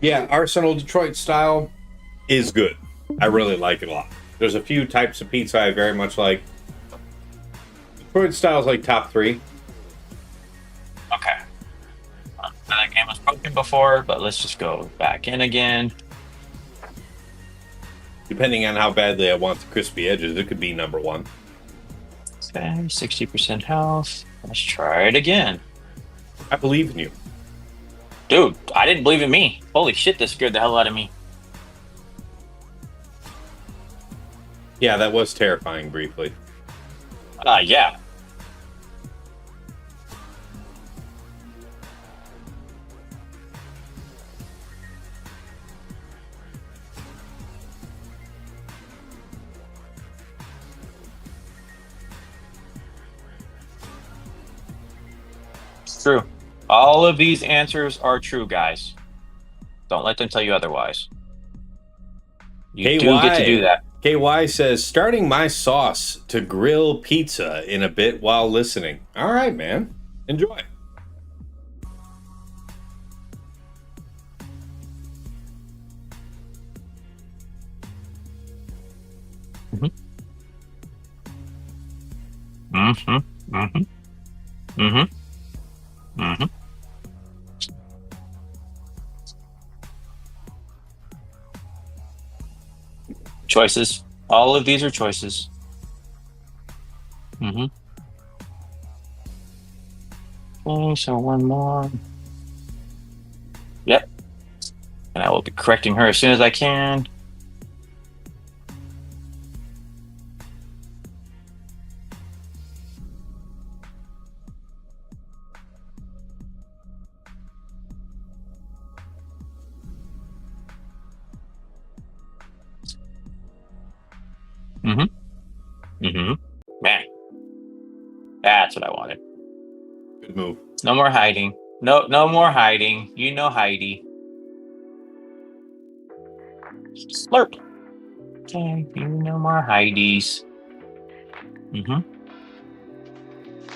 [SPEAKER 1] Yeah, Arsenal Detroit style is good. I really like it a lot. There's a few types of pizza I very much like. Detroit style is like top 3.
[SPEAKER 4] Okay. That game was broken before, but let's just go back in again.
[SPEAKER 1] Depending on how badly I want the crispy edges, it could be number 1.
[SPEAKER 4] Okay, 60% health. Let's try it again.
[SPEAKER 1] I believe in you.
[SPEAKER 4] Dude, I didn't believe in me. Holy shit, this scared the hell out of me.
[SPEAKER 1] Yeah, that was terrifying briefly.
[SPEAKER 4] Yeah. It's true. All of these answers are true, guys. Don't let them tell you otherwise. You do get to do that.
[SPEAKER 1] KY says, starting my sauce to grill pizza in a bit while listening. All right, man. Enjoy.
[SPEAKER 4] Mm-hmm. Mm-hmm. Mm-hmm. Mm-hmm. Choices. All of these are choices. Mm-hmm. Okay, so one more. Yep. And I will be correcting her as soon as I can. Mm-hmm. Mm-hmm. Man. That's what I wanted.
[SPEAKER 1] Good move.
[SPEAKER 4] No more hiding. No more hiding. You know Heidi. Slurp. Okay, you no more Heidi's. Mm-hmm.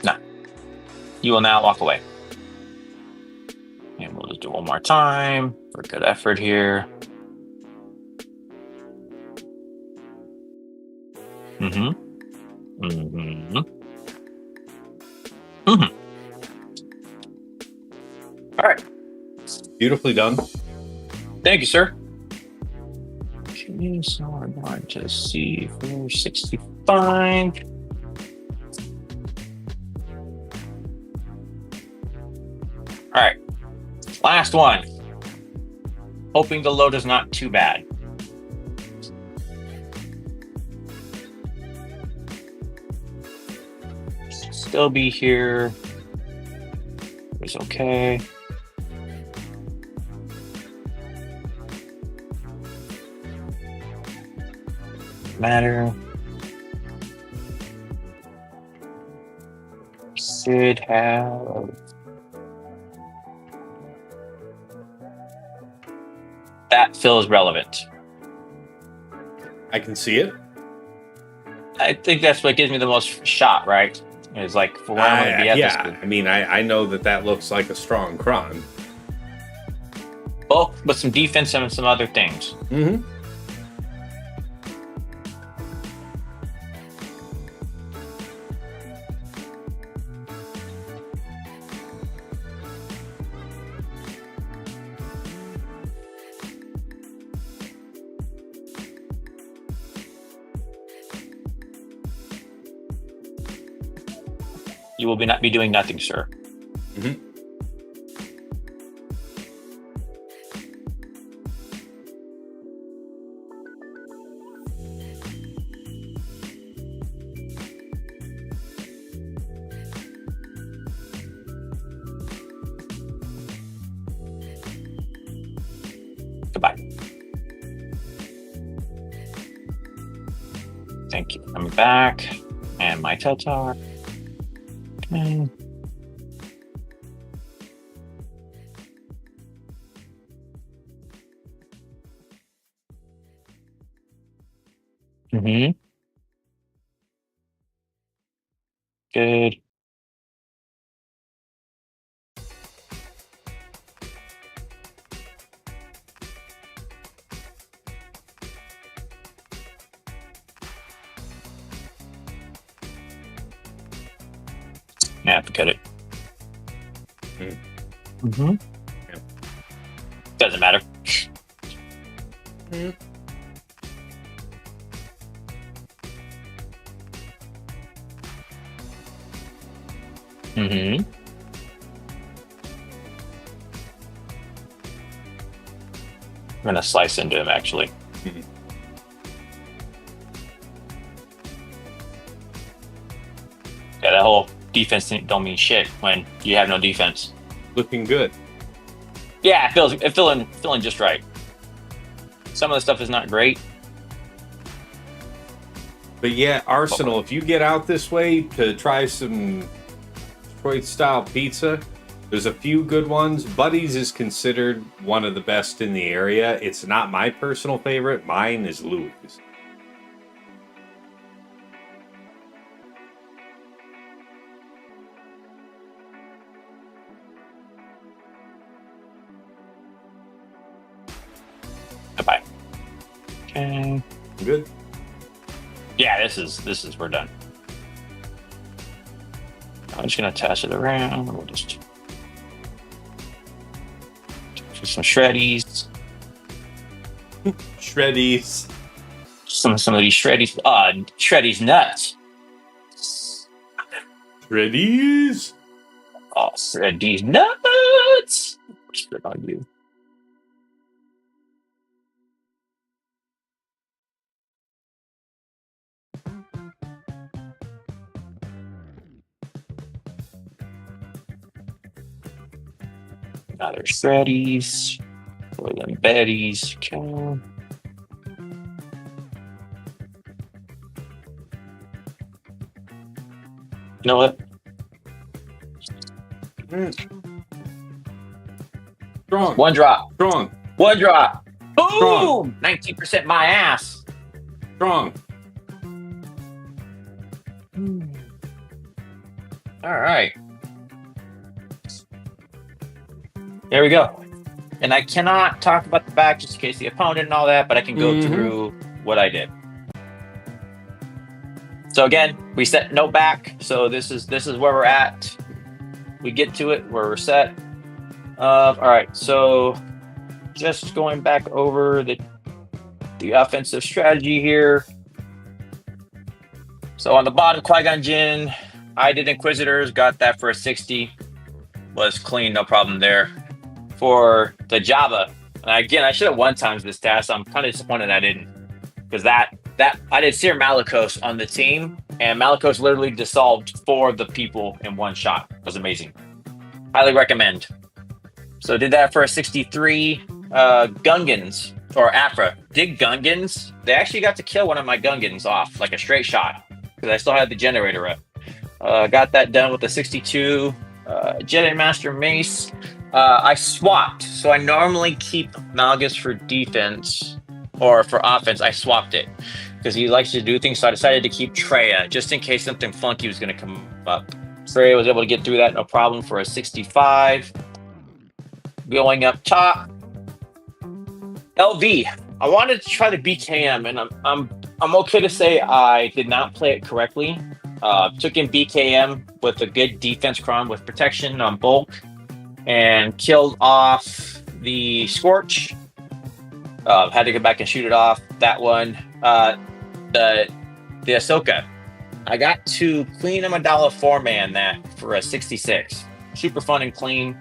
[SPEAKER 4] Nah. You will now walk away. And we'll just do one more time for good effort here. Mm-hmm. Mm-hmm. Mm-hmm. All right.
[SPEAKER 1] Beautifully done.
[SPEAKER 4] Thank you, sir. Okay, so we're going to see for 65. Last one. Hoping the load is not too bad. Still be here. It's okay. Matter. Should have. That feels relevant.
[SPEAKER 1] I can see it.
[SPEAKER 4] I think that's what gives me the most shot, right? It's like for where I'm going to be at
[SPEAKER 1] yeah,
[SPEAKER 4] this.
[SPEAKER 1] I mean, I know that looks like a strong Kron.
[SPEAKER 4] Both with some defense and some other things.
[SPEAKER 1] Mm-hmm.
[SPEAKER 4] You will not be doing nothing, sir.
[SPEAKER 1] Mm-hmm.
[SPEAKER 4] Goodbye. Thank you. I'm back. And my Tatar. Mm-hmm. Good. Yeah, forget it.
[SPEAKER 1] Yeah.
[SPEAKER 4] Doesn't matter. I'm gonna slice into him actually. Yeah, that whole defense thing don't mean shit when you have no defense.
[SPEAKER 1] Looking good.
[SPEAKER 4] Yeah, it feeling just right. Some of the stuff is not great.
[SPEAKER 1] But yeah, Arsenal, if you get out this way to try some Detroit-style pizza, there's a few good ones. Buddy's is considered one of the best in the area. It's not my personal favorite. Mine is Louis.
[SPEAKER 4] Goodbye. Okay.
[SPEAKER 1] Good.
[SPEAKER 4] Yeah, this is we're done. I'm just gonna toss it around. We'll just do some shreddies.
[SPEAKER 1] Shreddies.
[SPEAKER 4] Some of these shreddies. Shreddies nuts.
[SPEAKER 1] Shreddies.
[SPEAKER 4] Oh, shreddies nuts. Spit on you. Another shreddies. For them betties. Okay. You know what?
[SPEAKER 1] Strong.
[SPEAKER 4] One drop.
[SPEAKER 1] Strong.
[SPEAKER 4] One drop. Boom!
[SPEAKER 1] Strong.
[SPEAKER 4] 19% my ass.
[SPEAKER 1] Strong.
[SPEAKER 4] All right. There we go. And I cannot talk about the back just in case the opponent and all that, but I can go through what I did. So again, we set no back. So this is where we're at. We get to it where we're set. All right. So just going back over the offensive strategy here. So on the bottom, Qui-Gon Jinn, I did Inquisitors, got that for a 60. Was clean, no problem there. for the Jabba. And again, I should have won times this task. I'm kind of disappointed I didn't, because that I did Cere Malgus on the team, and Malgus literally dissolved 4 of the people in one shot. It was amazing. Highly recommend. So did that for a 63. Gungans or Aphra. Did Gungans? They actually got to kill one of my Gungans off, like a straight shot, because I still had the generator up. Got that done with the 62 Jedi Master Mace. I swapped, so I normally keep Malgus for defense, or for offense. I swapped it because he likes to do things, so I decided to keep Traya just in case something funky was going to come up. Traya was able to get through that no problem for a 65. Going up top, LV. I wanted to try the BKM, and I'm okay to say I did not play it correctly. Took in BKM with a good defense cron with protection on bulk, and killed off the Scorch. Had to go back and shoot it off. That one. The Ahsoka. I got to clean a Mandala 4-man that for a 66. Super fun and clean.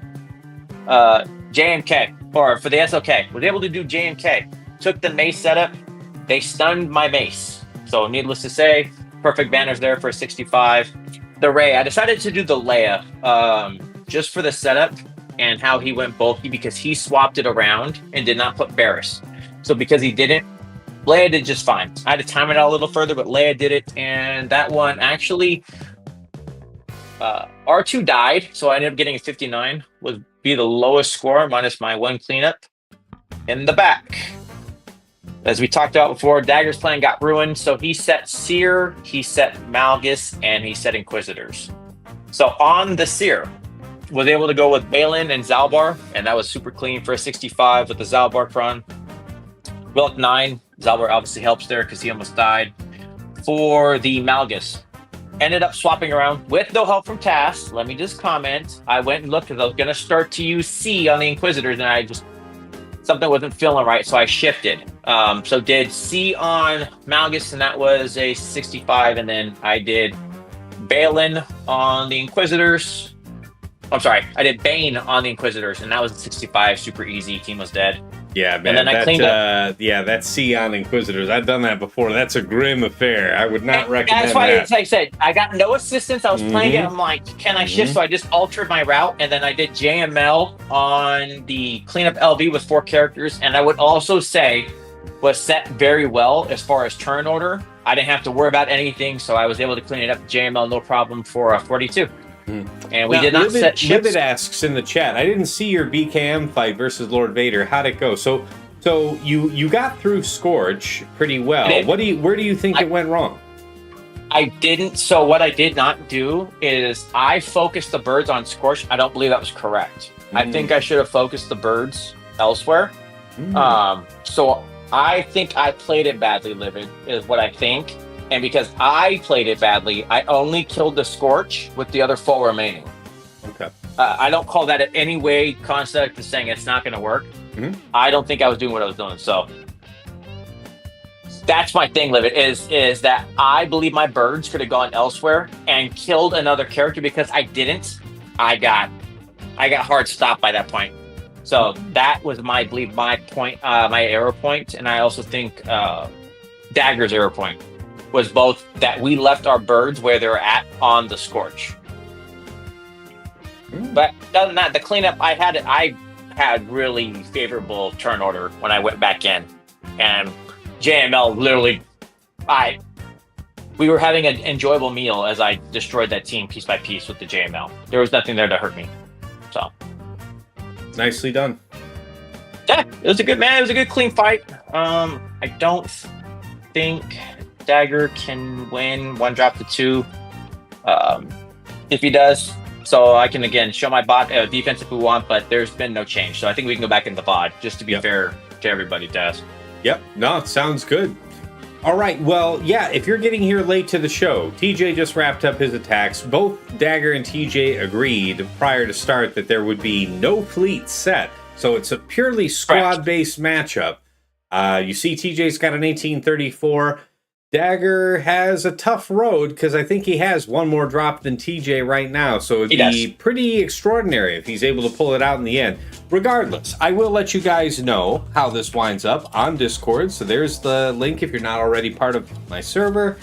[SPEAKER 4] JMK, or for the SLK, was able to do JMK. Took the mace setup. They stunned my mace. So needless to say, perfect banners there for a 65. The Rey, I decided to do the Leia just for the setup and how he went bulky, because he swapped it around and did not put Barris. So because he didn't, Leia did just fine. I had to time it out a little further, but Leia did it, and that one actually, R2 died, so I ended up getting a 59, would be the lowest score minus my 1 cleanup. In the back, as we talked about before, Dagger's plan got ruined, so he set Cere, he set Malgus, and he set Inquisitors. So on the Cere, was able to go with Bane and Zalbar, and that was super clean for a 65 with the Zalbar cron. Wilk 9, Zalbar obviously helps there because he almost died. For the Malgus, ended up swapping around with no help from Tass. Let me just comment. I went and looked because I was going to start to use C on the Inquisitors, and something wasn't feeling right, so I shifted. So did C on Malgus, and that was a 65, and then I did Bane on the Inquisitors. I'm sorry, I did Bane on the Inquisitors, and that was a 65, super easy. Team was dead.
[SPEAKER 1] Yeah, man.
[SPEAKER 4] And then I cleaned up.
[SPEAKER 1] Yeah, that's C on Inquisitors. I've done that before. That's a grim affair. I would not recommend
[SPEAKER 4] that's why,
[SPEAKER 1] that.
[SPEAKER 4] Like I said, I got no assistance. I was playing it. I'm like, can I shift? So I just altered my route, and then I did JML on the cleanup LV with 4 characters. And I would also say was set very well as far as turn order. I didn't have to worry about anything, so I was able to clean it up JML no problem for a 42. And we did not set ships.
[SPEAKER 1] Livid asks in the chat, I didn't see your BKM fight versus Lord Vader. How'd it go? So you got through Scorch pretty well. Where do you think it went wrong?
[SPEAKER 4] I didn't. So what I did not do is I focused the birds on Scorch. I don't believe that was correct. I think I should have focused the birds elsewhere. So I think I played it badly, Livid, is what I think. And because I played it badly, I only killed the Scorch with the other 4 remaining.
[SPEAKER 1] Okay.
[SPEAKER 4] I don't call that in any way concept of saying it's not going to work. I don't think I was doing what I was doing. So that's my thing, Livid, is that I believe my birds could have gone elsewhere and killed another character. Because I didn't, I got hard stopped by that point. So that was my point, my error point. And I also think Dagger's error point was both that we left our birds where they're at on the Scorch. But other than that, the cleanup, I had really favorable turn order when I went back in. And JML literally, we were having an enjoyable meal as I destroyed that team piece by piece with the JML. There was nothing there to hurt me. So
[SPEAKER 1] nicely done.
[SPEAKER 4] Yeah, it was a good clean fight. I don't think Dagger can win 1 drop to 2. If he does, so I can again show my bot defense if we want, but there's been no change. So I think we can go back in the VOD just to be fair to everybody, Tass.
[SPEAKER 1] Yep. No, it sounds good. All right. Well, yeah, if you're getting here late to the show, TJ just wrapped up his attacks. Both Dagger and TJ agreed prior to start that there would be no fleet set. So it's a purely squad-based matchup. You see TJ's got an 1834. Dagger has a tough road because I think he has one more drop than TJ right now. So it'd be pretty extraordinary if he's able to pull it out in the end. Regardless, I will let you guys know how this winds up on Discord. So there's the link if you're not already part of my server.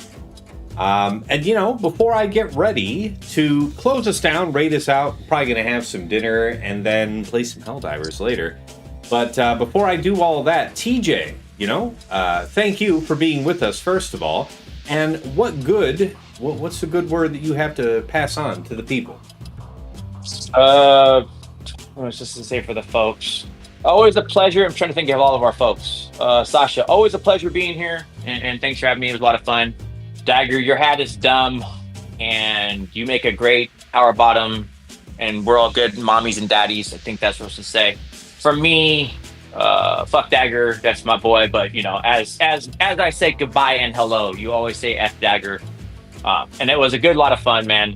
[SPEAKER 1] And, you know, before I get ready to close us down, rate us out, probably going to have some dinner and then play some Helldivers later. But before I do all of that, TJ, you know, thank you for being with us, first of all. And what's the good word that you have to pass on to the people?
[SPEAKER 4] I was just to say for the folks, always a pleasure. I'm trying to think of all of our folks. Sasha, always a pleasure being here. And thanks for having me. It was a lot of fun. Dagger, your hat is dumb, and you make a great power bottom, and we're all good mommies and daddies. I think that's what I was to say. For me, fuck Dagger, that's my boy. But you know, as I say goodbye and hello, you always say F Dagger, and it was a good lot of fun, man.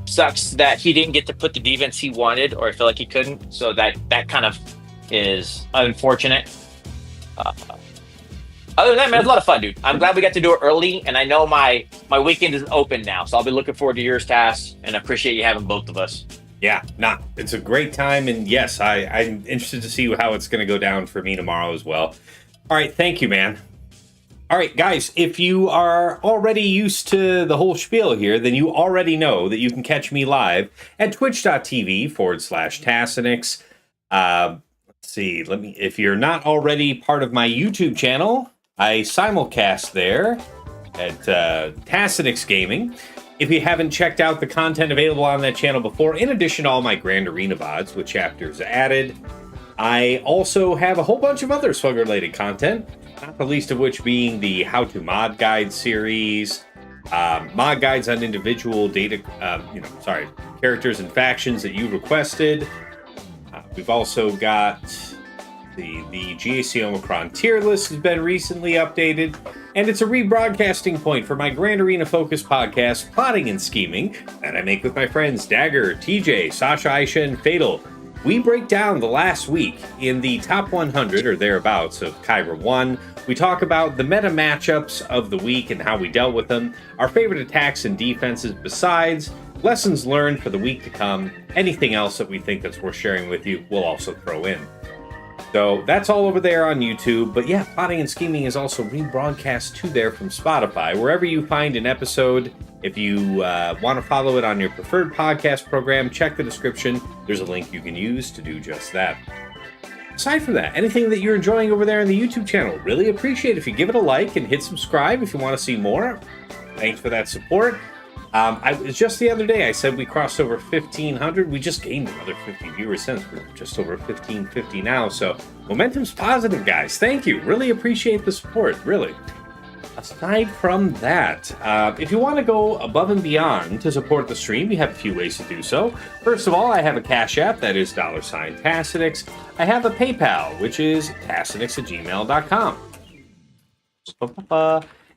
[SPEAKER 4] Sucks that he didn't get to put the defense he wanted, or I feel like he couldn't. So that kind of is unfortunate. Other than that, man, it's a lot of fun, dude. I'm glad we got to do it early, and I know my weekend is open now, so I'll be looking forward to yours, Tass, and I appreciate you having both of us.
[SPEAKER 1] Yeah, it's a great time, and yes, I'm interested to see how it's going to go down for me tomorrow as well. All right, thank you, man. All right, guys, if you are already used to the whole spiel here, then you already know that you can catch me live at twitch.tv/Tassinix. Let's see, if you're not already part of my YouTube channel, I simulcast there at Tassinix Gaming. If you haven't checked out the content available on that channel before, in addition to all my Grand Arena VODs with chapters added, I also have a whole bunch of other Slug-related content, not the least of which being the How to Mod Guide series, mod guides on individual characters and factions that you requested. We've also got the GAC Omicron tier list has been recently updated, and it's a rebroadcasting point for my Grand Arena Focus podcast, Plotting and Scheming, that I make with my friends Dagger, TJ, Sasha, Aisha, and Fatal. We break down the last week in the top 100 or thereabouts of Kyber 1. We talk about the meta matchups of the week and how we dealt with them, our favorite attacks and defenses besides, lessons learned for the week to come, anything else that we think that's worth sharing with you, we'll also throw in. So that's all over there on YouTube. But yeah, Plotting and Scheming is also rebroadcast to there from Spotify. Wherever you find an episode, if you want to follow it on your preferred podcast program, check the description. There's a link you can use to do just that. Aside from that, anything that you're enjoying over there on the YouTube channel, really appreciate if you give it a like and hit subscribe if you want to see more. Thanks for that support. Just the other day, I said we crossed over 1,500. We just gained another 50 viewers since. We're just over 1,550 now. So momentum's positive, guys. Thank you. Really appreciate the support. Really. Aside from that, if you want to go above and beyond to support the stream, you have a few ways to do so. First of all, I have a Cash App, that is $Tassinix. I have a PayPal, which is tassinix@gmail.com.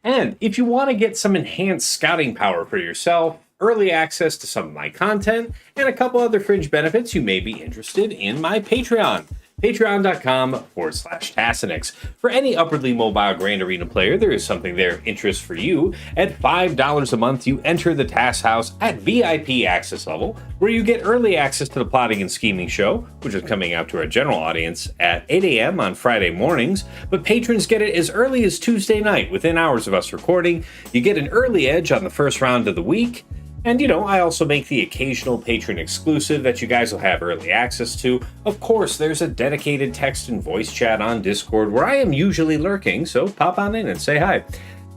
[SPEAKER 1] And if you want to get some enhanced scouting power for yourself, early access to some of my content, and a couple other fringe benefits, you may be interested in my Patreon. Patreon.com/Tassinix. For any upwardly mobile Grand Arena player, there is something there of interest for you. At $5 a month, you enter the Tass House at VIP access level, where you get early access to the Plotting and Scheming show, which is coming out to our general audience at 8 a.m. on Friday mornings. But patrons get it as early as Tuesday night, within hours of us recording. You get an early edge on the first round of the week. And, you know, I also make the occasional patron exclusive that you guys will have early access to. Of course, there's a dedicated text and voice chat on Discord where I am usually lurking, so pop on in and say hi.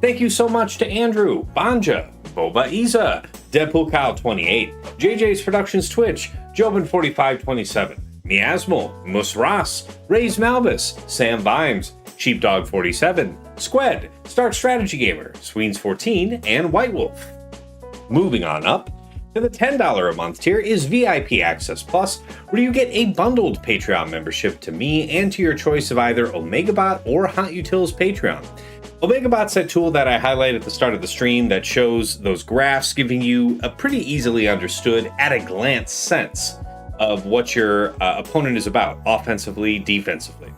[SPEAKER 1] Thank you so much to Andrew, Banja, Boba Iza, Deadpool Kyle 28, JJ's Productions Twitch, Jobin4527, Miasmal, Musras, Rays Malvis, Sam Vimes, Sheepdog 47, Squed, Stark Strategy Gamer, Sweens 14, and White Wolf. Moving on up to the $10 a month tier is VIP Access Plus, where you get a bundled Patreon membership to me and to your choice of either OmegaBot or Hot Utils Patreon. OmegaBot's that tool that I highlight at the start of the stream that shows those graphs, giving you a pretty easily understood, at a glance sense of what your opponent is about, offensively, defensively.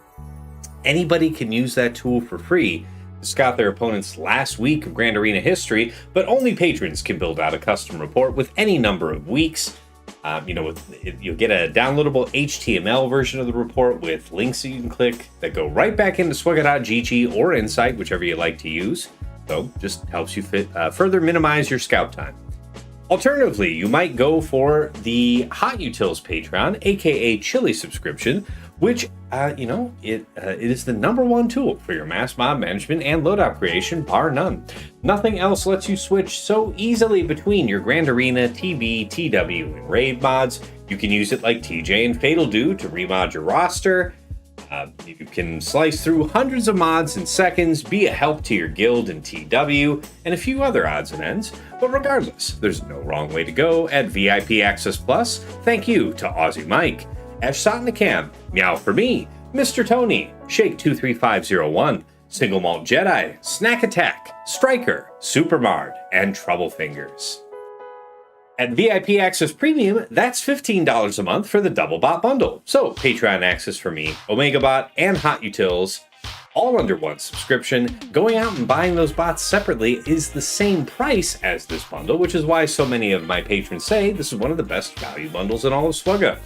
[SPEAKER 1] Anybody can use that tool for free, scout their opponents' last week of Grand Arena history, but only patrons can build out a custom report with any number of weeks. You'll get a downloadable HTML version of the report with links that you can click that go right back into swugga.gg or Insight, whichever you like to use. So just helps you further minimize your scout time. Alternatively, you might go for the Hot Utils Patreon, aka Chili subscription, which it is the #1 tool for your mass mob management and loadout creation, bar none. Nothing else lets you switch so easily between your Grand Arena, TB, TW, and Raid mods. You can use it like TJ and Fatal do to remod your roster. You can slice through hundreds of mods in seconds, be a help to your guild and TW, and a few other odds and ends. But regardless, there's no wrong way to go at VIP Access Plus. Thank you to Aussie Mike, Eshsotnikam, Meow for Me, Mr. Tony, Shake23501, Single Malt Jedi, Snack Attack, Striker, Supermard, and Trouble Fingers. At VIP Access Premium, that's $15 a month for the Double Bot Bundle. So Patreon access for me, Omega Bot, and Hot Utils, all under one subscription. Going out and buying those bots separately is the same price as this bundle, which is why so many of my patrons say this is one of the best value bundles in all of Swugga.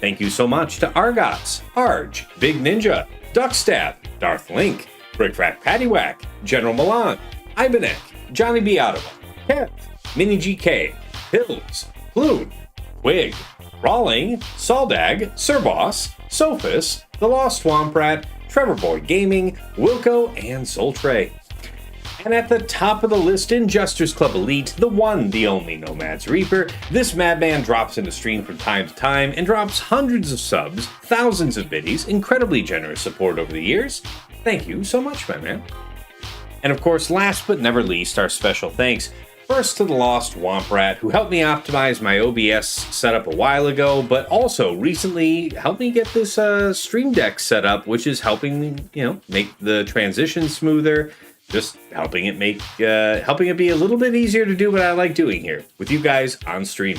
[SPEAKER 1] Thank you so much to Argots, Arj, Big Ninja, Duckstab, Darth Link, Brickrat Paddywhack, General Milan, Ibanek, Johnny B. Ottawa, Kev, Mini GK, Hills, Bloon, Wig, Rawling, Saldag, Sir Boss, Sophus, The Lost Swamp Rat, Trevor Boy Gaming, Wilco, and Zoltray. And at the top of the list, Injusters Club Elite, the one, the only Nomad's Reaper. This madman drops into stream from time to time and drops hundreds of subs, thousands of biddies, incredibly generous support over the years. Thank you so much, my man. And of course, last but never least, our special thanks first to the Lost Womp Rat, who helped me optimize my OBS setup a while ago, but also recently helped me get this Stream Deck set up, which is helping, make the transition smoother, just helping it be a little bit easier to do what I like doing here with you guys on stream.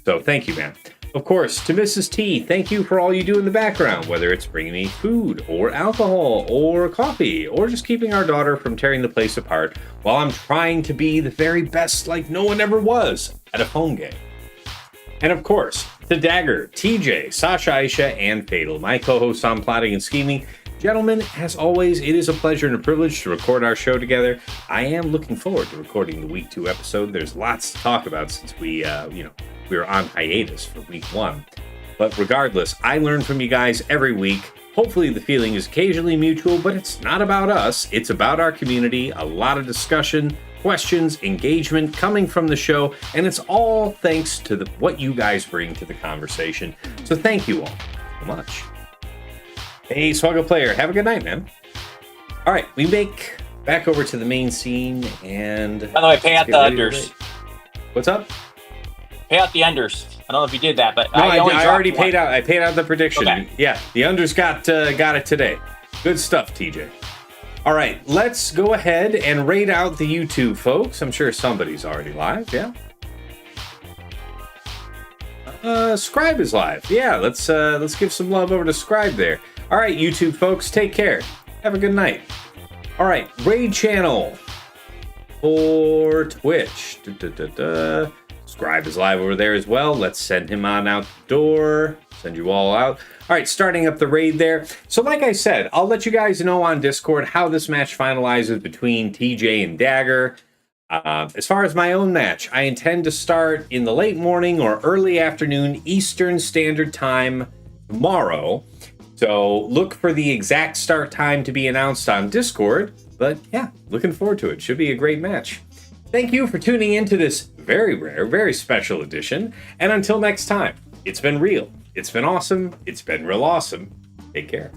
[SPEAKER 1] So thank you, man. Of course, to Mrs. T, thank you for all you do in the background, whether it's bringing me food or alcohol or coffee or just keeping our daughter from tearing the place apart while I'm trying to be the very best like no one ever was at a phone game. And of course, to Dagger, TJ, Sasha Aisha, and Fatal, my co-hosts on Plotting and Scheming. Gentlemen, as always, it is a pleasure and a privilege to record our show together. I am looking forward to recording the Week 2 episode. There's lots to talk about since we were on hiatus for Week 1. But regardless, I learn from you guys every week. Hopefully the feeling is occasionally mutual, but it's not about us. It's about our community, a lot of discussion, questions, engagement coming from the show, and it's all thanks to what you guys bring to the conversation. So thank you all so much. Hey, Swugga player, have a good night, man. All right, we make back over to the main scene, and
[SPEAKER 4] by the way, pay out the unders.
[SPEAKER 1] What's up?
[SPEAKER 4] Pay out the unders. I don't know if you did that, but
[SPEAKER 1] no, I already paid out. I paid out the prediction.
[SPEAKER 4] Okay.
[SPEAKER 1] Yeah, the unders got it today. Good stuff, TJ. All right, let's go ahead and raid out the YouTube folks. I'm sure somebody's already live. Yeah. Scribe is live. Yeah, let's give some love over to Scribe there. All right, YouTube folks, take care. Have a good night. All right, raid channel for Twitch. Scribe is live over there as well. Let's send him on out the door. Send you all out. All right, starting up the raid there. So like I said, I'll let you guys know on Discord how this match finalizes between TJ and Dagger. As far as my own match, I intend to start in the late morning or early afternoon Eastern Standard Time tomorrow. So look for the exact start time to be announced on Discord. But yeah, looking forward to it. Should be a great match. Thank you for tuning into this very rare, very special edition. And until next time, it's been real. It's been awesome. It's been real awesome. Take care.